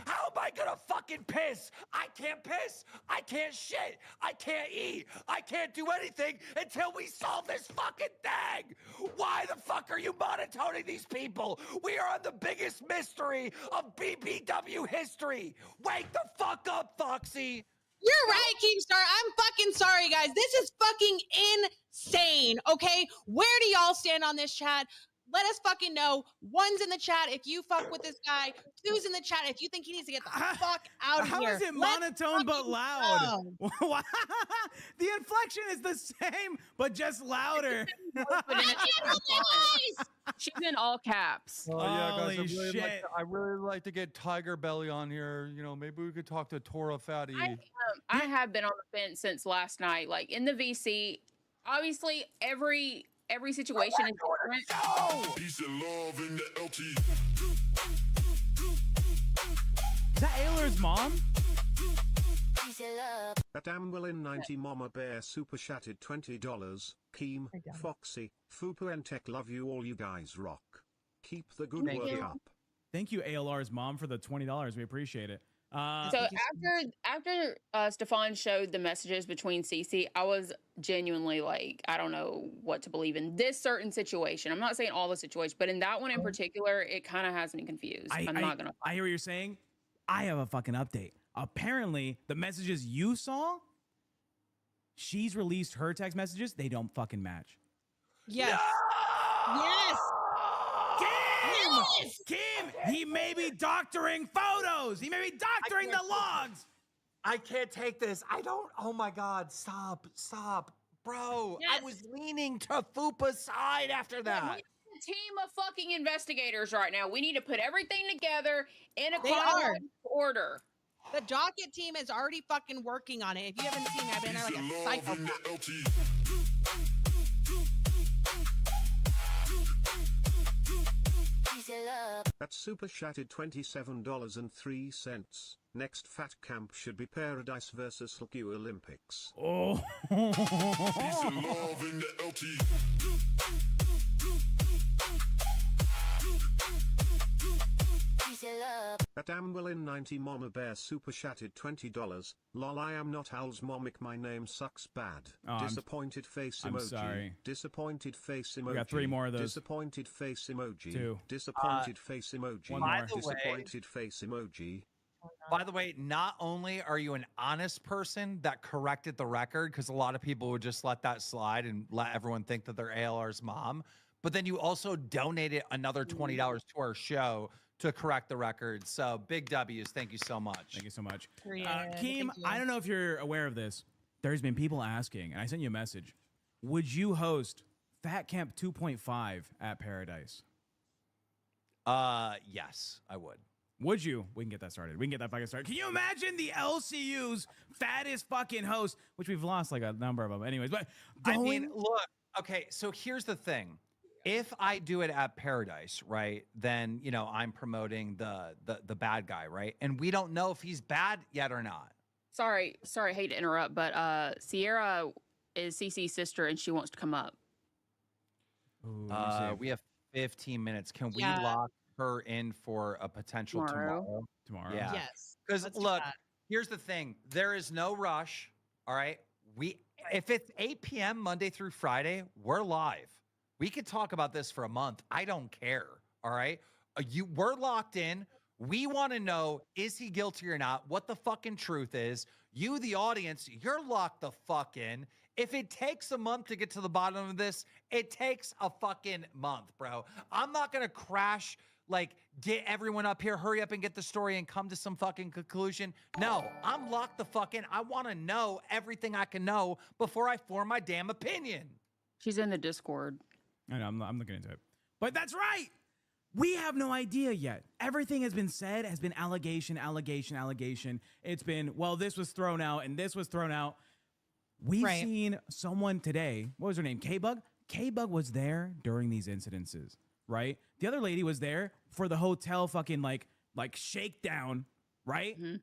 How am I gonna fucking piss? I can't piss. I can't shit. I can't eat. I can't do anything until we solve this fucking thing. Why the fuck are you monotoning these people? We are on the biggest mystery of BBW history. Wake the fuck up, Foxy. You're right, Keemstar. I'm fucking sorry, guys. This is fucking insane. Okay, where do y'all stand on this chat? Let us fucking know. One's in the chat if you fuck with this guy. Two's in the chat if you think he needs to get the fuck out of How here. is it Let's monotone but fucking loud? go. The inflection is the same, but just louder. She's in all caps. Oh Holy shit. I really like to get Tiger Belly on here. You know, maybe we could talk to Tora Fatty. I have been on the fence since last night. Like in the VC, obviously every situation is different. Peace and love in the LT. Is that Ayler's mom? At Amwellin90 Mama Bear super chatted $20. Keem, I doubt it. Foxy, Fupu and Tech love you all, you guys rock. Keep the good Thank work you. up. Thank you, ALR's mom, for the $20. We appreciate it. So Thank you so after Stefan showed the messages between Cece, I was genuinely like, I don't know what to believe in this certain situation. I'm not saying all the situations, but in that one in particular, it kind of has me confused. I'm not gonna. I hear what you're saying. I have a fucking update. Apparently, the messages you saw She's released her text messages. They don't fucking match. Yes. Yes. Kim, he may be doctoring photos. He may be doctoring the logs. I can't take this. I don't. Oh my God. Stop. Bro, Yes. I was leaning to Fupa's side after that. We have a team of fucking investigators right now. We need to put everything together in a They are. chronological order. The docket team is already fucking working on it. If you haven't seen it, I've been there like a Love psycho. in the LT. Peace and love. That super chatted $27.03. Next fat camp should be Pearadise versus LOLCow Olympics. Oh. Peace and love in the LT. Peace and love. That Amwellin 90 Mama Bear super chatted $20. Lol, I am not Al's momic, my name sucks bad. Oh, Disappointed face I'm emoji. sorry. Disappointed face emoji. We got 3 more of those. Disappointed face emoji. 2. Disappointed face emoji. One more. By the way- Disappointed face emoji. By the way, not only are you an honest person that corrected the record, because a lot of people would just let that slide and let everyone think that they're ALR's mom, but then you also donated another $20 to our show to correct the record. So big W's. Thank you so much. Thank you so much. Period. Keem, Thank you. I don't know if you're aware of this. There's been people asking, and I sent you a message. Would you host Fat Camp 2.5 at Pearadise? Yes, I would. Would you? We can get that started. We can get that fucking started. Can you imagine the LCU's fattest fucking host, which we've lost like a number of them anyways, but I mean, look, okay, so here's the thing. If I do it at Pearadise, right, then, you know, I'm promoting the bad guy, right? And we don't know if he's bad yet or not. Sorry, hate to interrupt, but Sierra is CC's sister and she wants to come up. Ooh, let me see. We have 15 minutes. Can we Yeah. lock her in for a potential Tomorrow. Tomorrow. Yeah. Yes. Because Let's do look, that. here's the thing. There is no rush. All right. If it's 8 p.m. Monday through Friday, we're live. We could talk about this for a month. I don't care. All right. We're locked in. We want to know, is he guilty or not? What the fucking truth is. You, the audience, you're locked the fuck in. If it takes a month to get to the bottom of this, it takes a fucking month, bro. I'm not going to crash, like, get everyone up here, hurry up and get the story and come to some fucking conclusion. No, I'm locked the fuck in. I want to know everything I can know before I form my damn opinion. She's in the Discord. I know, I'm looking into it. But that's right. We have no idea yet. Everything has been said, has been allegation. It's been, well, this was thrown out and this was thrown out. We've Right. seen someone today. What was her name? K-Bug? K-Bug was there during these incidences, right? The other lady was there for the hotel fucking like shakedown, right? Mm-hmm.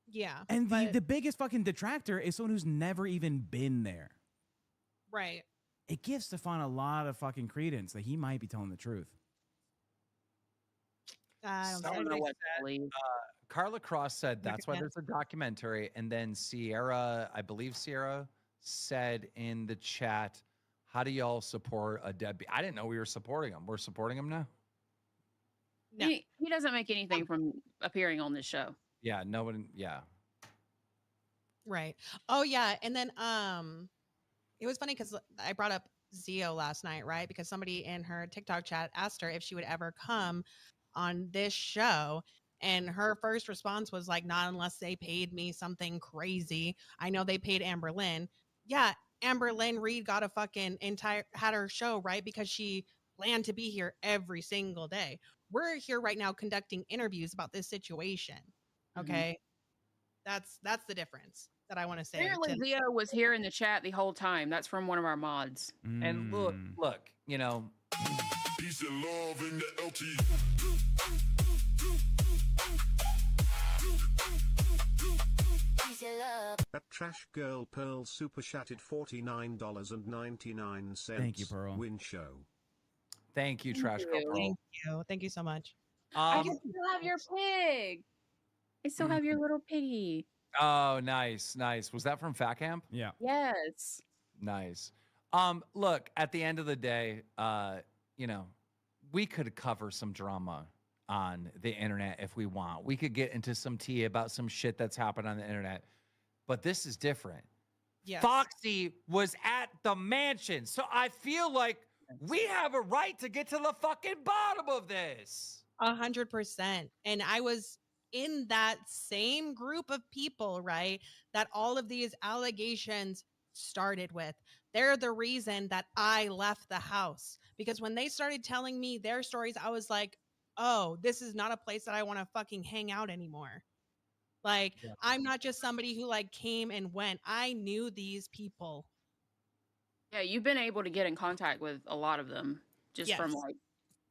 Yeah. And but- the biggest fucking detractor is someone who's never even been there. right. It gives Stefan a lot of fucking credence that he might be telling the truth. I don't So- know. I don't know what to said, believe. Carla Cross said that's why Okay. there's a documentary. And then Sierra, I believe Sierra said in the chat, how do y'all support a deadbeat? I didn't know we were supporting him. We're supporting him now? No. He doesn't make anything from appearing on this show. Yeah, no one, yeah. Right. Oh yeah. And then it was funny because I brought up Zio last night, right? Because somebody in her TikTok chat asked her if she would ever come on this show. And her first response was like, not unless they paid me something crazy. I know they paid Amber Lynn. Yeah, Amber Lynn Reed got a fucking had her show, right? Because she planned to be here every single day. We're here right now conducting interviews about this situation. Okay. That's the difference that I want to say. Apparently, to- Zio was here in the chat the whole time. That's from one of our mods. And Mm. look, you know, Peace and love in the LT. Peace and love. That trash girl Pearl super chatted $49.99. Thank you, Pearl. Win show. thank you, Trash Girl you. Pearl. Thank you. Thank you so much. I can still have your pig. I still have your little piggy. Oh, nice, nice. Was that from Fat Camp? Yeah. Yes. Nice. Look, at the end of the day, you know, we could cover some drama on the internet if we want. We could get into some tea about some shit that's happened on the internet. But this is different. Yes. Foxy was at the mansion. So I feel like we have a right to get to the fucking bottom of this. 100%. And I was in that same group of people, right? That all of these allegations started with. They're the reason that I left the house, because when they started telling me their stories, I was like, oh, this is not a place that I want to fucking hang out anymore. Like, I'm not just somebody who like came and went. I knew these people. Yeah, you've been able to get in contact with a lot of them just from Yes. like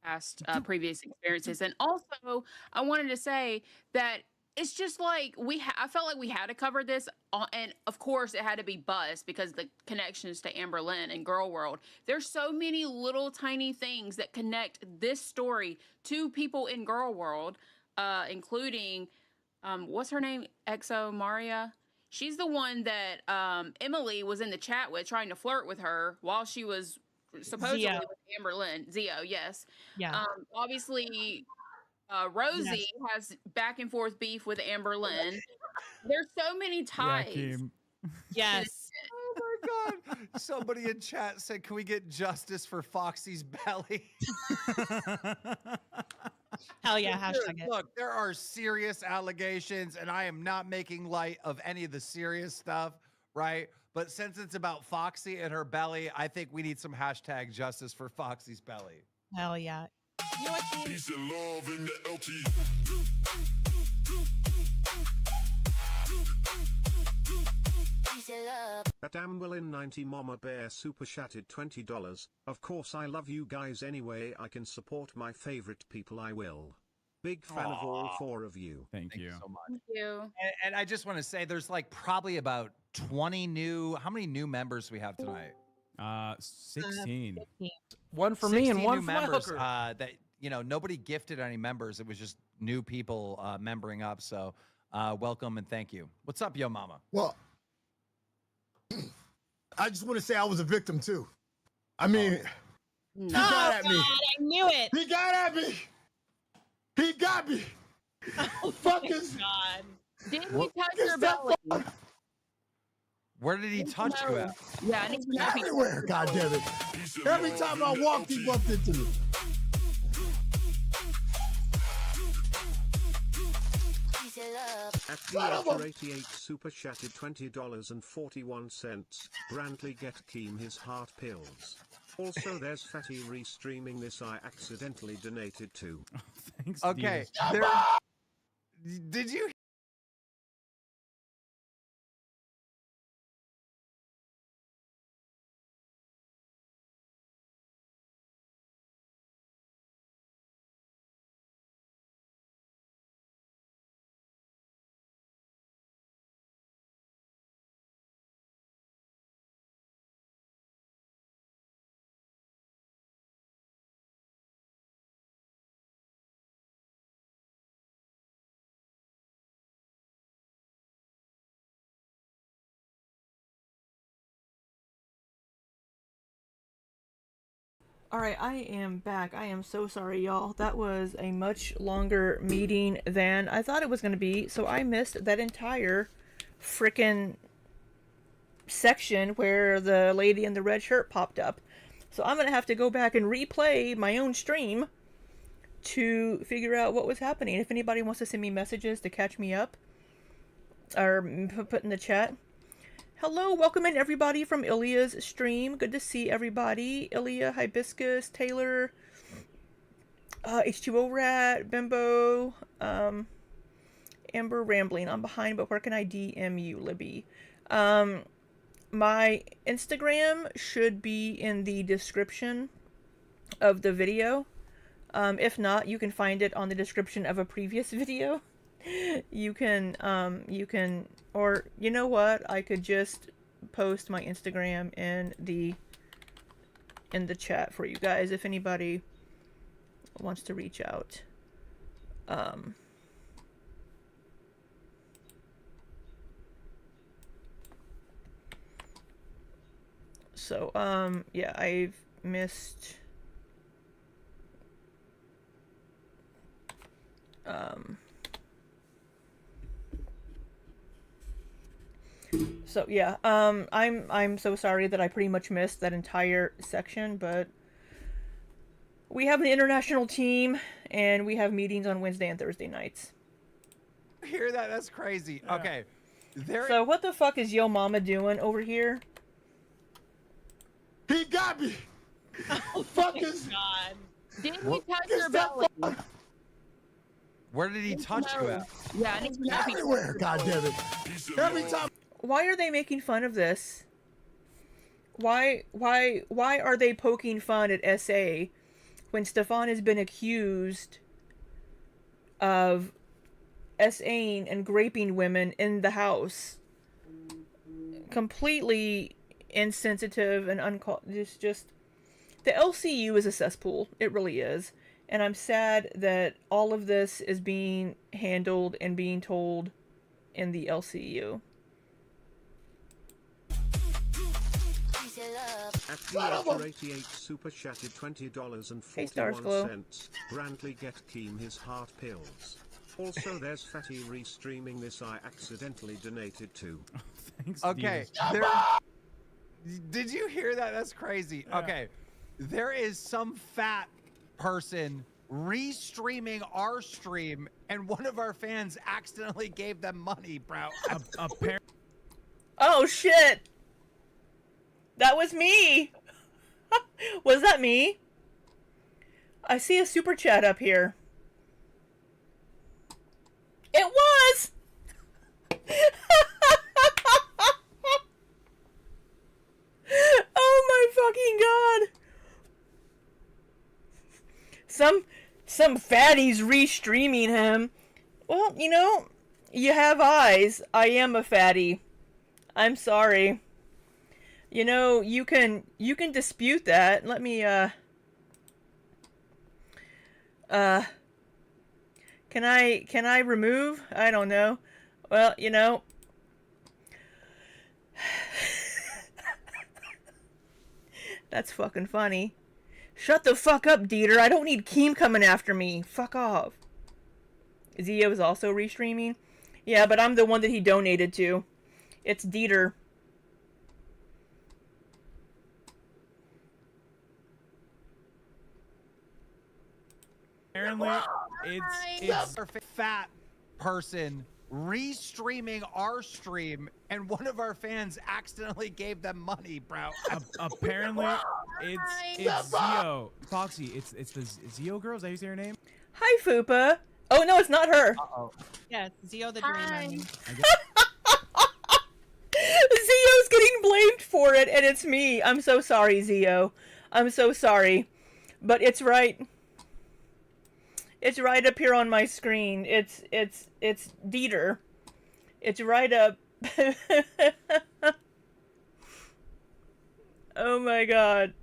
past previous experiences. And also, I wanted to say that it's just like I felt like we had to cover this, and of course, it had to be Bus because the connections to Amber Lynn and Girl World. There's so many little tiny things that connect this story to people in Girl World, including what's her name, Exo Maria. She's the one that Emily was in the chat with, trying to flirt with her while she was supposedly Zio. with Amber Lynn. Zio, yes. Yeah. Obviously, Rosie Yes. has back and forth beef with Amber Lynn. There's so many ties. Kim. Yes. Oh my God. Somebody in chat said, can we get justice for Foxy's belly? Hell yeah. Dude, Hashtag it. look, there are serious allegations, and I am not making light of any of the serious stuff, right? But since it's about Foxy and her belly, I think we need some hashtag justice for Foxy's belly. Hell yeah. You know what, Kim? Peace and love in the LT. Peace and love. At Amberlin90 Mama Bear super chatted $20. Of course I love you guys anyway I can support my favorite people I will. Big fan of all four of you. Thank you so much. Thank you. And I just want to say there's like probably about 20 new, how many new members we have tonight? 16. One for me and 16 one new for my members hooker. that, you know, nobody gifted any members. It was just new people membering up. So welcome and thank you. What's up, yo mama? Well, I just want to say I was a victim too. I mean, he got at me. God, I knew it. He got at me. He got me. Fucking God. Didn't we touch your belly? Where did he touch you at? Yeah, I need to know if he- everywhere. God damn it! Every time I walked, he bumped into me. Peace and love. At DH88 super chatted $20.41. Brantley get Keem his heart pills. Also there's Fatty restreaming this I accidentally donated to. Thanks. Okay. Dean. Did you Alright, I am back. I am so sorry, y'all. That was a much longer meeting than I thought it was going to be, so I missed that entire frickin' section where the lady in the red shirt popped up. So I'm going to have to go back and replay my own stream to figure out what was happening. If anybody wants to send me messages to catch me up, or put in the chat. Hello, welcome in everybody from Ilya's stream. Good to see everybody. Ilya, Hibiscus, Taylor, H2O Rat, Bimbo, Amber Rambling. I'm behind, but where can I DM you, Libby? My Instagram should be in the description of the video. If not, you can find it on the description of a previous video. You can, or you know what? I could just post my Instagram in the chat for you guys if anybody wants to reach out. So, yeah, I've missed, So yeah, I'm so sorry that I pretty much missed that entire section, but we have an international team and we have meetings on Wednesday and Thursday nights. Hear that? That's crazy. Okay. So what the fuck is Yo Mama doing over here? He got me. Oh fuck my is God. Didn't What he touch is your that belly? Where did he touch you at? Yeah, I need to know if he everywhere? God damn it! Every time. Why are they making fun of this? Why are they poking fun at SA when Stefan has been accused of SAing and raping women in the house? Completely insensitive and just the LCU is a cesspool. It really is. And I'm sad that all of this is being handled and being told in the LCU. FDH88 super chatted $20.41. Starsglow. Brantley get Keem his heart pills. Also, there's Fatty restreaming this I accidentally donated to. Thanks, Okay. Diaz. Did you hear that? That's crazy. Yeah. Okay. There is some fat person restreaming our stream, and one of our fans accidentally gave them money, bro. Oh shit! That was me! Was that me? I see a super chat up here. It was! Oh my fucking god! Some fatties restreaming him. Well, you know, you have eyes. I am a fatty. I'm sorry. You know, you can dispute that. Let me can I remove? I don't know. Well, you know, that's fucking funny. Shut the fuck up, Dieter. I don't need Keem coming after me. Fuck off. Zio is also restreaming? Yeah, but I'm the one that he donated to. It's Dieter. Apparently, it's a fat person restreaming our stream, and one of our fans accidentally gave them money, bro. apparently it's Zio. Foxy, it's the Zio girl. Is that how you say her name? Hi, Fupa. Oh no, it's not her. Uh-oh. Yes, Zio the Dreamer. Zio's getting blamed for it, and it's me. I'm so sorry, Zio. I'm so sorry. But it's right. It's right up here on my screen. It's Dieter. It's right up. Oh my god.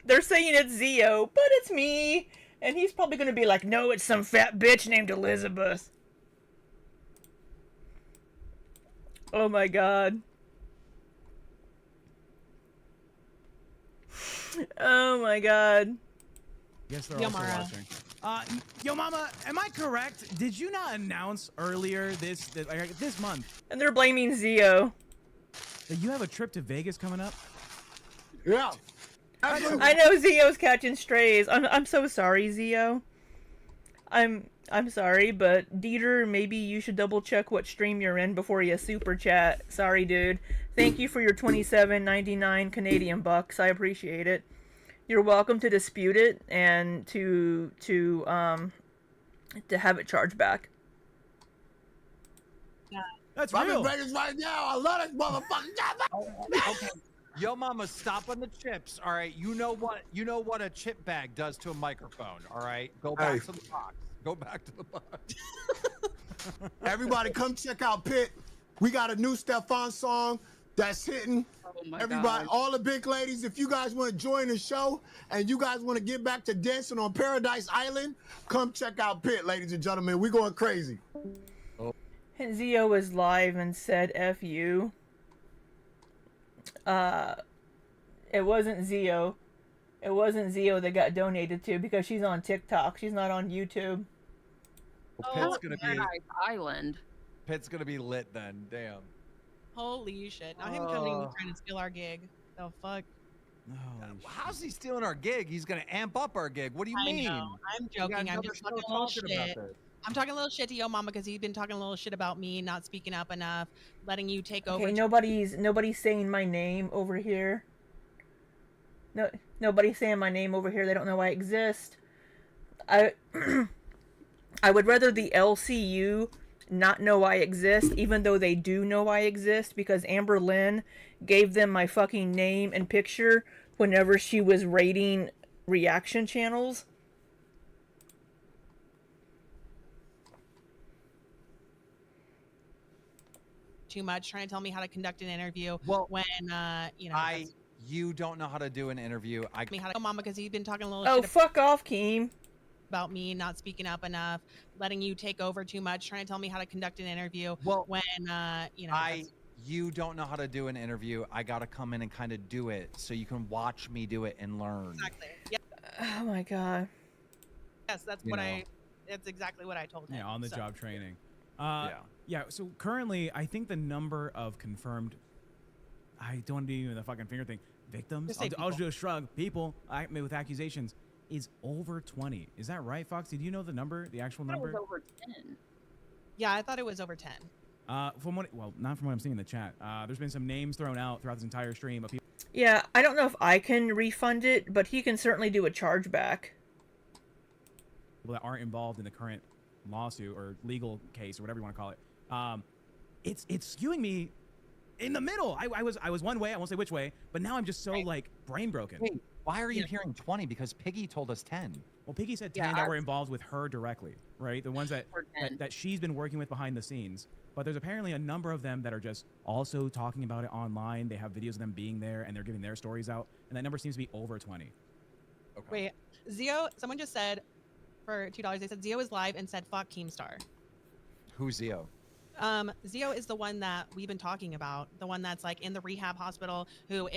They're saying it's Zio, but it's me. And he's probably gonna be like, no, it's some fat bitch named Elizabeth. Oh my god. Oh my god. Yes, they're also watching. Yo, Mama, am I correct? Did you not announce earlier this month? And they're blaming Zio. That you have a trip to Vegas coming up? Yeah. I know Zio's catching strays. I'm so sorry, Zio. I'm sorry, but Dieter, maybe you should double check what stream you're in before you super chat. Sorry, dude. Thank you for your $27.99 Canadian bucks. I appreciate it. You're welcome to dispute it and to have it charged back. Yeah. That's I'm real. in Vegas right now. I love this motherfucker. Okay. Yo, Mama, stop on the chips. All right. You know what a chip bag does to a microphone. All right. Go back to the box. Go back to the box. Everybody, come check out Pit. We got a new Stefan song that's hitting. Oh my Everybody, God. all the big ladies, if you guys want to join the show and you guys want to get back to dancing on Paradise Island, come check out Pit, ladies and gentlemen. We're going crazy. And Zio was live and said F you. It wasn't Zio. It wasn't Zio that got donated to because she's on TikTok. She's not on YouTube. Well, Pit's gonna be Paradise Island. Pit's gonna be lit then. Damn. Holy shit! Now him coming trying to steal our gig. The fuck? How's he stealing our gig? He's gonna amp up our gig. What do you I mean? know. I'm We got joking. I'm another just show talking a little talking about shit. this. I'm talking a little shit to Yo Mama because he's been talking a little shit about me not speaking up enough, letting you take over. Okay, nobody's saying my name over here. No, nobody's saying my name over here. They don't know I exist. I I would rather the LCU not know I exist, even though they do know I exist, because Amber Lynn gave them my fucking name and picture whenever she was rating reaction channels. Too much, trying to tell me how to conduct an interview. Well, when you know, you don't know how to do an interview. me how to Yo Mama because he's been talking a little Oh, shit fuck off, Keem. about me not speaking up enough, letting you take over too much, trying to tell me how to conduct an interview. Well, when you know, you don't know how to do an interview. I gotta come in and kind of do it so you can watch me do it and learn. Exactly. Yeah. Oh my god. Yes, that's that's exactly what I told him. Yeah, on the job training. Yeah. So currently, I think the number of confirmed, I don't want to do even the fucking finger thing, victims, I'll just do a shrug, people with accusations, is over 20. Is that right, Foxy? Do you know the number, the actual number? It was over 10. Yeah, I thought it was over 10. Not from what I'm seeing in the chat. There's been some names thrown out throughout this entire stream of people. Yeah, I don't know if I can refund it, but he can certainly do a chargeback. People that aren't involved in the current lawsuit or legal case or whatever you want to call it. It's skewing me in the middle. I was one way, I won't say which way, but now I'm just so like brain broken. Wait, why are you hearing 20? Because Piggy told us 10. Well, Piggy said 10 that were involved with her directly, right? The ones that she's been working with behind the scenes. But there's apparently a number of them that are just also talking about it online. They have videos of them being there and they're giving their stories out. And that number seems to be over 20. Okay. Wait, Zio, someone just said for $2, they said Zio is live and said fuck Keemstar. Who's Zio? Zio is the one that we've been talking about, the one that's like in the rehab hospital who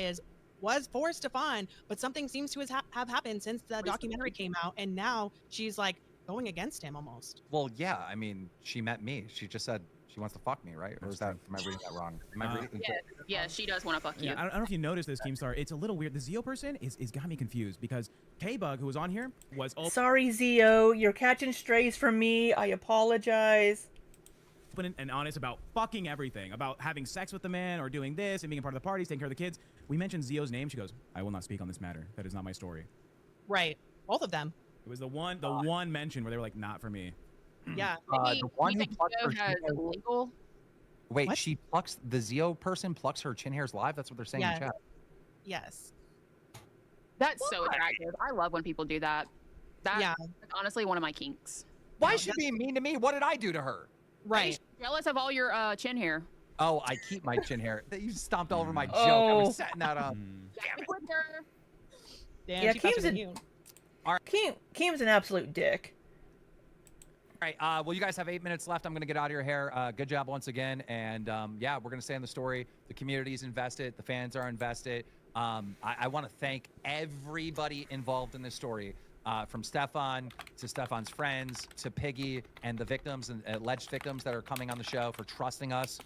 was for Stefan, but something seems to have happened since the documentary came out, and now she's like going against him almost. Well, yeah, I mean, she met me. She just said she wants to fuck me, right? Or is that, am I reading that wrong? Am I reading Yeah, she does want to fuck you. Yeah, I don't know if you noticed this, Keemstar. It's a little weird. The Zio person is got me confused because K-Bug, who was on here, was Sorry, Zio. You're catching strays from me. I apologize. open and honest about fucking everything, about having sex with the man or doing this and being a part of the parties, taking care of the kids. We mentioned Zio's name. She goes, I will not speak on this matter. That is not my story. Right. Both of them. It was the one mention where they were like, not for me. Yeah. The one who plucks her has illegal. Wait, What? she plucks, the Zio person plucks her chin hairs live? That's what they're saying in chat. Yes. That's so attractive. I love when people do that. That's honestly one of my kinks. Why is she being mean to me? What did I do to her? Right. Jealous of all your chin hair. Oh, I keep my chin hair. You stomped all over my joke. I was setting that up. Damn, Yeah, she faster Keem's than you. Keem's an absolute dick. All right, well, you guys have 8 minutes left. I'm going to get out of your hair. Good job once again. And yeah, we're going to stay on the story. The community's invested. The fans are invested. I want to thank everybody involved in this story, from Stefan to Stefan's friends to Piggy and the victims and alleged victims that are coming on the show for trusting us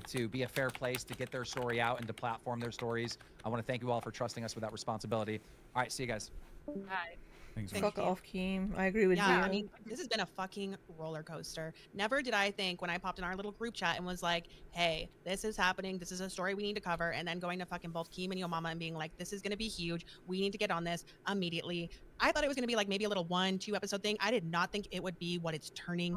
to be a fair place to get their story out and to platform their stories. I want to thank you all for trusting us with that responsibility. All right, see you guys. Bye. Fuck off, Keem. I agree with you. I mean, this has been a fucking roller coaster. Never did I think when I popped in our little group chat and was like, hey, this is happening. This is a story we need to cover. And then going to fucking both Keem and Yo Mama and being like, this is going to be huge. We need to get on this immediately. I thought it was going to be like maybe a little 1-2 episode thing. I did not think it would be what it's turning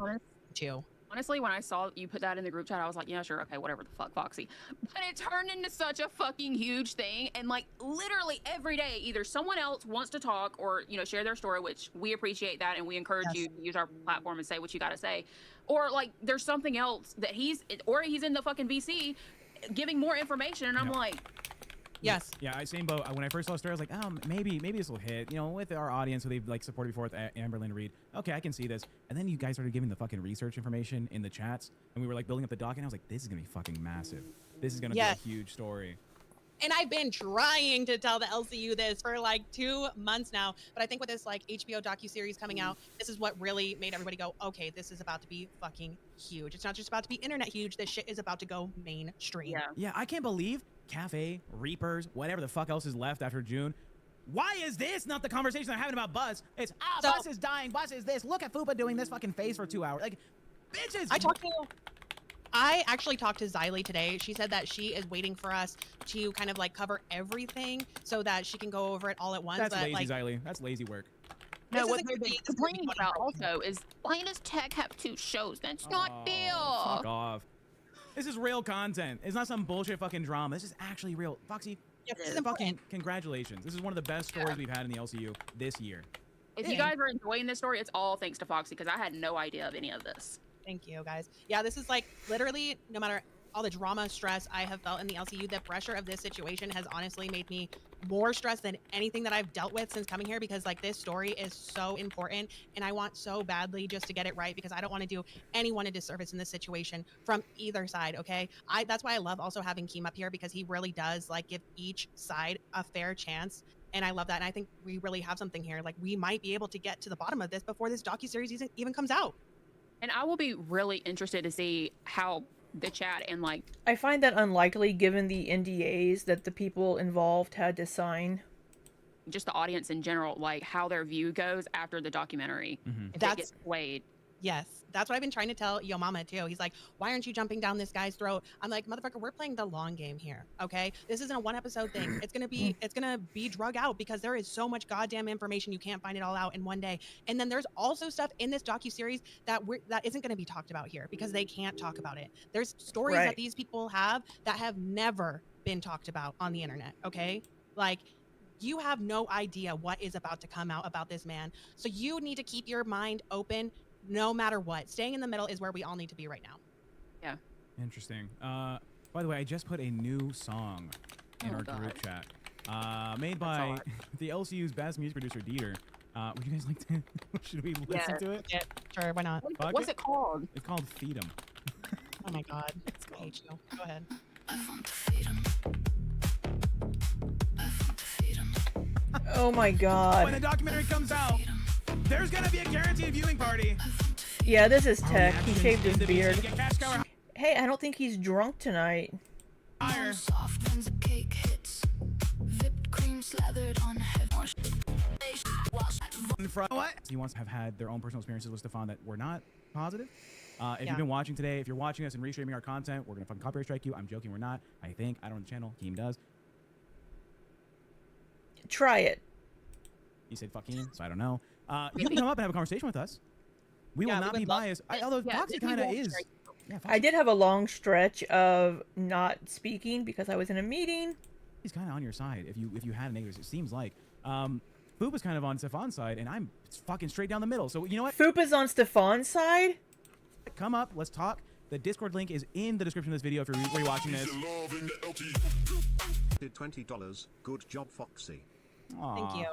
to. Honestly, when I saw you put that in the group chat, I was like, yeah, sure, okay, whatever the fuck, Foxy. But it turned into such a fucking huge thing. And like literally every day, either someone else wants to talk or, you know, share their story, which we appreciate that. And we encourage you to use our platform and say what you got to say. Or like there's something else that he's in the fucking VC giving more information. And I'm like, yes. Yeah, same boat. When I first saw the story, I was like, oh, maybe this will hit. You know, with our audience who they've like supported before with Amberlyn Reed. Okay, I can see this. And then you guys started giving the fucking research information in the chats, and we were like building up the doc, and I was like, this is gonna be fucking massive. This is gonna be a huge story. And I've been trying to tell the LCU this for like 2 months now. But I think with this like HBO docuseries coming out, this is what really made everybody go, okay, this is about to be fucking huge. It's not just about to be internet huge. This shit is about to go mainstream. Yeah, I can't believe Cafe, Reapers, whatever the fuck else is left after June. Why is this not the conversation they're having about Buzz? It's, Buzz is dying, Buzz is this. Look at Fupa doing this fucking face for 2 hours. Like, bitches. I actually talked to Xylee today. She said that she is waiting for us to kind of like cover everything so that she can go over it all at once. That's but, lazy, like, Xylee. That's lazy work. No, what they're complaining about also is, why does Tech have 2 shows? That's not fair. Fuck off. This is real content. It's not some bullshit fucking drama. This is actually real. Foxy, fucking congratulations. This is one of the best stories we've had in the LCU this year. If you guys are enjoying this story, it's all thanks to Foxy, because I had no idea of any of this. Thank you, guys. Yeah, this is like literally no matter all the drama, stress I have felt in the LCU, the pressure of this situation has honestly made me more stressed than anything that I've dealt with since coming here, because like this story is so important and I want so badly just to get it right, because I don't want to do anyone a disservice in this situation from either side. Okay. That's why I love also having Keem up here, because he really does like give each side a fair chance. And I love that. And I think we really have something here. Like we might be able to get to the bottom of this before this docuseries even comes out. And I will be really interested to see how the chat and like... I find that unlikely given the NDAs that the people involved had to sign. Just the audience in general, like how their view goes after the documentary. If it gets played. Yes, that's what I've been trying to tell Yo Mama too. He's like, why aren't you jumping down this guy's throat? I'm like, motherfucker, we're playing the long game here, okay? This isn't a 1 episode thing. It's gonna be drug out, because there is so much goddamn information, you can't find it all out in one day. And then there's also stuff in this docuseries that isn't gonna be talked about here, because they can't talk about it. There's stories that these people have that have never been talked about on the internet, okay? Like, you have no idea what is about to come out about this man. So you need to keep your mind open no matter what. Staying in the middle is where we all need to be right now. Yeah. Interesting. By the way, I just put a new song in our group chat. Made by the LCU's best music producer, Dieter. Would you guys like to... Should we listen to it? Yeah, sure, why not? What's it called? It's called Feed 'em. Oh my god. I hate you. Go ahead. Oh my god. When the documentary comes out, there's gonna be a guaranteed viewing party. Yeah, this is Tech. He shaved his in the beard. VC. Get cash cow. Hey, I don't think he's drunk tonight. Fire. Soft when the cake hits. Whipped cream slathered on head. What? He wants to have had their own personal experiences with Stefan that were not positive. If you've been watching today, if you're watching us and restreaming our content, we're gonna fucking copyright strike you. I'm joking, we're not. I think. I don't know the channel. Keem does. Try it. He said fuck Keem, so I don't know. You can come up and have a conversation with us. We will not be biased. Although Foxy kind of is. Yeah, I did have a long stretch of not speaking because I was in a meeting. He's kind of on your side if you had a negative. It seems like. Foop is kind of on Stefan's side, and I'm fucking straight down the middle. So you know what? Foop is on Stefan's side? Come up, let's talk. The Discord link is in the description of this video if you're rewatching this. Did $20. Good job, Foxy. Aww. Thank you.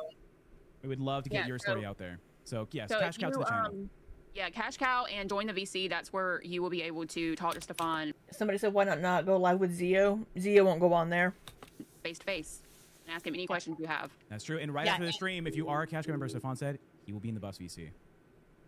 We would love to get your story out there. So yes, So cash cow to the channel. Yeah, cash cow and join the VC. That's where you will be able to talk to Stefan Somebody said, why not go live with Zio? Zio won't go on there. face to face and ask him any questions you have. That's true. And right after the stream, if you are a cash cow member, Stefan said, he will be in the bus VC.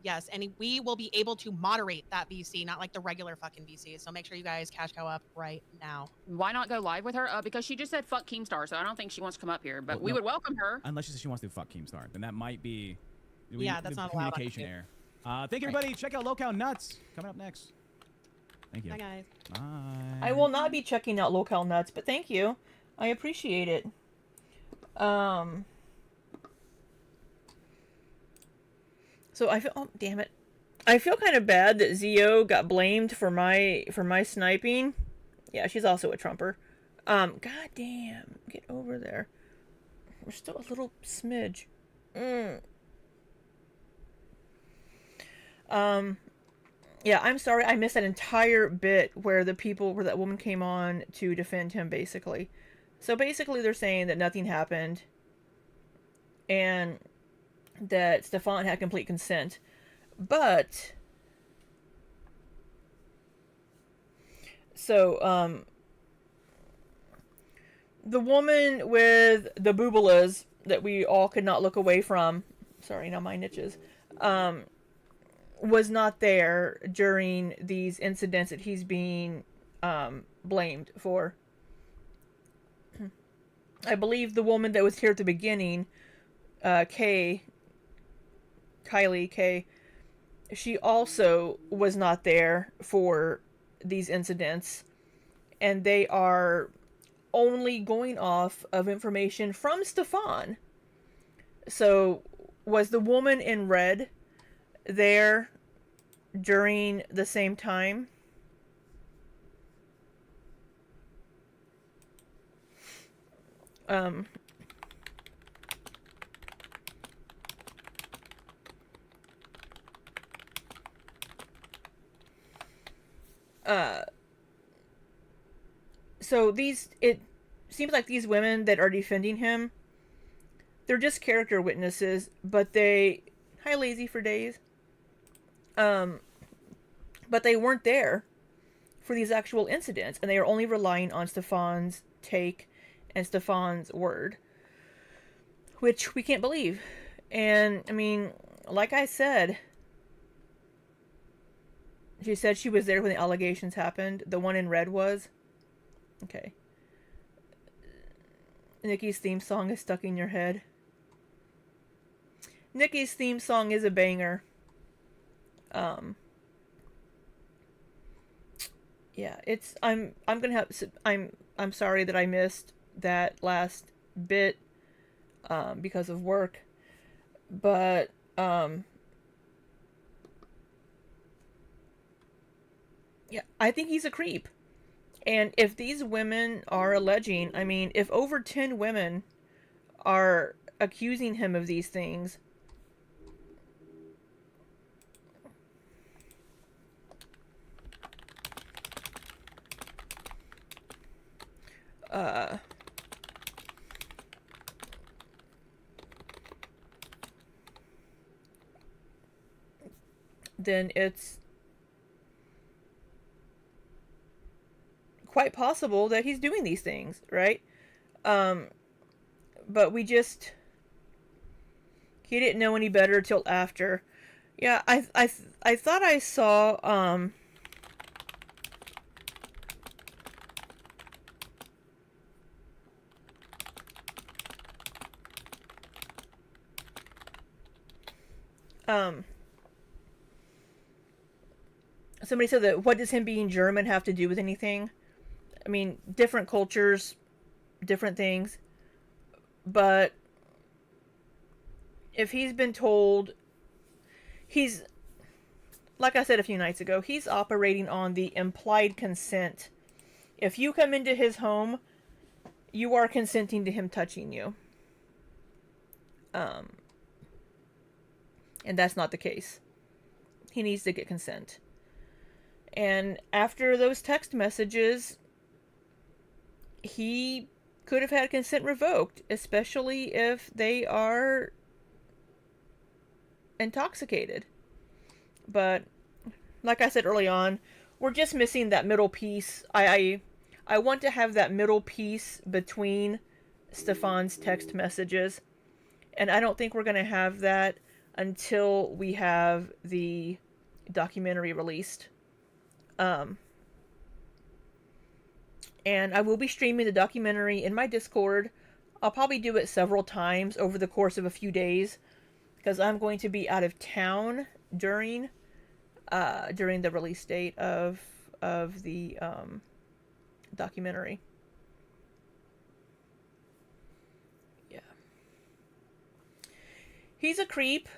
Yes, and we will be able to moderate that VC, not like the regular fucking VC. So make sure you guys cash cow up right now. Why not go live with her? Because she just said fuck Keemstar, so I don't think she wants to come up here. But we would welcome her. Unless she says she wants to fuck Keemstar, then that might be. Yeah, that's not allowed. Communication error. Thank you, everybody. Check out LOLCow Nuts coming up next. Thank you. Bye, guys. Bye. I will not be checking out LOLCow Nuts, but thank you. I appreciate it. So I feel, oh damn it, I feel kind of bad that Zio got blamed for my sniping. Yeah, she's also a Trumper. God damn, get over there. We're still a little smidge. Yeah, I'm sorry I missed that entire bit where that woman came on to defend him, basically. So basically they're saying that nothing happened and that Stefan had complete consent. But so the woman with the boobalas that we all could not look away from, sorry, now my niches, was not there during these incidents that he's being blamed for. I believe the woman that was here at the beginning, Kylie K, she also was not there for these incidents, and they are only going off of information from Stefan. So, was the woman in red there during the same time? So it seems like these women that are defending him, they're just character witnesses, but they, hi Lazy for Days, but they weren't there for these actual incidents, and they are only relying on Stefan's take and Stefan's word, which we can't believe. And I mean, like I said, she said she was there when the allegations happened. The one in red was. Okay. Nikki's theme song is stuck in your head. Nikki's theme song is a banger. Yeah, it's I'm gonna have I'm sorry that I missed that last bit because of work, but yeah, I think he's a creep. And if these women are alleging, I mean, if over 10 women are accusing him of these things, then it's quite possible that he's doing these things, right? But he didn't know any better till after. Yeah, I thought I saw somebody said that what does him being German have to do with anything? I mean, different cultures, different things. But if he's been told, he's, like I said a few nights ago, he's operating on the implied consent. If you come into his home, you are consenting to him touching you. And that's not the case. He needs to get consent. And after those text messages, he could have had consent revoked, especially if they are intoxicated. But like I said early on, we're just missing that middle piece. I want to have that middle piece between Stefan's text messages, and I don't think we're going to have that until we have the documentary released. And I will be streaming the documentary in my Discord. I'll probably do it several times over the course of a few days, because I'm going to be out of town during the release date of the documentary. Yeah. He's a creep.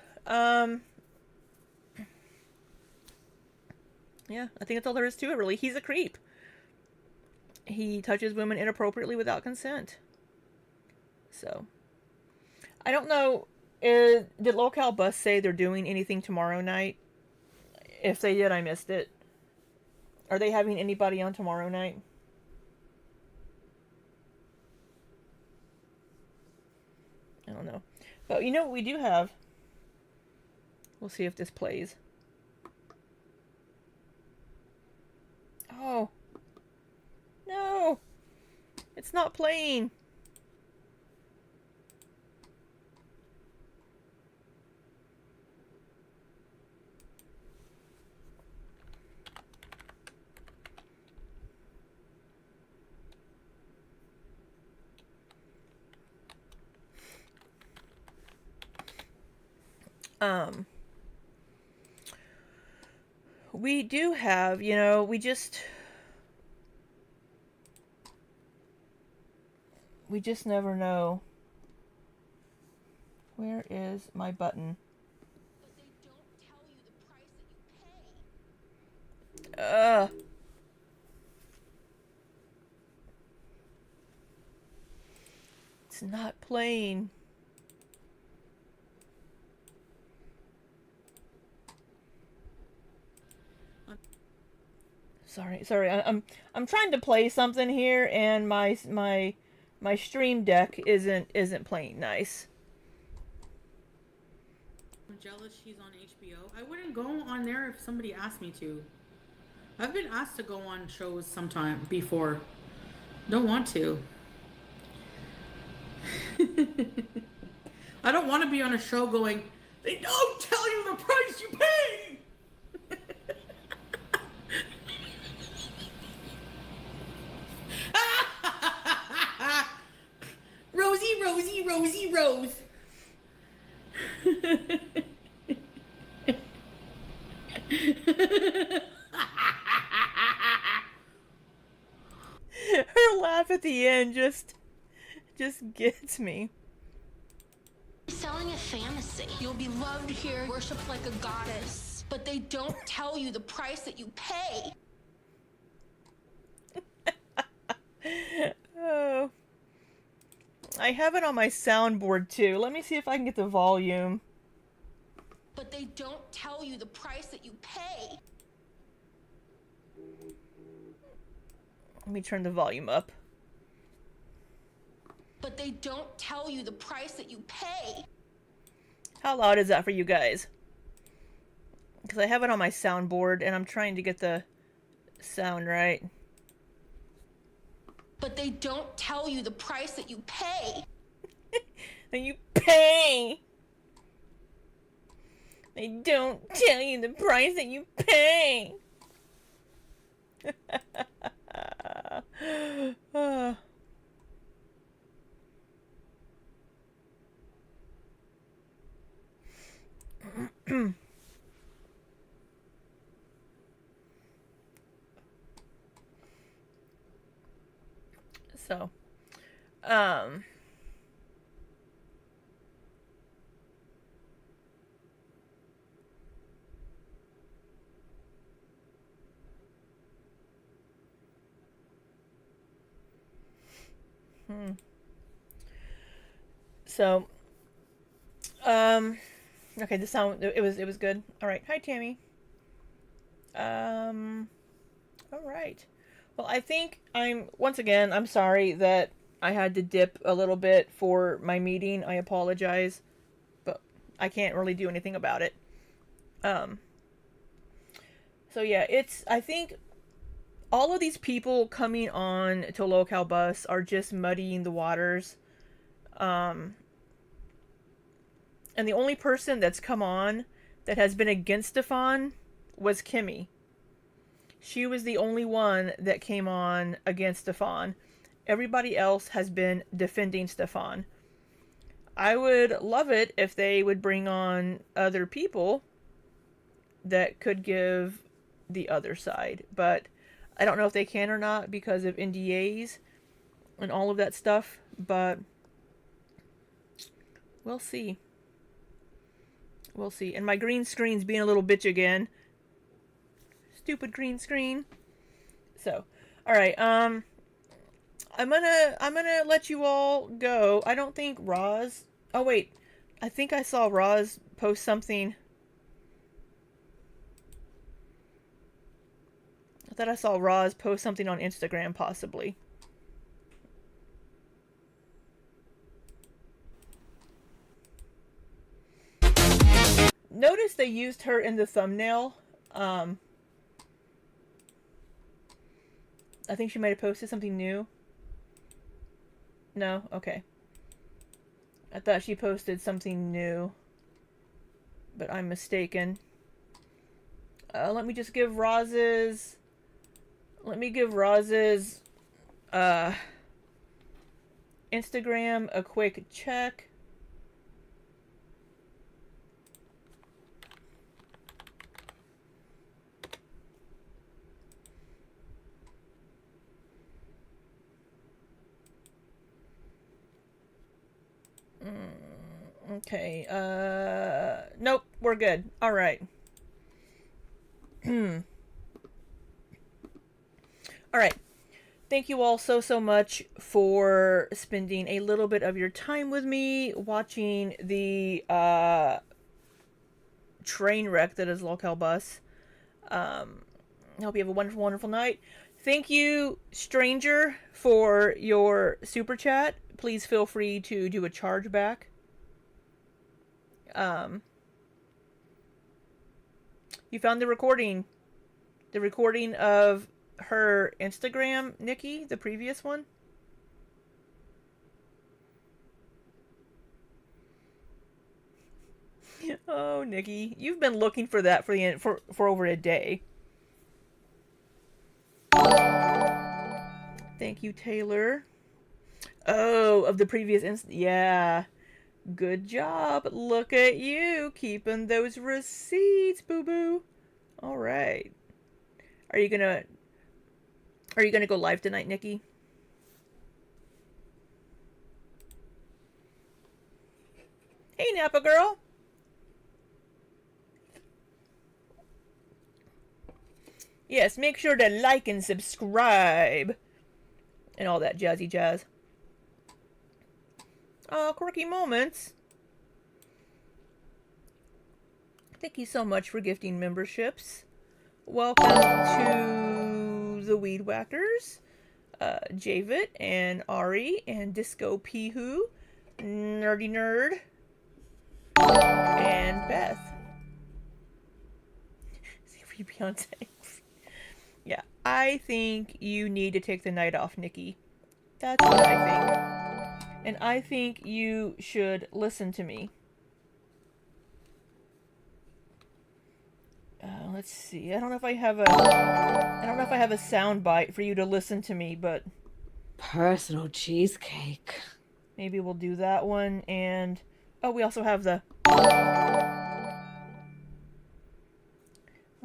Yeah, I think that's all there is to it, really. He's a creep. He touches women inappropriately without consent. So, I don't know. Did LOLCow Bus say they're doing anything tomorrow night? If they did, I missed it. Are they having anybody on tomorrow night? I don't know. But you know what we do have? We'll see if this plays. Oh. No. It's not playing. We do have, you know, we just never know. Where is my button? It's not playing. Sorry. I'm trying to play something here, and my stream deck isn't playing nice. I'm jealous she's on HBO. I wouldn't go on there if somebody asked me to. I've been asked to go on shows sometime before. Don't want to. I don't want to be on a show going, they don't tell you the price you pay! Rosie, Rose. Her laugh at the end just gets me. Selling a fantasy. You'll be loved here, worshipped like a goddess, but they don't tell you the price that you pay. Oh. I have it on my soundboard too. Let me see if I can get the volume. But they don't tell you the price that you pay. Let me turn the volume up. But they don't tell you the price that you pay. How loud is that for you guys? Because I have it on my soundboard and I'm trying to get the sound right. But they don't tell you the price that you pay. And you pay. They don't tell you the price that you pay. So, So, okay, the sound, it was good. All right. Hi, Tammy. All right. Well, I think once again, I'm sorry that I had to dip a little bit for my meeting. I apologize, but I can't really do anything about it. So yeah, I think all of these people coming on to LOLCow Bus are just muddying the waters. And the only person that's come on that has been against Stefan was Kimmy. She was the only one that came on against Stefan. Everybody else has been defending Stefan. I would love it if they would bring on other people that could give the other side. But I don't know if they can or not because of NDAs and all of that stuff. But we'll see. We'll see. And my green screen's being a little bitch again. Stupid green screen. So, all right. I'm gonna let you all go. I don't think Roz. Oh wait, I think I saw Roz post something. I thought I saw Roz post something on Instagram, possibly. Notice they used her in the thumbnail. I think she might have posted something new. No? Okay. I thought she posted something new. But I'm mistaken. Let me just give Roz's... Let me give Roz's... Instagram a quick check. Okay, nope, we're good. Alright. Alright. Thank you all so much for spending a little bit of your time with me watching the, train wreck that is LOLCow Bus. I hope you have a wonderful night. Thank you, stranger, for your super chat. Please feel free to do a chargeback. You found the recording. The recording of her Instagram, Nikki, the previous one? Oh, Nikki, you've been looking for that for over a day. Thank you, Taylor. Oh, of the previous yeah. Good job. Look at you keeping those receipts, boo-boo. All right. Are you gonna go live tonight, Nikki? Hey, Napa girl. Yes, make sure to like and subscribe. And all that jazzy jazz. Oh, quirky moments. Thank you so much for gifting memberships. Welcome to the Weed Whackers. Javid and Ari and Disco Pihu. Nerdy Nerd. And Beth. See Beyonce. Yeah, I think you need to take the night off, Nikki. That's what I think. And I think you should listen to me. Let's see. I don't know if I have a sound bite for you to listen to me, but personal cheesecake. Maybe we'll do that one. And oh, we also have the. I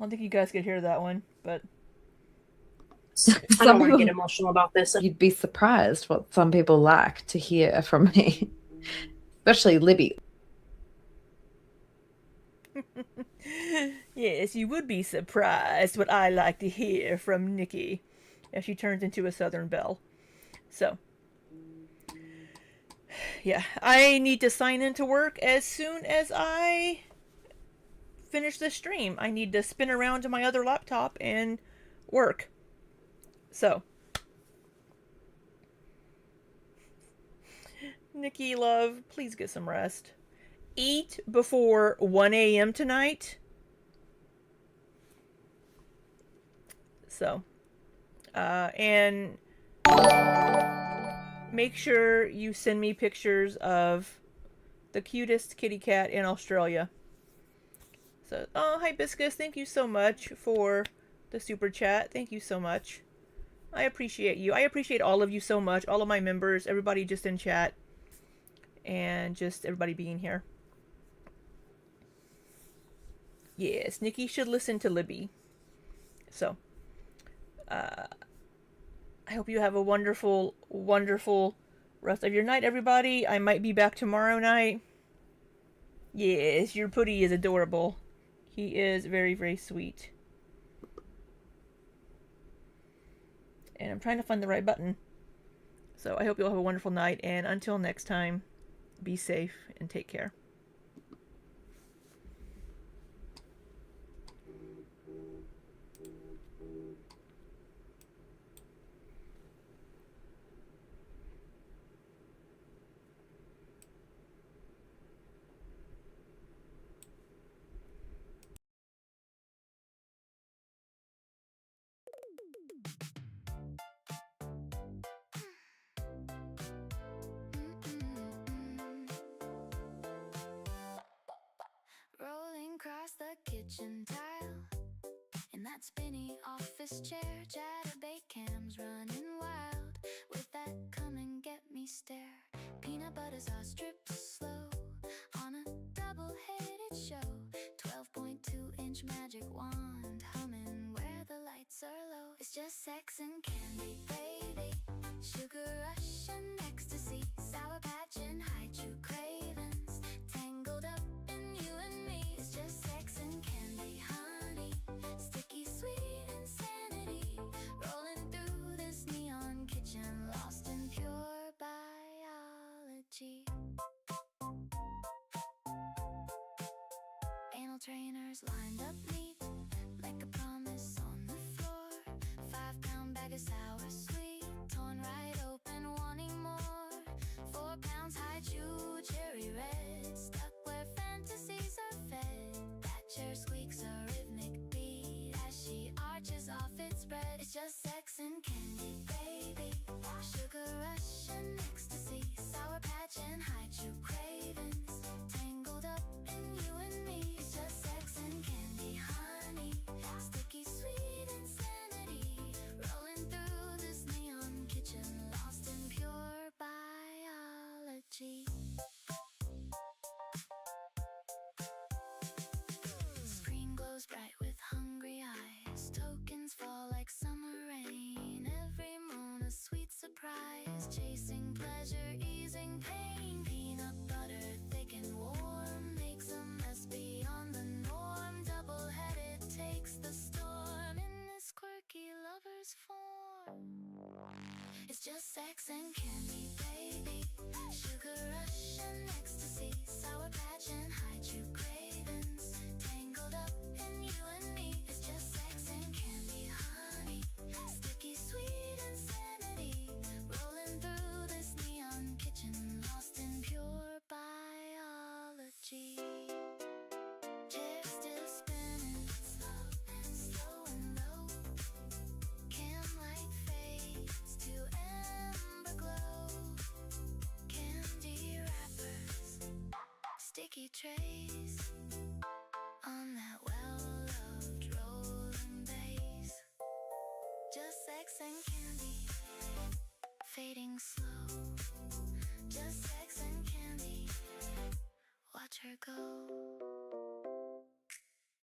don't think you guys could hear that one, but I don't want to get emotional about this. You'd be surprised what some people like to hear from me, especially Libby. Yes, you would be surprised what I like to hear from Nikki as she turns into a Southern Belle. So, yeah, I need to sign into work as soon as I finish this stream. I need to spin around to my other laptop and work. So, Nikki, love, please get some rest. Eat before 1 a.m. tonight. So, and make sure you send me pictures of the cutest kitty cat in Australia. So, oh, Hibiscus, thank you so much for the super chat. Thank you so much. I appreciate you. I appreciate all of you so much. All of my members, everybody just in chat. And just everybody being here. Yes, Nikki should listen to Libby. So, I hope you have a wonderful, wonderful rest of your night, everybody. I might be back tomorrow night. Yes, your putty is adorable. He is very, very sweet. And I'm trying to find the right button. So I hope you'll have a wonderful night. And until next time, be safe and take care. this chair, chatterbait cams running wild with that come and get me stare. Peanut butter sauce drips slow on a double-headed show. 12.2-inch magic wand humming where the lights are low. It's just sex and candy, baby. Sugar rush and ecstasy, sour patch and hide-chew cravings, tangled up in you and me. It's just sex and candy, honey, sticky sweet insanity, rolling through this neon kitchen, lost in pure biology. Anal trainers lined up neat, like a promise on the floor. 5-pound bag of sour sweet, torn right open, wanting more. 4 pounds high chew, cherry red, stuck where fantasies are fed. That chair squeaks a rhythmic beat as she arches off its bread. It's just sex and candy, baby. Sugar rush and ecstasy, sour patch and high chew cravings, tangled up in you and me. It's just sex and candy, honey, sticky sweet insanity, rolling through this neon kitchen, lost in pure biology. Screen glows bright with hungry eyes, tokens fall like summer rain. Every moan a sweet surprise, chasing pleasure, easing pain. Peanut butter thick and warm makes a mess beyond the norm. Double-headed takes the storm in this quirky lover's form. It's just sex and candy, baby. Sugar rush and ecstasy, sour patch and hide-chew cravings, tangled up in you and me. It's just sex and candy, honey, sticky sweet insanity, rolling through this neon kitchen, lost in pure biology. Chair still spinning, slow and low. Cam light fades to amber glow. Candy wrappers, sticky trays on that well-loved rolling bass. Just sex and candy, fading slow. Just sex and candy, watch her go.